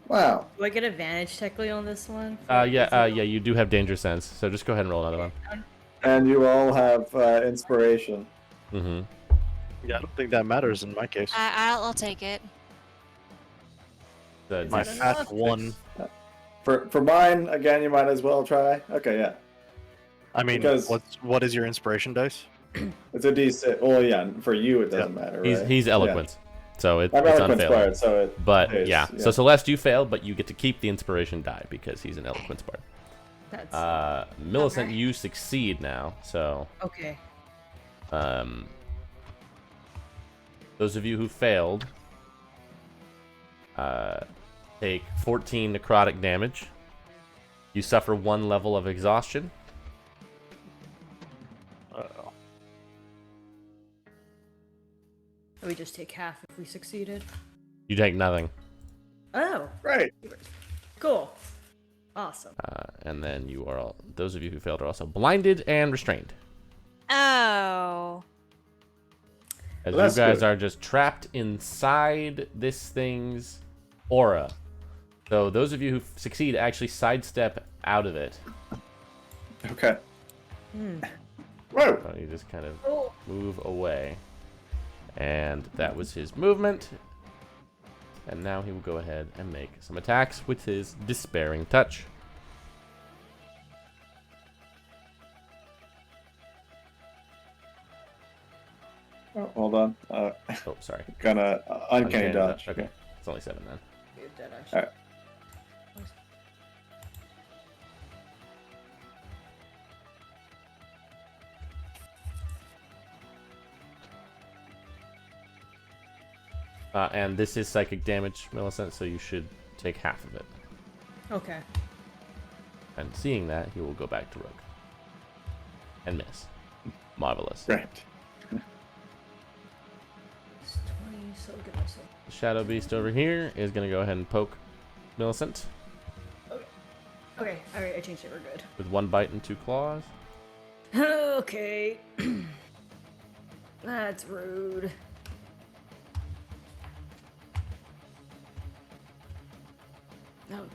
Wow. Do I get advantage technically on this one? Yeah, you do have danger sense, so just go ahead and roll another one. And you all have inspiration. Mm-hmm. Yeah, I don't think that matters in my case. I'll take it. My that path enough? one. For mine, again, you might as well try. Okay, yeah. I mean, Because- what is your inspiration dice? It's a D6. Well, yeah, for you it doesn't matter, right? He's eloquence, so Yeah. it's I'm eloquence unfailing. bard, so it. But is, yeah, so Celeste, you fail, but you get to keep the inspiration die because he's an eloquence bard. That's Millicent, Okay. you succeed now, so okay. those of you who failed take 14 necrotic damage. You suffer 1 level of exhaustion. Uh-oh. We just take half if we succeeded. You take nothing, Oh, Right. cool. Awesome. and then you are all, those of you who failed are also blinded and restrained. Oh. As Well, that's you guys good. are just trapped inside this thing's aura. So those of you who succeed actually sidestep out of it. Okay. Hmm. Whoa. So you just kind of Oh, move away. And that was his movement. And now he will go ahead and make some attacks with his Despairing Touch. Oh, hold on. Oh, sorry. Gonna uncanny dodge. Okay, it's only 7 then. you're dead, actually. Alright. And this is psychic damage, Millicent, so you should take half of it. Okay. And seeing that, he will go back to Rogue. And miss. Marvelous. Great. It's 20, so give myself. The Shadow Beast over here is going to go ahead and poke Millicent, Okay, alright, I changed it. We're good. with 1 bite and 2 claws. Okay. That's rude. No.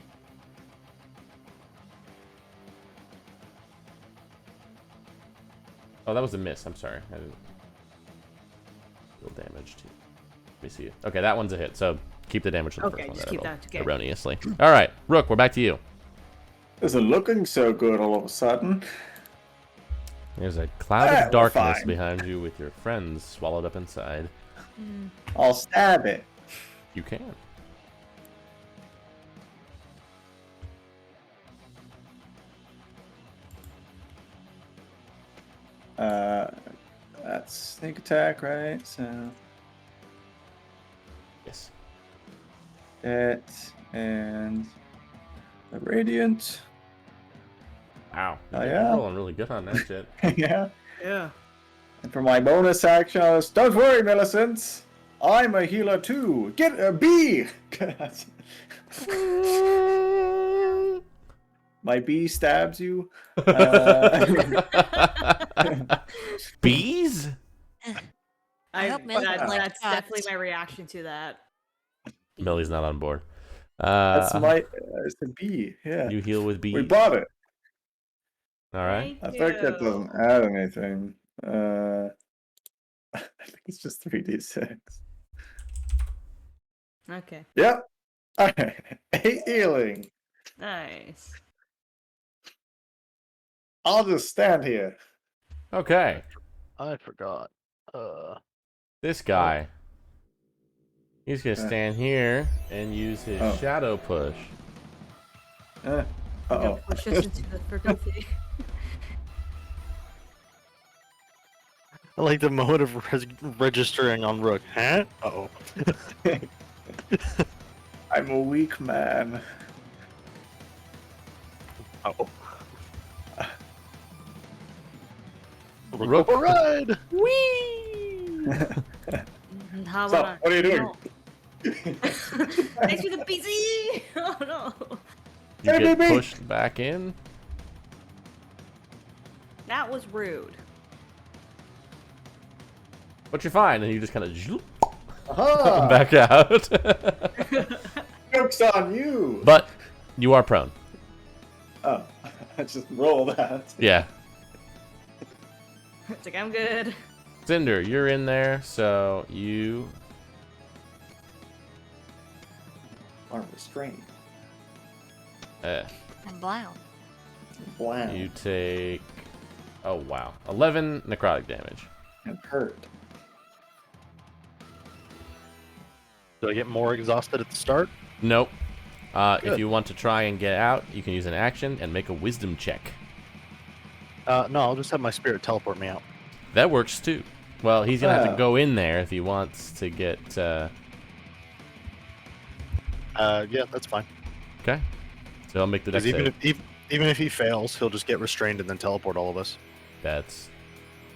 Oh, that was a miss. I'm sorry. I didn't deal damage to. Let me see. Okay, that one's a hit. So keep the damage on the Okay, first one. just that I keep rolled that, okay. erroneously. All right, Rook, we're back to you. Isn't looking so good all of a sudden. There's a cloud Ah, of we're darkness fine. behind you with your friends swallowed up inside. I'll stab it. You can. That's sneak attack, right? So Yes. it and the radiant. Wow. Oh, You're yeah? rolling really good on that shit. Yeah. Yeah. And for my bonus action, don't worry, Millicent. I'm a healer too. Get a bee. My bee stabs you. Bees? I hope Millicent that's likes definitely dogs. my reaction to that. Millie's not on board. That's my. It's a bee. Yeah. You heal with bees. We bought it. All right. I think that doesn't add anything. I think it's just 3d6. Okay. Yep. Alright. 8 healing. Nice. I'll just stand here. Okay. I forgot. This guy. He's gonna Uh. stand here and use his Oh. shadow push. Uh-oh. Push us into the freaking thing. I like the moment of registering on Rook. Huh? Uh-oh. I'm a weak man. Uh-oh. Rook. Ride! How So, about what are you doing? No. Thanks for the PC! Oh no. You Hey, get baby. pushed back in. That was rude. But you're fine, and you just kind of Aha! back out. Joke's on you! But you are prone. Oh, I just roll that. Yeah. It's like, I'm good. Cinder, you're in there, so you Arm restrained. I'm blown. Blam. you take, oh wow, 11 necrotic damage. And hurt. Do I get more exhausted at the start? Nope. If Good. you want to try and get out, you can use an action and make a wisdom check. No, I'll just have my spirit teleport me out. That works too. Well, he's gonna have to Oh. go in there if he wants to get. Yeah, that's fine. Okay. So I'll make the dex Because even save. even if he fails, he'll just get restrained and then teleport all of us. That's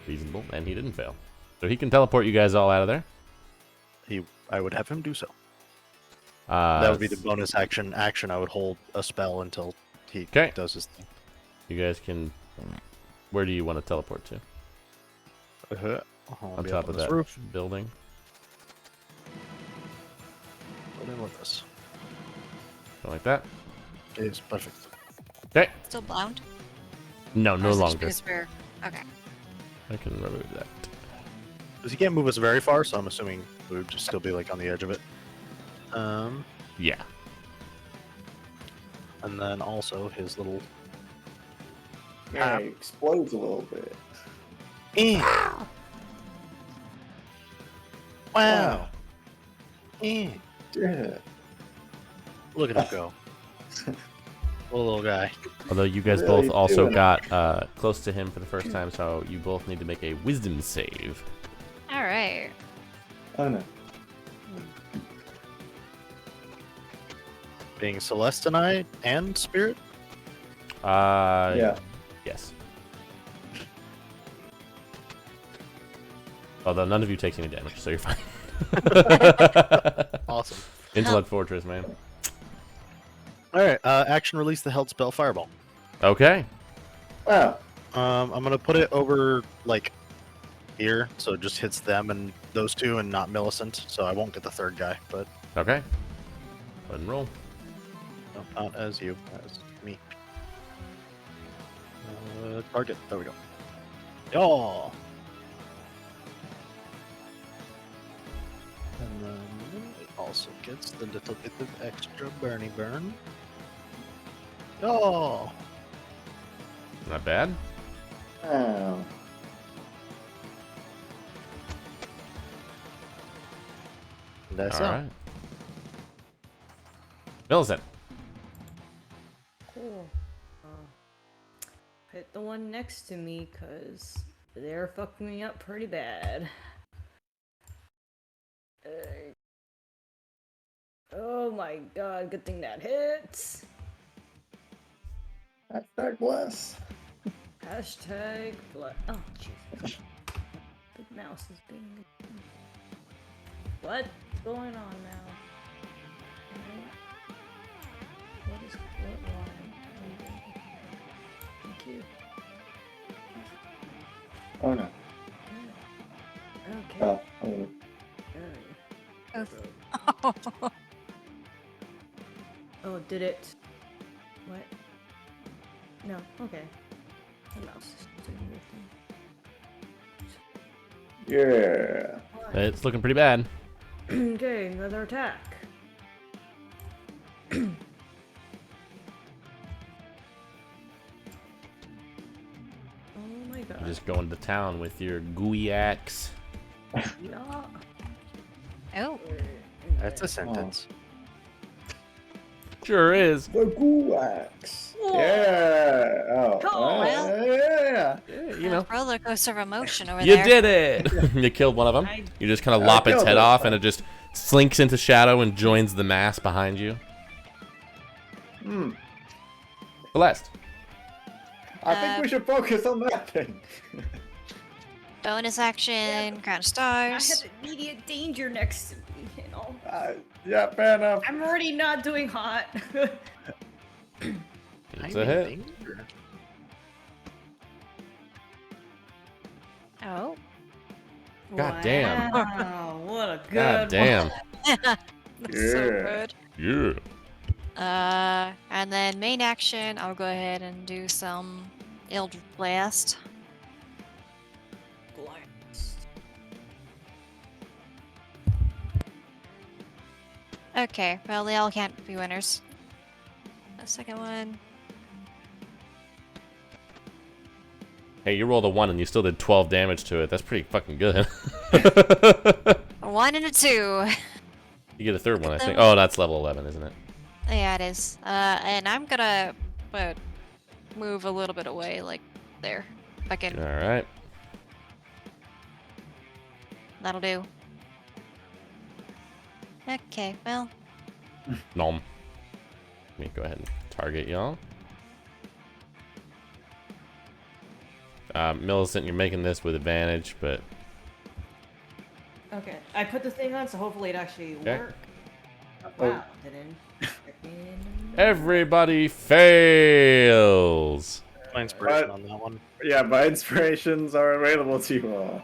reasonable, and he didn't fail, so he can teleport you guys all out of there. I would have him do so. That would be the s- bonus action. I would hold a spell until he 'Kay. does his thing. You guys can. Where do you want to teleport to? I'll On be top up of on this that roof. building. Put in with us. Something like that. It's perfect. Okay. Still blowned? No, Or no is it just longer. because we're... Okay. I can remove that. Because he can't move us very far, so I'm assuming we would just still be like on the edge of it. Yeah. And then also his little. Yeah, it explodes a little bit. Wow. Yeah. Look at him go. Little guy. Although you guys Really both also doing it. got close to him for the first time, so you both need to make a wisdom save. All right. Oh no. Being Celestinite and Spirit? Yeah. Yes. Although none of you takes any damage, so you're fine. Awesome. Intellect Fortress, man. All right. Action release the held spell Fireball. Okay. Well, I'm gonna put it over like here, so it just hits them and those two, and not Millicent. So I won't get the third guy, but Okay. Go ahead and roll. no, not as you, as me. Target. There we go. Y'all. And then it also gets the little bit of extra Bernie burn. Y'all. Not bad. oh. That's All all. right. Millicent. Cool. Hit the one next to me, cause they're fucking me up pretty bad. Oh my god, good thing that hits. Hashtag bless. Hashtag blood. Oh, Jesus. Big mouse is being. What's going on now? What is. Why? Thank you. Oh no. Okay. Oh, oh. Oh, did it? What? No, okay. The mouse is doing weird thing. Yeah. It's looking pretty bad. Okay, another attack. Oh my god. You're just going to town with your gooey axe. Yeah. Oh, That's a sentence. Sure is. The Gulax. Yeah. Oh. Well. Yeah. Yeah, you know. roller coaster of emotion over You there. did it! You killed one of them. You just kind of lop its killed head it. off, and it just slinks into shadow and joins the mass behind you. Hmm. Celeste. I think we should focus on that thing. Bonus action, crown of I stars. have immediate danger next to me, you know. Yeah, fair enough. I'm already not doing hot. It's a hit. Oh. God damn. Wow, what a good God damn. That's so Yeah. good. Yeah. And then main action, I'll go ahead and do some Eldritch Blast. Okay, well, they all can't be winners. The second one. Hey, you rolled a 1 and you still did 12 damage to it. That's pretty fucking good. A 1 and a 2. You get a third one, I think. them. Oh, that's level 11, isn't it? Yeah, it is. And I'm gonna move a little bit away, like there. If I can. Alright. That'll do. Okay, well. Nom. Let me go ahead and target y'all. Millicent, you're making this with advantage, but Okay, I put the thing on, so hopefully it actually Okay. worked. Wow, didn't. everybody fails. My inspiration What? on that one. Yeah, my inspirations are available to you all.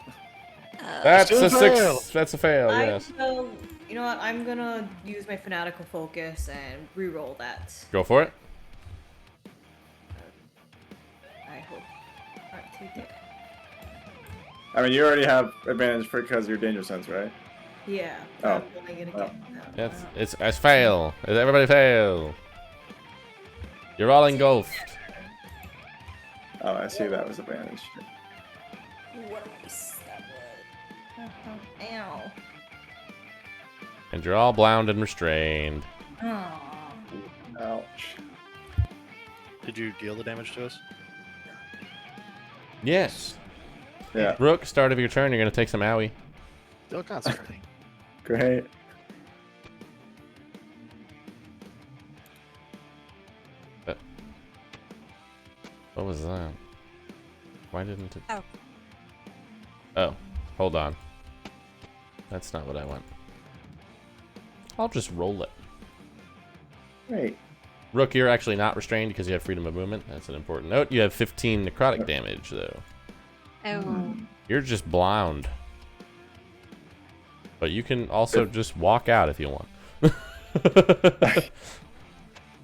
That's Still a a fail. 6. That's a fail, I yes. will, you know what? I'm gonna use my fanatical focus and re-roll that. Go for it. I hope. Alright, take it. I mean, you already have advantage because of your danger sense, right? Yeah. Oh. I'm gonna get Oh. It's fail. Everybody fail. You're all engulfed. Oh, I see that was advantage. What a waste that was. Ow. And you're all bound and restrained. Aw. Ouch. Did you deal the damage to us? Yes. Yeah, Rook, start of your turn, you're going to take some owie. Still concentrating. great. What was that? Why didn't it? Oh. Oh, hold on. That's not what I want. I'll just roll it. Great. Rook, you're actually not restrained because you have freedom of movement. That's an important note. You have 15 necrotic damage, though. Oh. You're just blind. But you can also just walk out if you want.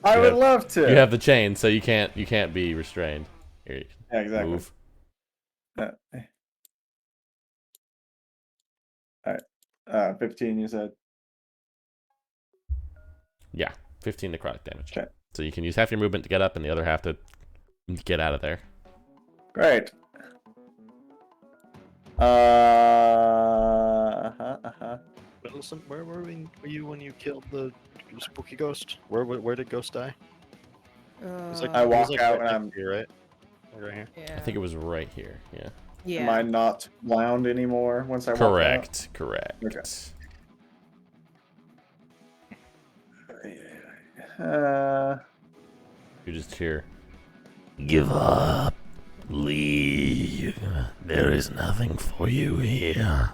I would love to. You have the chain, so you can't be restrained. Here, you Yeah, exactly. move. All right. 15, you said. Yeah, 15 necrotic damage. Okay. So you can use half your movement to get up and the other half to get out of there. Great. Middleton, where were you when you killed the spooky ghost? Where did Ghost die? It was like, I it was walk like out right and next to you, right? Like right here. Yeah. I think it was right here. Yeah. Yeah. Am I not wound anymore once I walk Correct. out? You just hear, "Give up. Leave. There is nothing for you here."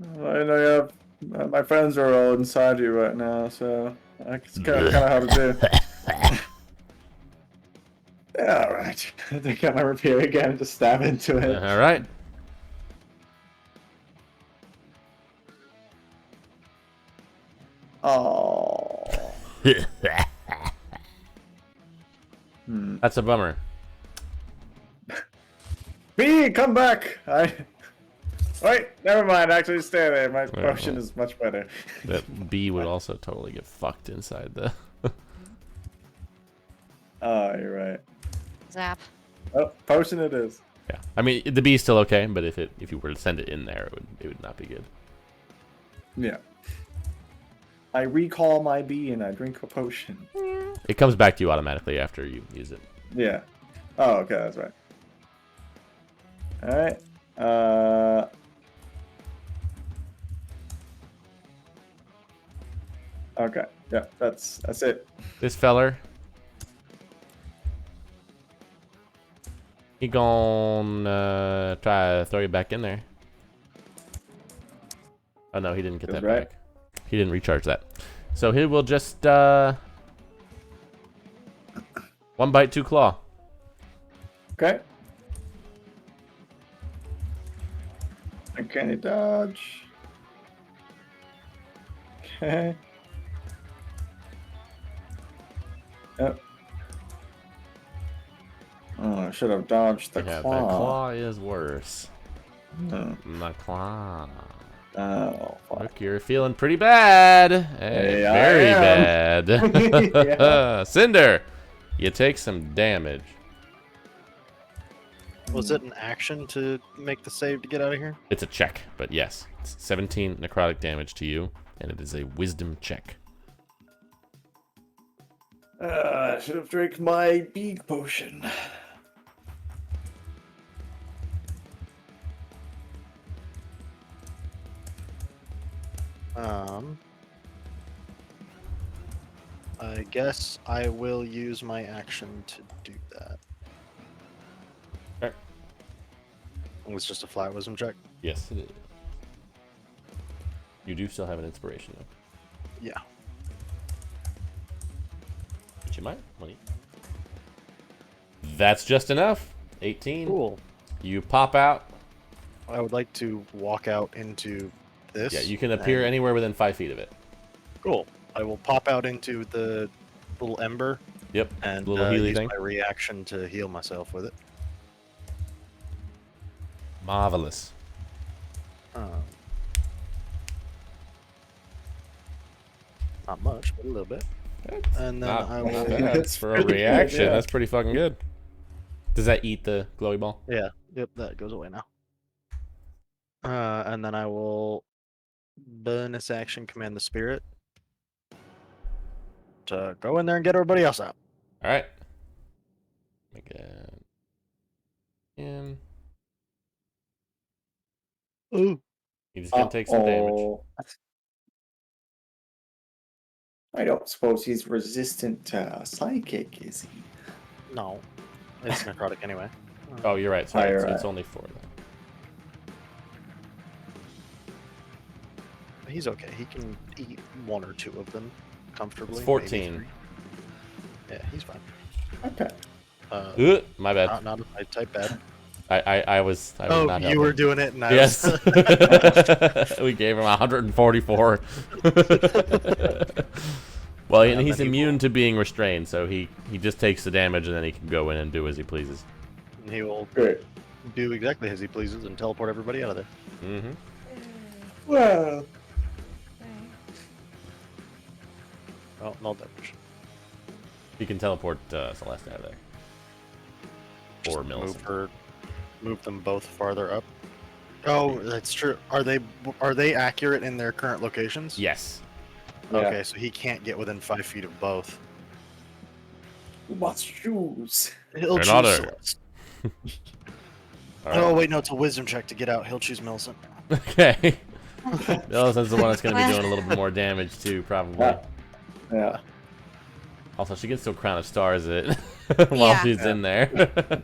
I know you have. My friends are all inside you right now, so it's kind of hard to do. Yeah, all right. I think I might repair again and just stab into it. All right. Oh. That's a bummer. B, come back! Wait, never mind. Actually, stay there. My potion is much better. That bee would also totally get fucked inside the. Oh, you're right. Zap. Oh, potion it is. Yeah, I mean the bee's still okay, but if you were to send it in there, it would not be good. Yeah. I recall my bee and I drink a potion. It comes back to you automatically after you use it. Yeah. Oh, okay, that's right. All right. Okay. Yeah, that's it. This feller, he gonna try to throw you back in there. Oh no, he didn't get Feels that right. back. He didn't recharge that. So he will just one bite, two claw. Okay. Can he dodge? Okay. Yep. Oh, I should have dodged the Yeah, claw. the claw is worse. No. The claw. Oh, fuck. Look, you're feeling pretty bad. Hey, Hey, I very am. bad. Yeah. Cinder, you take some damage. Was it an action to make the save to get out of here? It's a check, but yes. It's 17 necrotic damage to you, and it is a wisdom check. I should have drank my big potion. I guess I will use my action to do that. Okay. It's just a flat wisdom check. Yes, it is. You do still have an inspiration, though. Yeah. But you might. That's just enough. 18. Cool. You pop out. I would like to walk out into this. Yeah, you can appear and- anywhere within 5 feet of it. Cool. I will pop out into the little ember Yep. and Little healy use thing. my reaction to heal myself with it. Marvelous. Not much, but a little bit. And then Not I bad will. That's for a pretty good, reaction. yeah. That's pretty fucking good. Does that eat the glowy ball? Yeah. Yep. That goes away now. And then I will bonus action command the spirit to go in there and get everybody else out. All right. Make it. In. Ooh. He's gonna take some damage. Uh-oh. I don't suppose he's resistant to psychic, is he? No. It's necrotic anyway. Oh, you're right. Sorry, You're it's right. only 4 then. He's okay. He can eat 1 or 2 of them comfortably. It's maybe 14. 3. Yeah, he's fine. Okay. My bad. Not a fight type bad. I was Oh, not you were helping. doing it, and I Yes. was. We gave him 144. Well, and he's then he immune will- to being restrained, so he just takes the damage and then he can go in and do as he pleases. He will Great. do exactly as he pleases and teleport everybody out of there. Mm-hmm. Well, Well, no damage. He can teleport Celeste out of there. Just Or Mills. move them both farther up. Oh, that's true. Are they accurate in their current locations? Yes. yeah. Okay, so he can't get within 5 feet of both. Who must choose? He'll choose Another. Celeste. All right. Oh wait, no, it's a wisdom check to get out. He'll choose Millicent. Okay. Millicent's the one that's going to be doing a little bit more damage too, probably. Yeah. Also, she gets to a crown of stars it while Yeah. she's in there.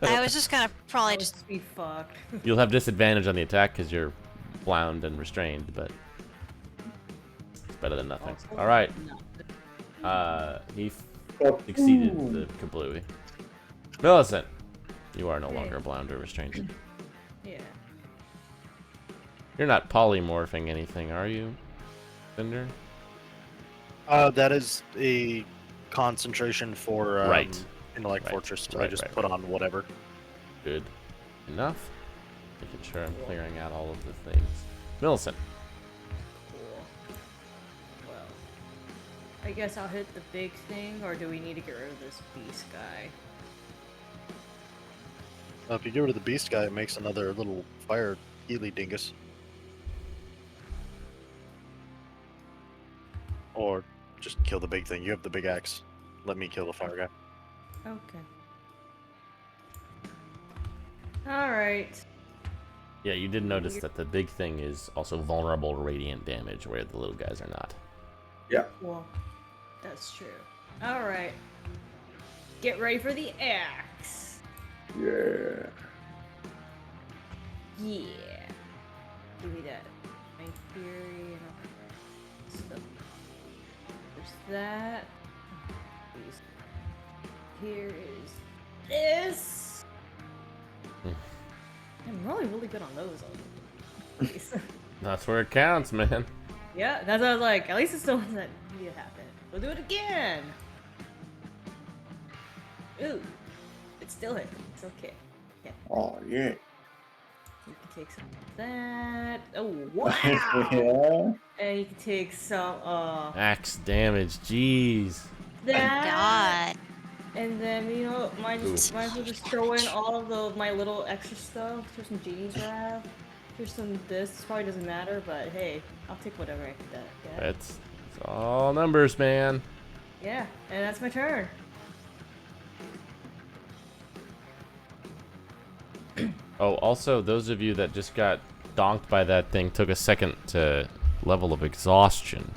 I was just gonna probably Just just. be fucked. You'll have disadvantage on the attack because you're bound and restrained, but it's better than nothing. All right. He succeeded the kablooey. Millicent, you are no longer bound or restrained. Yeah. You're not polymorphing anything, are you, Cinder? That is a concentration for Right. Intellect Right. Fortress. So Right, I just right, put on whatever. Good enough. Making sure I'm clearing out all of the things. Millicent. Cool. Well, I guess I'll hit the big thing, or do we need to get rid of this beast guy? If you get rid of the beast guy, it makes another little fire Healy dingus. Or just kill the big thing. You have the big axe. Let me kill the fire guy. Okay. Alright. Yeah, you did notice that the big thing is also vulnerable to radiant damage, where the little guys are not. Well, that's true. Alright. Get ready for the axe. Yeah. Yeah. Give me that. My theory and all that stuff. There's that. Here is this. I'm really good on those. These. That's where it counts, man. Yeah, that's what I was like. At least it's the ones that need to happen. We'll do it again. Ooh, it still hit. It's okay. Yeah, Oh yeah. you can take some of that. Oh wow! Yeah. And you can take some Axe damage, jeez. that. God. And then might as well just throw in all of my little extra stuff. Here's some genie's wrap. Here's some this. This probably doesn't matter, but hey, I'll take whatever I can get. It's all numbers, man. Yeah, and that's my turn. Oh, also, those of you that just got donked by that thing took a second to level of exhaustion.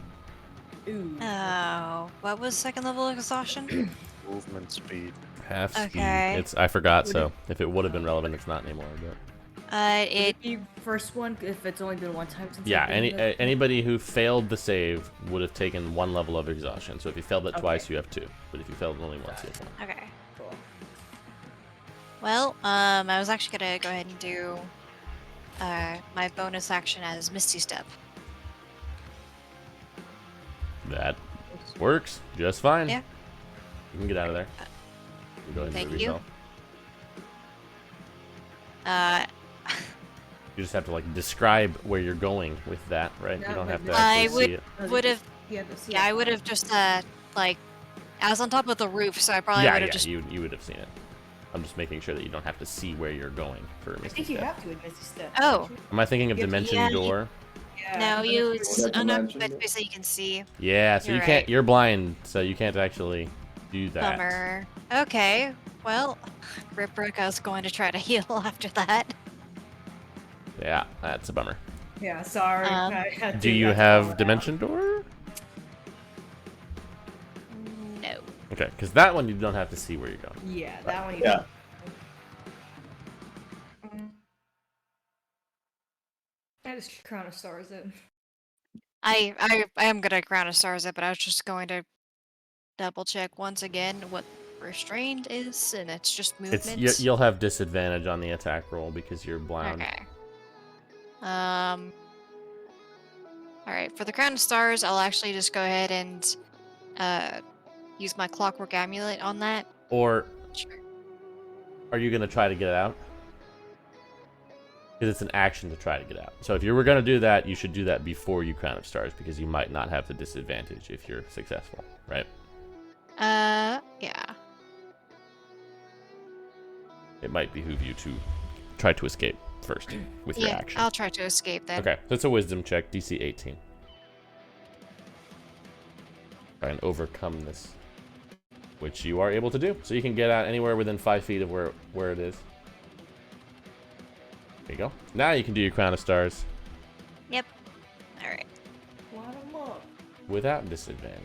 Ooh. Oh, what was second level exhaustion? Movement speed. Half speed. Okay. I forgot, so if it would have been relevant, it's not anymore. But It The first one, if it's only been one time since. yeah, I've been in the- anybody who failed the save would have taken one level of exhaustion. So if you failed it twice, you have two. But if you failed it only once, you have one. okay. Cool. Well, I was actually gonna go ahead and do my bonus action as Misty Step. That works just fine. Yeah. You can get out of there. You can go ahead and Thank move you. yourself. You just have to like describe where you're going with that, right? Yeah, You don't but have to this- actually I see it. would have, Yeah, the yeah, I would have just like, I was on top of the roof, so I probably Yeah, would yeah, have just. you would have seen it. I'm just making sure that you don't have to see where you're going for I Misty think you Step. have to admit this step. Oh. Am I thinking of Yeah, Dimension yeah, Door? Yeah. No, but you. if It's What enough dimension? but space that you can see. Yeah, so You're you can't. right. You're blind, so you can't actually do that. Bummer. Okay. Well, Ripbrook going to try to heal after that. Yeah, that's a bummer. Yeah, sorry. I had Do to you let have that Dimension Door? No. Okay, because that one you don't have to see where you're going. out. Yeah, that one. You Yeah. I just Crown of Stars in. I am gonna crown a stars it, but I was just going to double check once again what restrained is, and it's just It's movement. you'll have disadvantage on the attack roll because you're bound. Okay. Alright, for the Crown of Stars, I'll actually just go ahead and use my Clockwork Amulet on that. Or Sure. are you gonna try to get out? Because it's an action to try to get out. So if you were gonna do that, you should do that before you Crown of Stars, because you might not have the disadvantage if you're successful, right? Yeah. It might behoove you to try to escape first with your Yeah, action. I'll try to escape then. Okay, that's a wisdom check, DC 18. Try and overcome this, which you are able to do. So you can get out anywhere within 5 feet of where it is. There you go. Now you can do your Crown of Stars Yep. Alright. Light 'em up. without disadvantage.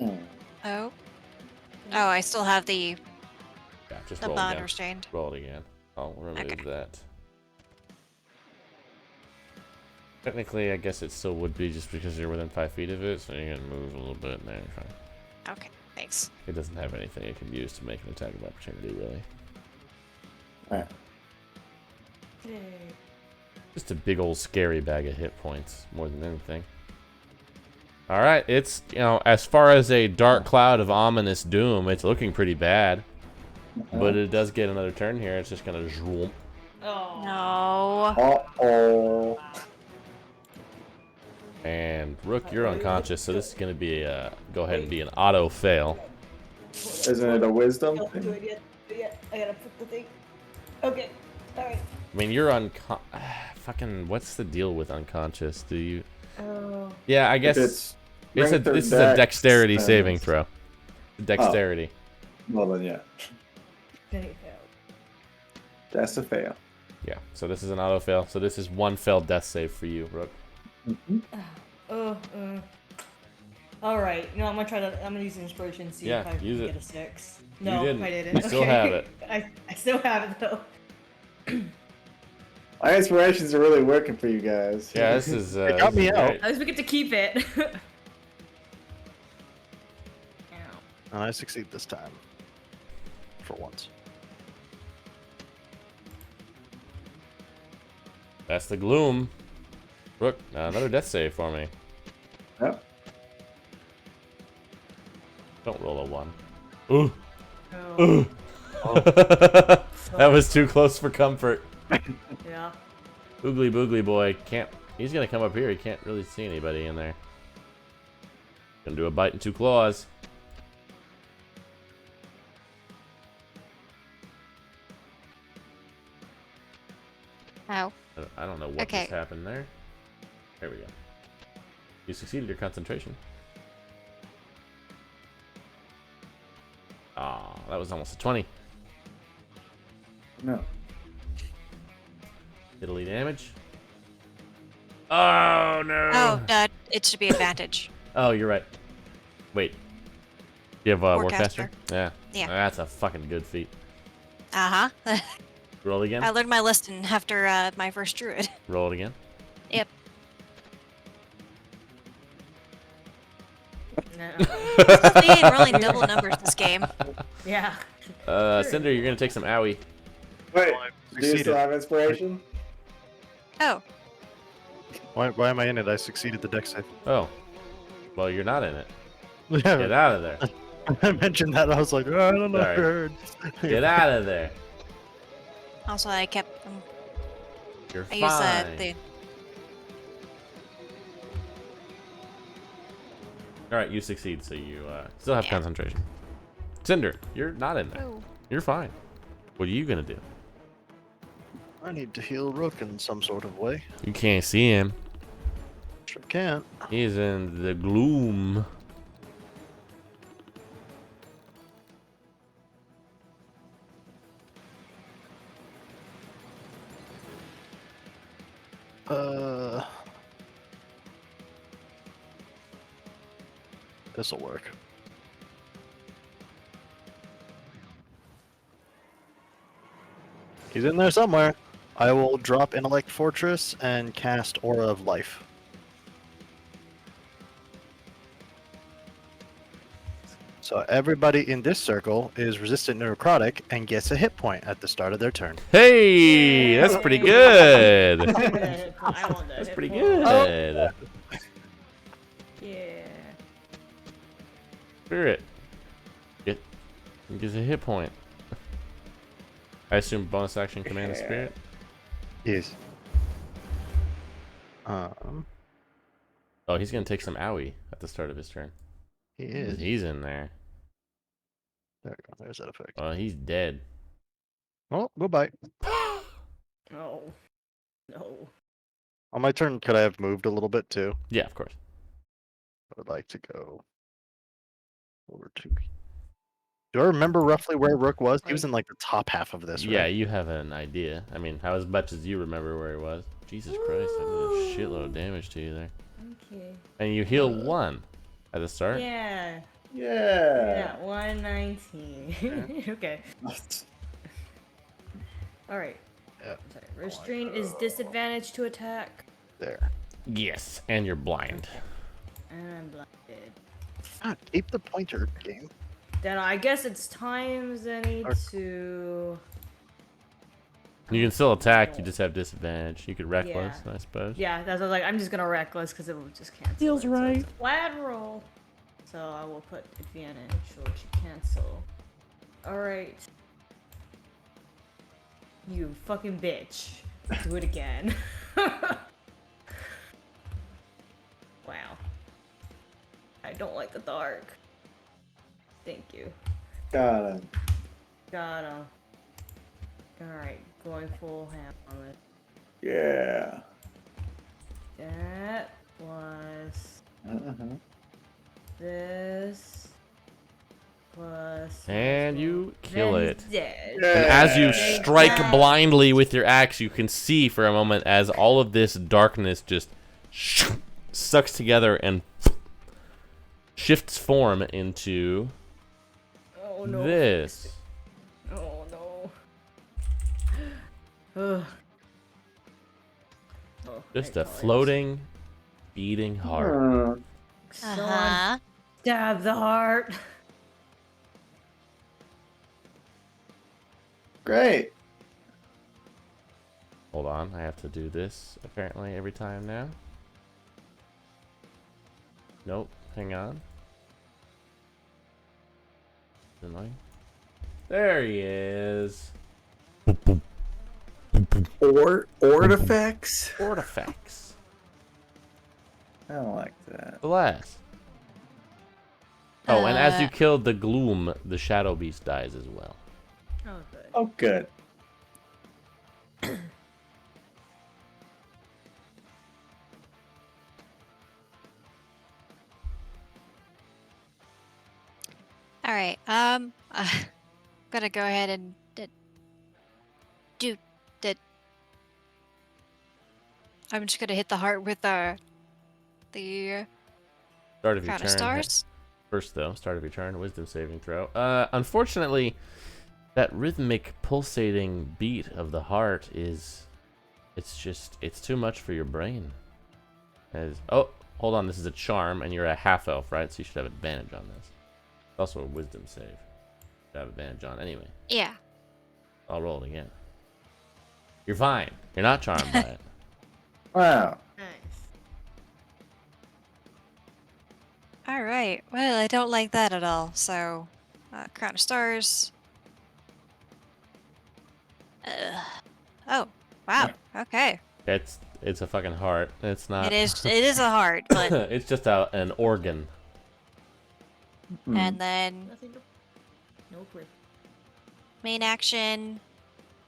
Oh. Oh, I still have the Yeah, just the roll bond again. restrained. Roll it again. I'll remove Okay. that. Technically, I guess it still would be just because you're within 5 feet of it, so you're gonna move a little bit and there. You're fine. Okay, thanks. It doesn't have anything it can use to make an attack of opportunity, really. Alright. Yay. Just a big old scary bag of hit points, more than anything. Alright, it's, as far as a dark cloud of ominous doom, it's looking pretty bad. But it does get another turn here. It's just gonna zoom. Oh. No. Uh-oh. And Rook, you're unconscious, so this is gonna be a go ahead and be an auto fail. Isn't it a wisdom Don't do thing? it yet. Do it yet. I gotta put the thing. Okay. Alright. I mean, you're fucking. What's the deal with unconscious? Do you? Oh. Yeah, I guess If it's strength or this is a dex, dexterity then saving it's- throw. Dexterity. Well then, yeah. Okay, failed. That's a fail. Yeah. So this is an auto fail. So this is one failed death save for you, Rook. Uh. Alright, no, I'm gonna try to. I'm gonna use inspiration. See Yeah, if I use can it. get a 6. No, didn't. I didn't. You still Okay. have it. I still have it though. My inspirations are really working for you guys. Yeah, this is. It got this me is out. great. At least we get to keep it. Ow. And I succeed this time. For once. That's the gloom. Rook, another death save for me. Yep. Don't roll a 1. Ooh. Oh. That was too close for comfort. Yeah. Oogly boogly boy can't. He's gonna come up here. He can't really see anybody in there. Gonna do a bite and 2 claws. Ow. I don't know what Okay. just happened there. There we go. You succeeded your concentration. Ah, that was almost a 20. No. Italy damage. Oh no. Oh, it should be advantage. Oh, you're right. Wait. You have Warcaster? Warcaster. Yeah. Yeah. That's a fucking good feat. Uh-huh. Roll again. I learned my lesson after my first druid. Roll it again. Yep. No. They ain't rolling double numbers this game. Yeah. Cinder, you're gonna take some owie. Wait, I do you still succeeded. have inspiration? Oh, Why am I in it? I succeeded the dex save. Oh. Well, you're not in it. Get Yeah, out of there. I mentioned that. I was like, oh, I don't know. Sorry. I heard. Get out of there. also I kept. You're I fine. used the. All right, you succeed, so you still have Yeah. concentration. Cinder, you're not in there. Oh. You're fine. What are you gonna do? I need to heal Rook in some sort of way. You can't see him. Sure can't. He's in the gloom. This'll work. He's in there somewhere. I will drop Intellect Fortress and cast Aura of Life. So everybody in this circle is resistant necrotic and gets a hit point at the start of their turn. Hey, that's pretty good. I want that hit point. I want that That's hit pretty point. good. Yeah. Spirit. It gives a hit point. I assume bonus action command of spirit. Yes. Oh, he's gonna take some owie at the start of his turn. He is. He's in there. There we go. There's that effect. Oh, he's dead. Oh, goodbye. No. No. On my turn, could I have moved a little bit too? Yeah, of course. I would like to go over to. Do I remember roughly where Rook was? He was in like the top half of this, Yeah, right? you have an idea. I mean, how as much as you remember where he was. Jesus Christ, I did a shitload of damage to you there. Okay. And you heal 1 at the start. Yeah. Yeah. 119. Okay. Alright. Yeah. Sorry. Restraint is disadvantage to attack. There. Yes, and you're blind. And I'm blinded. Ah, keep the pointer, game. Then I guess it's times I need Or- to. You can still attack, you just have disadvantage. You could reckless, I suppose. Yeah, that's what I was like. I'm just gonna reckless because it will just cancel. Feels it, right. So it's a flat roll. So I will put advantage, which cancel. Alright. You fucking bitch. Do it again. Wow. I don't like the dark. Thank you. Got him. Got him. Alright, going full ham on it. Yeah. That was Uh-huh. this plus. And you kill Then it. he's dead. And as you Yeah. strike blindly with your axe, you can see for a moment as all of this darkness just sucks together and shifts form into Oh no. this. Oh no. Ugh. Oh, Just I a apologize. floating, beating heart. Someone stab the heart. Great. Hold on, I have to do this apparently every time now. Nope, hang on. Annoying. There he is. Artifacts? Artifacts. I don't like that. The last. Oh, and as you killed the gloom, the shadow beast dies as well. Oh good. Oh, good. All right. Gonna go ahead and do that. I'm just gonna hit the heart with the Start of your crown of turn. stars. First, though, start of your turn, wisdom saving throw. Unfortunately, that rhythmic pulsating beat of the heart it's too much for your brain. Oh, hold on, this is a charm, and you're a half elf, right? So you should have advantage on this. It's also a wisdom save. You have advantage on anyway. Yeah. I'll roll it again. You're fine. You're not charmed by it. Wow. Nice. All right. Well, I don't like that at all. So, crown of stars. Oh, wow. Okay. It's a fucking heart. It's not. It is a heart, but It's just an organ. and then Nothing to. No clip. main action,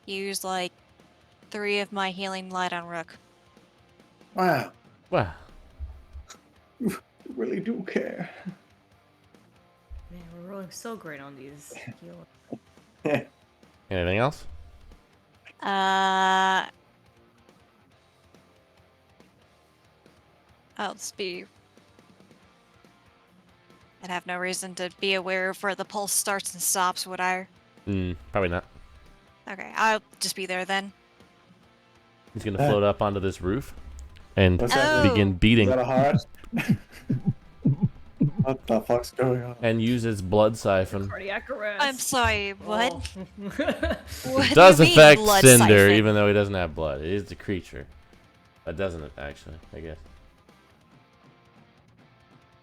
use like 3 of my healing light on Rook. Wow. Wow. You really do care. Man, we're rolling so great on these. heal- Anything else? I'll just be. I'd have no reason to be aware of where the pulse starts and stops, would I? Probably not. Okay, I'll just be there then. He's gonna float up onto this roof and What's that? begin Oh. Is beating. that a heart? What the fuck's going on? and use its blood siphon. Cardiac arrest. I'm sorry, what? Oh. What It does do you mean, affect blood Cinder, siphon? even though he doesn't have blood. It is the creature. That doesn't actually, I guess.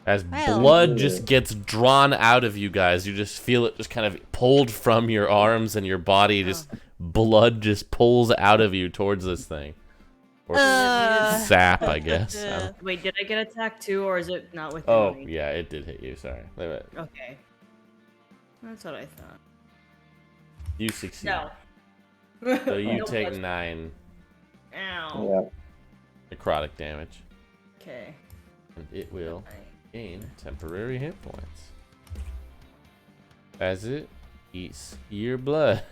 As Well. blood just gets drawn out of you guys, you just feel it just kind of pulled from your arms and your body. Just blood just pulls out of you towards this thing. Or sap, I guess. I don't- Wait, did I get attacked too, or is it not with Oh, me? yeah, it did hit you. Sorry. Wait a minute. Okay. That's what I thought. You succeed. No. So you No take blood. 9 Ow. Yeah. necrotic damage, Okay. and it will gain temporary hit points as it eats your blood.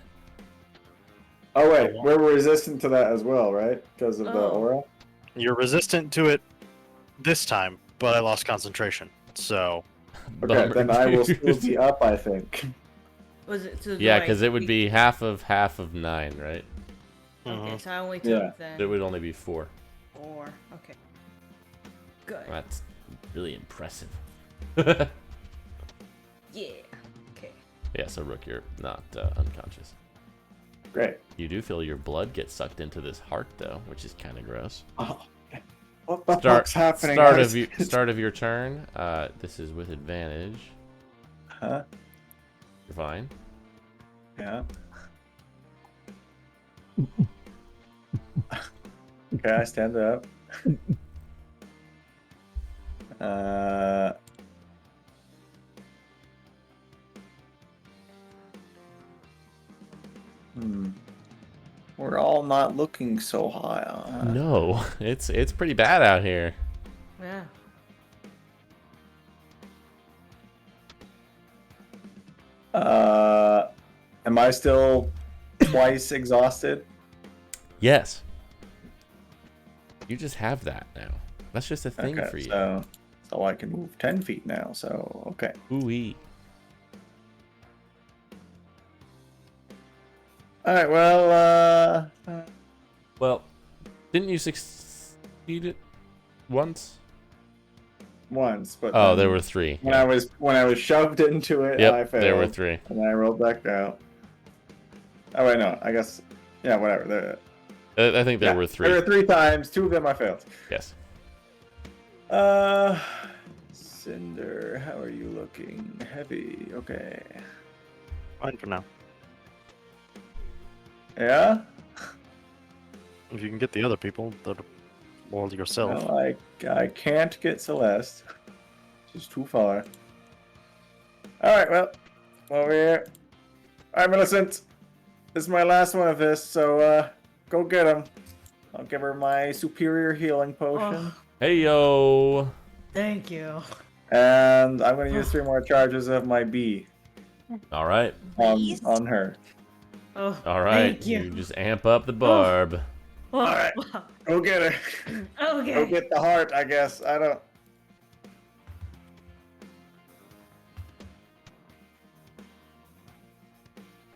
Oh wait, we're resistant to that as well, right? Because of the Oh. aura. You're resistant to it this time, but I lost concentration. So Okay, Bummer. then I will still be up, I think. Was it? So do Yeah, I because it would take- be half of 9, right? Okay, so I only took Yeah. then It would only be 4. 4. Okay. Good. That's really impressive. Yeah. Okay. Yeah, so Rook, you're not unconscious. Great. You do feel your blood get sucked into this heart, though, which is kind of gross. Oh, what the Start, fuck's happening? start of your turn. This is with advantage. Huh? You're fine. Yeah. Okay, I stand up. We're all not looking so high. No, it's pretty bad out here. Yeah. Am I still twice exhausted? Yes. You just have that now. That's just a thing for you. So I can move 10 feet now. So okay. Ooh-wee. All right. Well. Well, didn't you succeed it once? Once, but Oh, then there were 3. when I was shoved into it, I Yep, failed. there were 3. And then I rolled back out. Oh wait, no. I guess yeah, whatever. I think there Yeah, were 3. There were 3 times. 2 of them I failed. Yes. Cinder, how are you looking? Heavy. Okay. fine for now. Yeah. If you can get the other people, or yourself. Well, I can't get Celeste. She's too far. All right. Well, over here. All right, Millicent. This is my last one of this, so go get him. I'll give her my superior healing potion, Oh, Hey yo. thank you. and I'm gonna use 3 more charges of my B All right. Please? on her. Oh, All right. Thank you. just amp up the barb. Oh, All right. Go get her. Okay. Go get the heart. I guess I don't.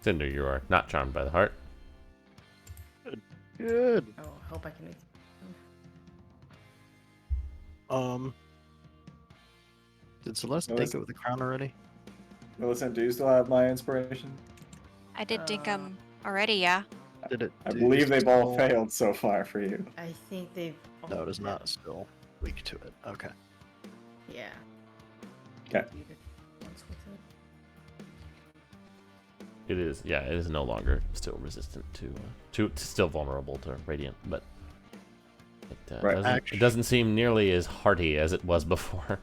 Cinder, you are not charmed by the heart. Good. Oh, hope I can. Did Celeste No, take it's- it with the crown already? Millicent, do you still have my inspiration? I did think Uh, already, yeah. Did it? I do believe they've all still- failed so far for you. I think they've. No, it is not still weak to it. Okay. Yeah. Okay. Once with it. It is, yeah, it is no longer still resistant to it's still vulnerable to radiant, but it, Right. it doesn't seem nearly as hearty as it was before.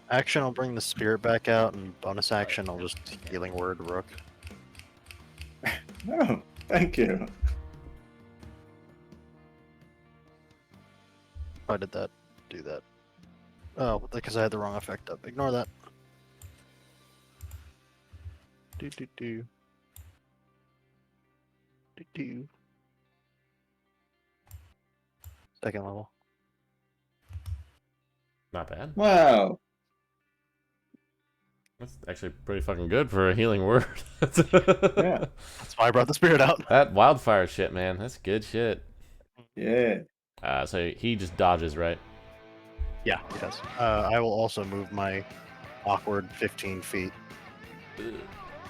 Action, I'll bring the spirit back out, and bonus action, I'll just healing word Rook. Oh, thank you. Why did that do that? Oh, because I had the wrong effect up. Ignore that. Do do do. Do do. Second level. Not bad. Wow. That's actually pretty fucking good for a healing word. Yeah. That's why I brought the spirit out. That wildfire shit, man. That's good shit. Yeah. So he just dodges, right? Yeah, he does. I will also move my awkward 15 feet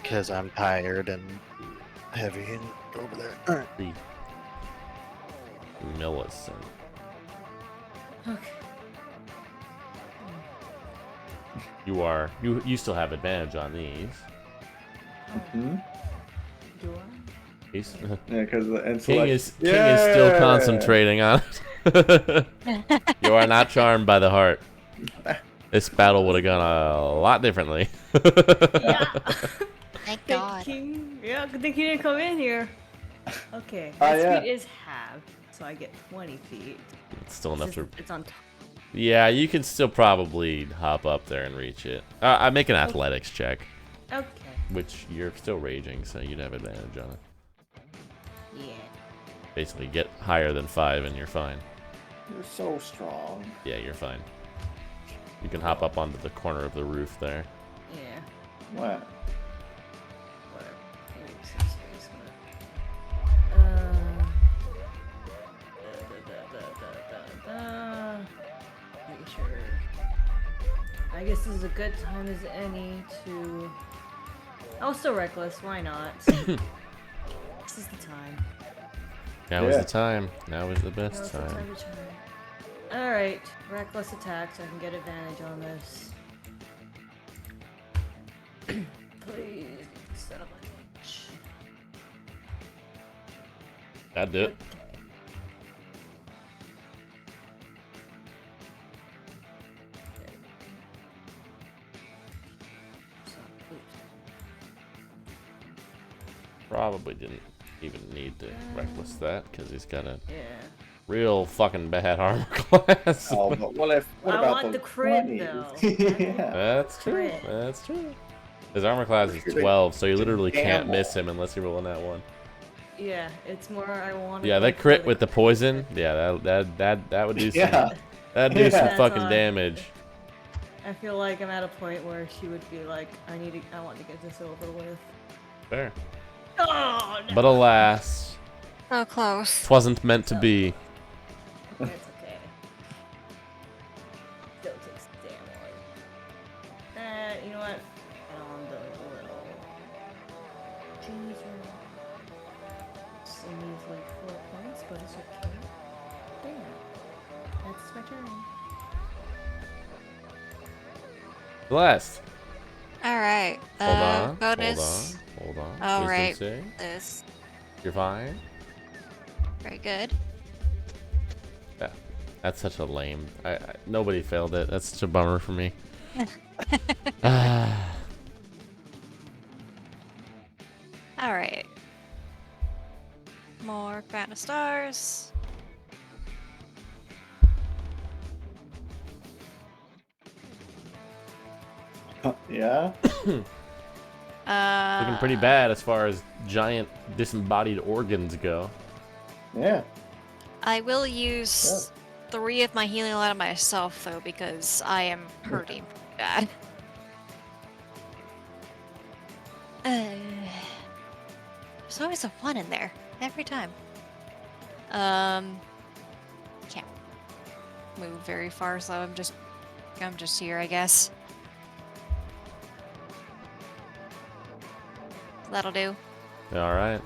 because I'm tired and heavy and over there. All right. 3 Millicent. Okay. You still have advantage on these. Hmm? Do He's, Yeah, because the King intellect. is still Yeah! concentrating on it. You are not charmed by the heart. This battle would have gone a lot differently. Yeah. Thank Good God. King. Yeah, good thing he didn't come in here. Okay, Ah, my yeah. speed is halved, so I get 20 feet. It's still enough to. It's on top. Yeah, you can still probably hop up there and reach it. I make an athletics check, Okay. which you're still raging, so you'd have advantage on it. Yeah. Basically, get higher than 5 and you're fine. You're so strong. Yeah, you're fine. You can hop up onto the corner of the roof there. Yeah. What? Whatever. Maybe some space, whatever. Making sure. I guess this is a good time as any to. Oh, still reckless. Why not? This is the time. Now is Yeah. the time. Now is the Now best is the time. time to try. Alright, reckless attack so I can get advantage on this. Please, son of a bitch. That'd do it. Probably didn't even need to reckless that because he's got a Yeah. real fucking bad armor class. Oh, but what I about want those the crit 20s? though. Yeah. That's true. Crit. That's true. His armor class is Sure they 12, so you literally can't gamble. miss him unless you're rolling that one. Yeah, it's more I want. Yeah, that crit with the poison. Yeah, that would do some. Yeah. That'd do Yeah. some That's fucking why- damage. I feel like I'm at a point where she would be like, I want to get this over with. Fair. Oh no! But alas, So close. 'twasn't meant to be. It's okay. Still takes damage. You know what? On the little. Jesus. It needs like 4 points, but it's okay. Damn. That's my turn. Blessed. All right. Hold on. Bonus. Hold on. All Wisdom right. save. This. You're fine. Very good. Yeah. That's such a lame. Nobody failed it. That's such a bummer for me. Ah. All right. More crown of stars. Yeah. Looking pretty bad as far as giant disembodied organs go. Yeah. I will use 3 of my healing light on myself though because I am hurting pretty bad. There's always a 1 in there every time. Can't move very far, so I'm just here, I guess. That'll do. All right.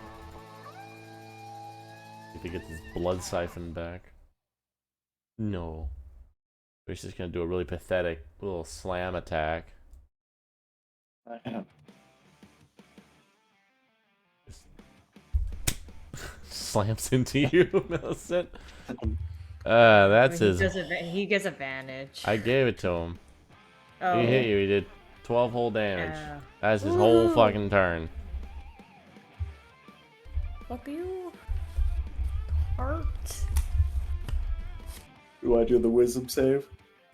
If he gets his blood siphoned back. No. He's just gonna do a really pathetic little slam attack. Just slams into you, Millicent. That's his. He gets advantage. I gave it to him. Oh. He hit you. He did 12 whole damage. Yeah. That's his whole Woo. fucking turn. Fuck you. Heart. Do I do the wisdom save?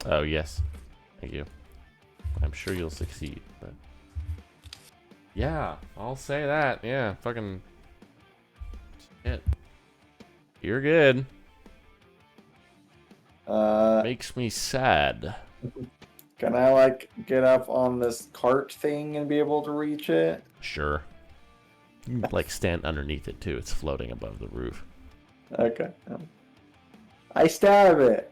Oh yes, thank you. I'm sure you'll succeed, but yeah, I'll say that. Yeah, fucking shit. You're good. Makes me sad. Can I like get up on this cart thing and be able to reach it? Sure. You can, like stand underneath it too. It's floating above the roof. Okay. I stab it.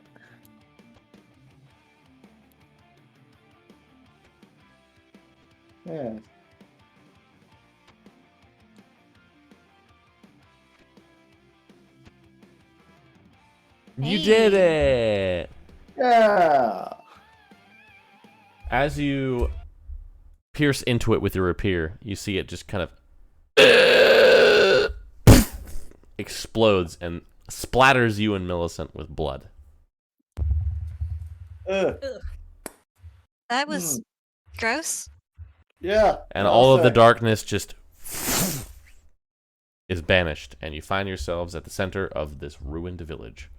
Yeah. You did Hey. it! Yeah. As you pierce into it with your rapier, you see it just kind of explodes and splatters you and Millicent with blood. Ugh. That was gross. Yeah. And well all of the said. darkness just is banished, and you find yourselves at the center of this ruined village.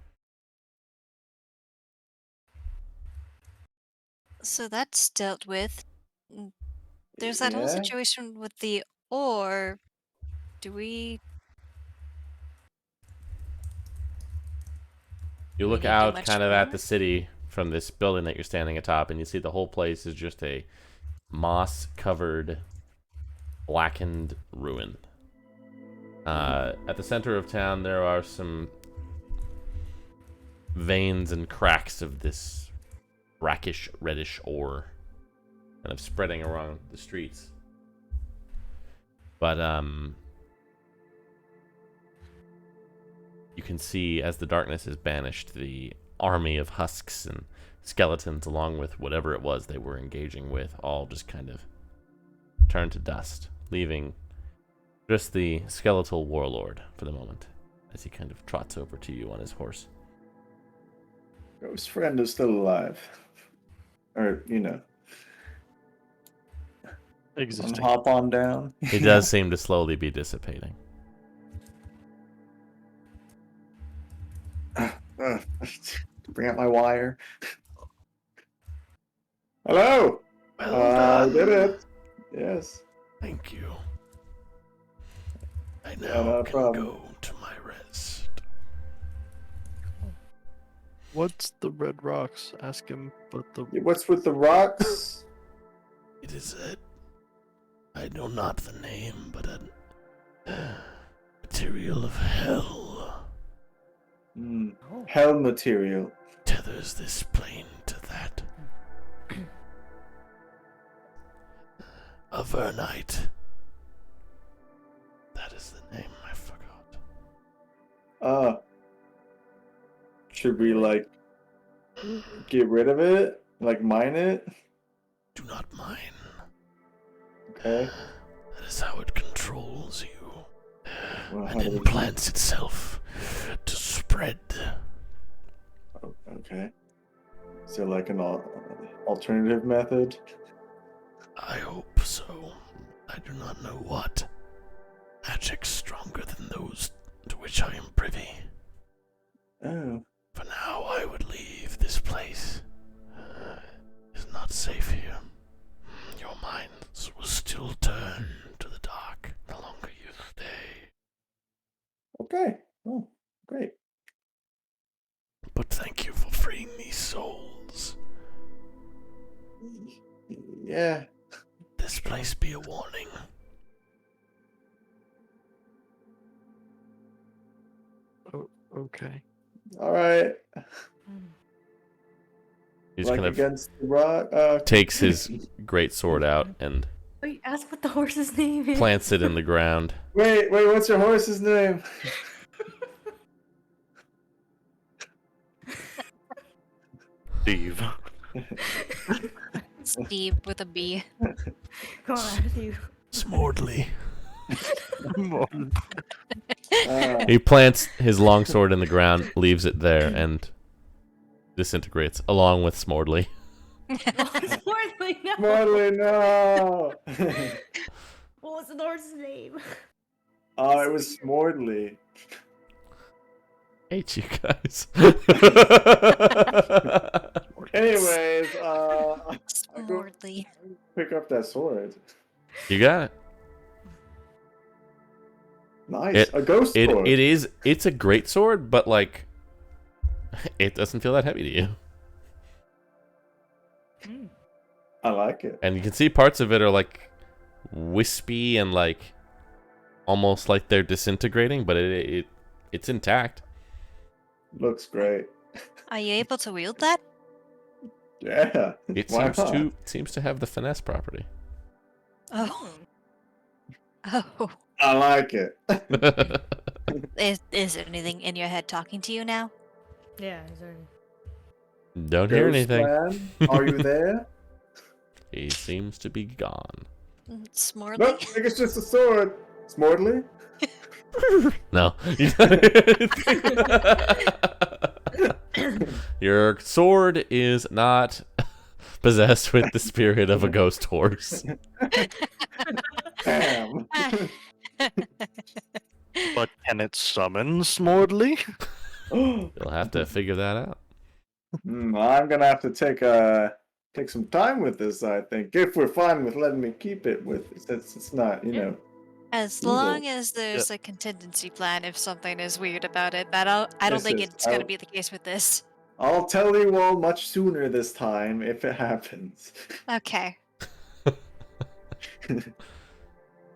So that's dealt with. There's that whole Yeah. situation with the ore. Do we You do we look need to do out much kind of at more? the city from this building that you're standing atop, and you see the whole place is just a moss-covered, blackened ruin. At the center of town, there are some veins and cracks of this brackish, reddish ore kind of spreading around the streets. But, you can see, as the darkness is banished, the army of husks and skeletons, along with whatever it was they were engaging with, all just kind of turn to dust, leaving just the skeletal warlord for the moment, as he kind of trots over to you on his horse. Ghost friend is still alive. Or, Existing. hop on down. He does seem to slowly be dissipating. Bring out my wire. Hello. Well I did it. Yes. Thank you. I Yeah, no problem. to my rest. What's the red rocks? Ask him. But the What's with the rocks? It is I know not the name, but a material of hell Hell material. tethers this plane to that. Avernite. That is the name, I forgot. Should we get rid of it? Like mine it? Do not mine. Okay. That is how it controls you. Well, And implants itself to spread. Okay. Is there like an alternative method? I hope so. I do not know what. Magic stronger than those to which I am privy. Oh. For now, I would leave this place. It's not safe here. Your minds will still turn to the dark the longer you stay. Okay. Oh, great. But thank you for freeing these souls. Yeah. This place be a warning. Oh, okay. All right. He's Like kind of against the rock. takes his great sword out and Wait, ask what the horse's name is. plants it in the ground. Wait. What's your horse's name? Steve. Steve with a B. Come on, Matthew. Smordly. Uh, He plants his longsword in the ground, leaves it there, and disintegrates along with Smordly. Smortly, no. Marley, no. What was the horse's name? Oh, it was Smordley. Hate you guys. Anyways, I go Smordly. pick up that sword. You got it. Nice, a ghost sword. It's a great sword, but like it doesn't feel that heavy to you. I like it. And you can see parts of it are like wispy and like almost like they're disintegrating, but it's intact. Looks great. Are you able to wield that? Yeah. It Why not? seems to have the finesse property. Oh. Oh. I like it. Is there anything in your head talking to you now? Yeah, is there... Don't hear Ghost anything. man, are you there? He seems to be gone. Smorly? Nope, I think it's just a sword. Smortly? No. Your sword is not possessed with the spirit of a ghost horse. Damn. But can it summon Smordly? You'll have to figure that out. I'm gonna have to take some time with this, I think. If we're fine with letting me keep it since it's not, As Evil. long as there's a contingency plan if something is weird about it, but I don't think it's going to be the case with this. I'll tell you all much sooner this time if it happens. Okay.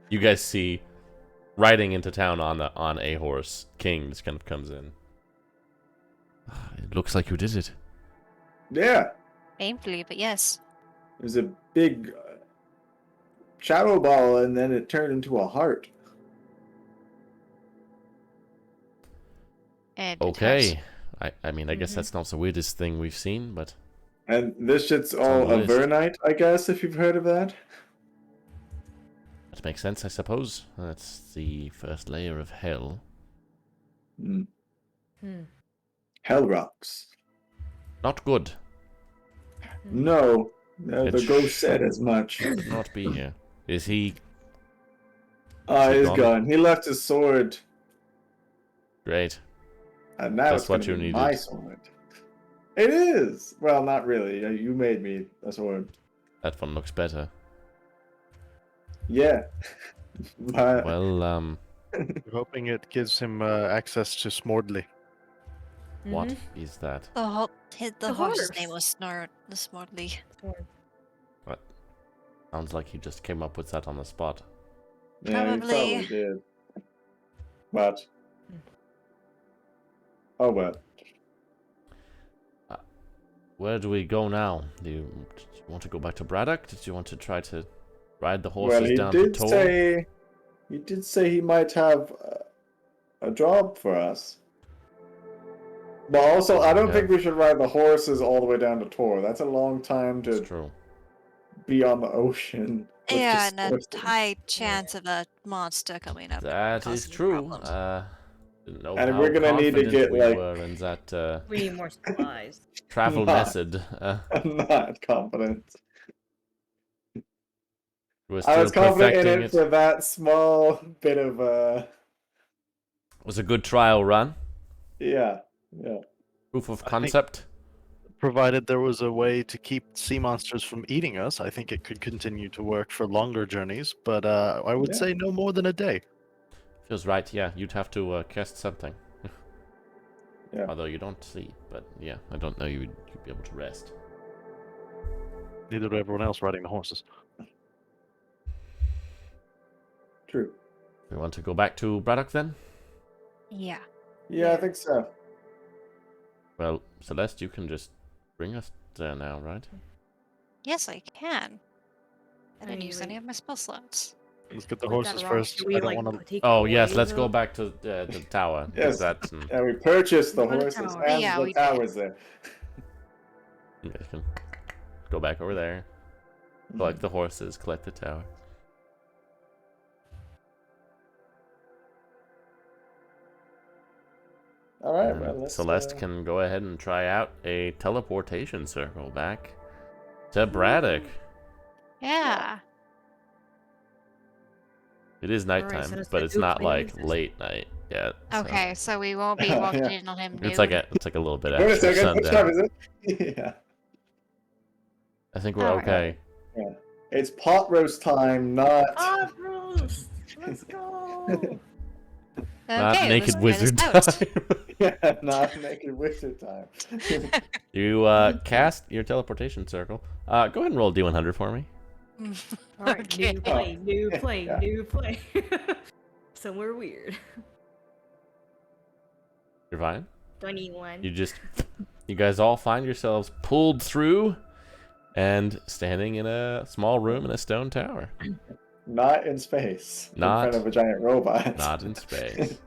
You guys see, riding into town on a horse, King just kind of comes in. It looks like you did it. Yeah, Painfully, but yes. there's a big shadow ball, and then it turned into a heart. And Okay. I mean, I guess that's not the weirdest thing we've seen, but And this shit's on all the a list. Vernite, I guess, if you've heard of that. that makes sense, I suppose. That's the first layer of hell. Hmm. Hmm. Hell rocks. Not good. No, the It ghost said as much. Should not be here. Is he He's gone? gone. He left his sword, great? and now That's it's what gonna you be my needed. sword. It is. Well, not really. You made me a sword. That one looks better. Yeah. But Well, We're hoping it gives him access to Smordly. what Mhm. is that? the The horse's horse. name was Smartly. What? Sounds like he just came up with that on the spot. yeah, he Probably. probably did. But oh well. Where do we go now? Do you want to go back to Braddock? Did you want to try to ride the Well, horses he down to did Tor? say he might have a job for us. But also, I don't Yeah. think we should ride the horses all the way down to Tor. That's a long time It's to true. be on the ocean. with Yeah, just and a horses. high chance of a monster coming up. That causing is you true. problems. Didn't know And how we're gonna need to confident get, we like- were in that We need more supplies. travel Not. method. I'm not confident. We're I still was confident in perfecting it it. for that small bit of It was a good trial run. yeah. Proof of I think- concept. Provided there was a way to keep sea monsters from eating us, I think it could continue to work for longer journeys, but I would Yeah. say no more than a day. Feels right. Yeah, you'd have to cast something. Yeah. Although you don't see, but yeah, I don't know you'd be able to rest. Neither would everyone else riding the horses. True. We want to go back to Braddock then? Yeah. Yeah, I think so. Well, Celeste, you can just bring us there now, right? Yes, I can. I didn't mean, use any of my spell slots. Let's get the With that horses rock, first. should we, I don't like, want to. take Oh it yes, away, let's go though? back to the tower. Yes. That's Yeah, we purchased the What a horses tower. and Yeah, the we did. towers there. you guys can go back over there. Collect the horses. Collect the tower. All right, And well, let's, Celeste can go ahead and try out a teleportation circle back to Braddock. Yeah. It is Alright, nighttime, so that's but the it's new not plan, like is this? late night yet. so Okay, so we won't be Yeah. walking in on him nude. It's like a little bit Wait a after second. What time sundown. is it? Yeah. I think we're Alright. okay. It's pot roast time, not. Ah, roast! Let's go! Not Okay, naked let's wizard try this time. Yeah, not naked wizard time. You cast your teleportation circle. Go ahead and roll D100 for me. out. Alright, Okay. new play, new play, Yeah. new play. Somewhere weird. You're fine. 21. You guys all find yourselves pulled through and standing in a small room in a stone tower. Not in space. Not- in front of a giant robot. Not in space.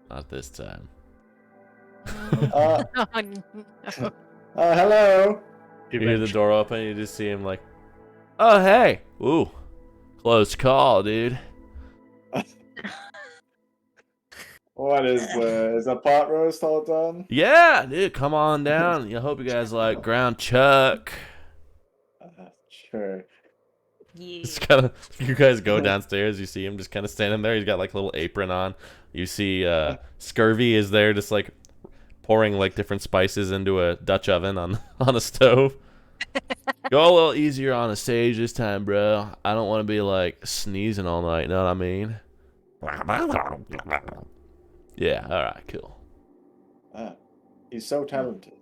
Not this time. Uh, Oh, no. hello. You hear the door open, you just see him like, oh, hey. Ooh, close call, dude. What is the pot roast all done? Yeah, dude, come on down. I hope you guys like ground chuck. Sure. Yeah. It's kind of, you guys go downstairs, you see him just kind of standing there. He's got like a little apron on. You see Scurvy is there just like pouring like different spices into a Dutch oven on a stove. Go a little easier on the stage this time, bro. I don't want to be like sneezing all night, you know what I mean? Yeah, alright, cool. He's so talented.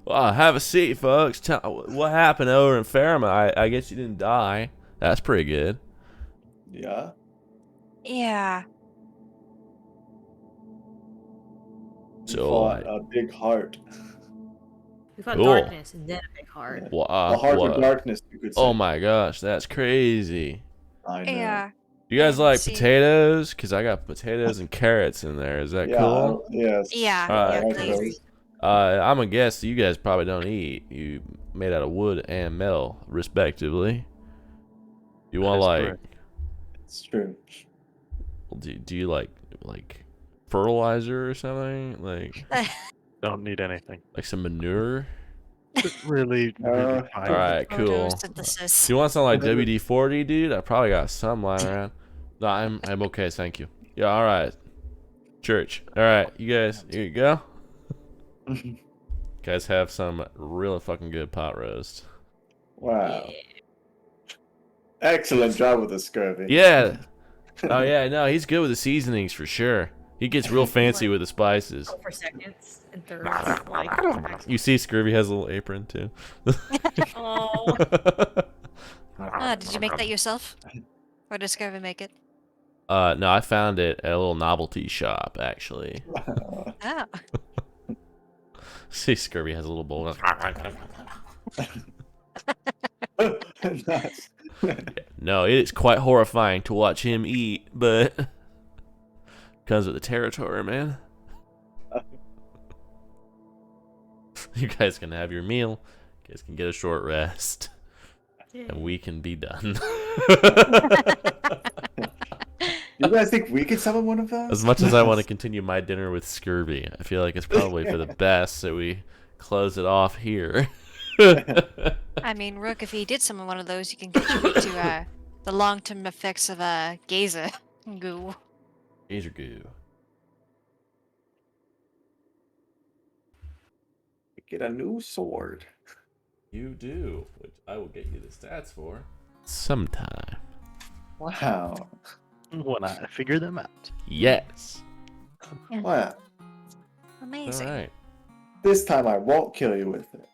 Well, have a seat, folks. What happened over in Faramund? I guess you didn't die. That's pretty good. Yeah. Yeah. He So, fought like, a big heart. We fought Cool. darkness and then a big heart. The heart of darkness, you could say. Oh my gosh, that's crazy. I know. Yeah. You guys Yeah, like see. potatoes? Because I got potatoes and carrots in there. Is that Yeah, cool? yes. Yeah. Alright. I like please. those. I'm gonna guess you guys probably don't eat. You made out of wood and metal, respectively. You want That is like? correct. It's true. Do you like fertilizer or something? Don't need anything. Like some manure? Really, really fine. All right, cool. Photosynthesis. Do you want some like WD-40, dude? I probably got some lying around. No, I'm okay, thank you. Yeah, all right. Church. All right, you guys, here you go. Guys have some really fucking good pot roast. Wow. Excellent job with the scurvy. Yeah. Oh yeah, no, he's good with the seasonings for sure. He gets real fancy with the spices. Go for seconds and thirds. Like, You see, Scurvy has a little apron too. oh, Did you make that yourself? Or did Scurvy make it? No, I found it at a little novelty shop actually. Oh. See, Scurvy has a little bowl. Nice. No, it is quite horrifying to watch him eat, but comes with the territory, man. You guys can have your meal. You guys can get a short rest, and we can be done. You guys think we could summon one of those? As much as I want to continue my dinner with Scurvy, I feel like it's probably for the best that we close it off here. I mean, Rook, if he did summon one of those, you can contribute to the long-term effects of Gazer goo. Gazer goo. Get a new sword. You do, which I will get you the stats for sometime. Wow. When I figure them out. Yes. Wow. Amazing. All right. This time I won't kill you with it.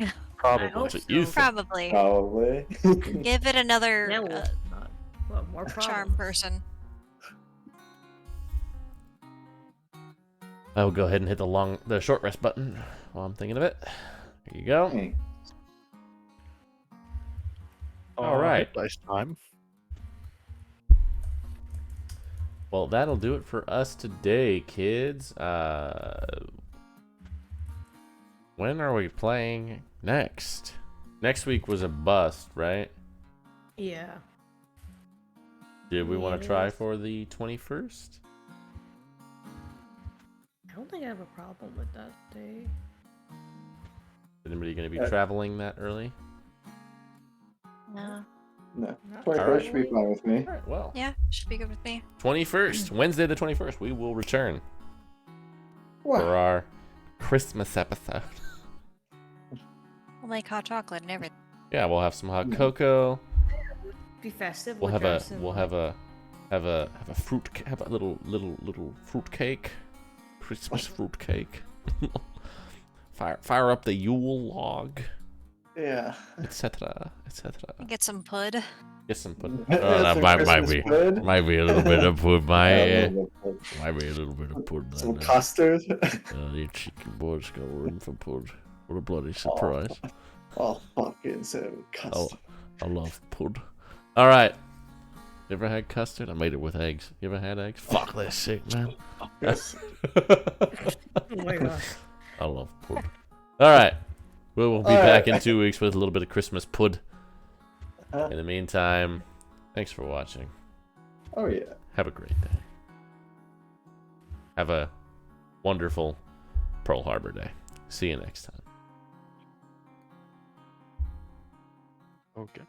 I Probably. hope That's what so. you think. Probably. Probably. Give it another That will not. Well, more charm problems. person. I will go ahead and hit the short rest button while I'm thinking of it. There you go. Hey, All right. Nice time. Well, that'll do it for us today, kids. When are we playing next? Next week was a bust, right? Yeah. Did we want to Yes. try for the 21st? I don't think I have a problem with that day. Is anybody going to be traveling that early? No. no. Not 21st Alright. should be fine with me. All right, well, Yeah, should be good with me. 21st, Wednesday the 21st, we will return for Wow. our Christmas episode. We'll make hot chocolate and everything. Yeah, we'll have some hot cocoa. Be festive. We'll have drop a some- we'll have a have a little fruit cake, Christmas fruit cake. fire up the Yule log, Yeah. etc. Get some pud. Get some pudding. Some That might Christmas be bread. might be a little bit of pudding. Yeah, Might be a little bit of pudding. some custard. The chicken boys got room for pudding. What a bloody surprise! Oh, fucking so Oh, custard. I love pud. All right. You ever had custard? I made it with eggs. You ever had eggs? Fuck that shit, man. Yes. Oh my god. I love pud. All right. We'll be All back right. in 2 weeks with a little bit of Christmas pud. Uh, In the meantime, thanks for watching. oh yeah. Have a great day. Have a wonderful Pearl Harbor Day. See you next time. Okay.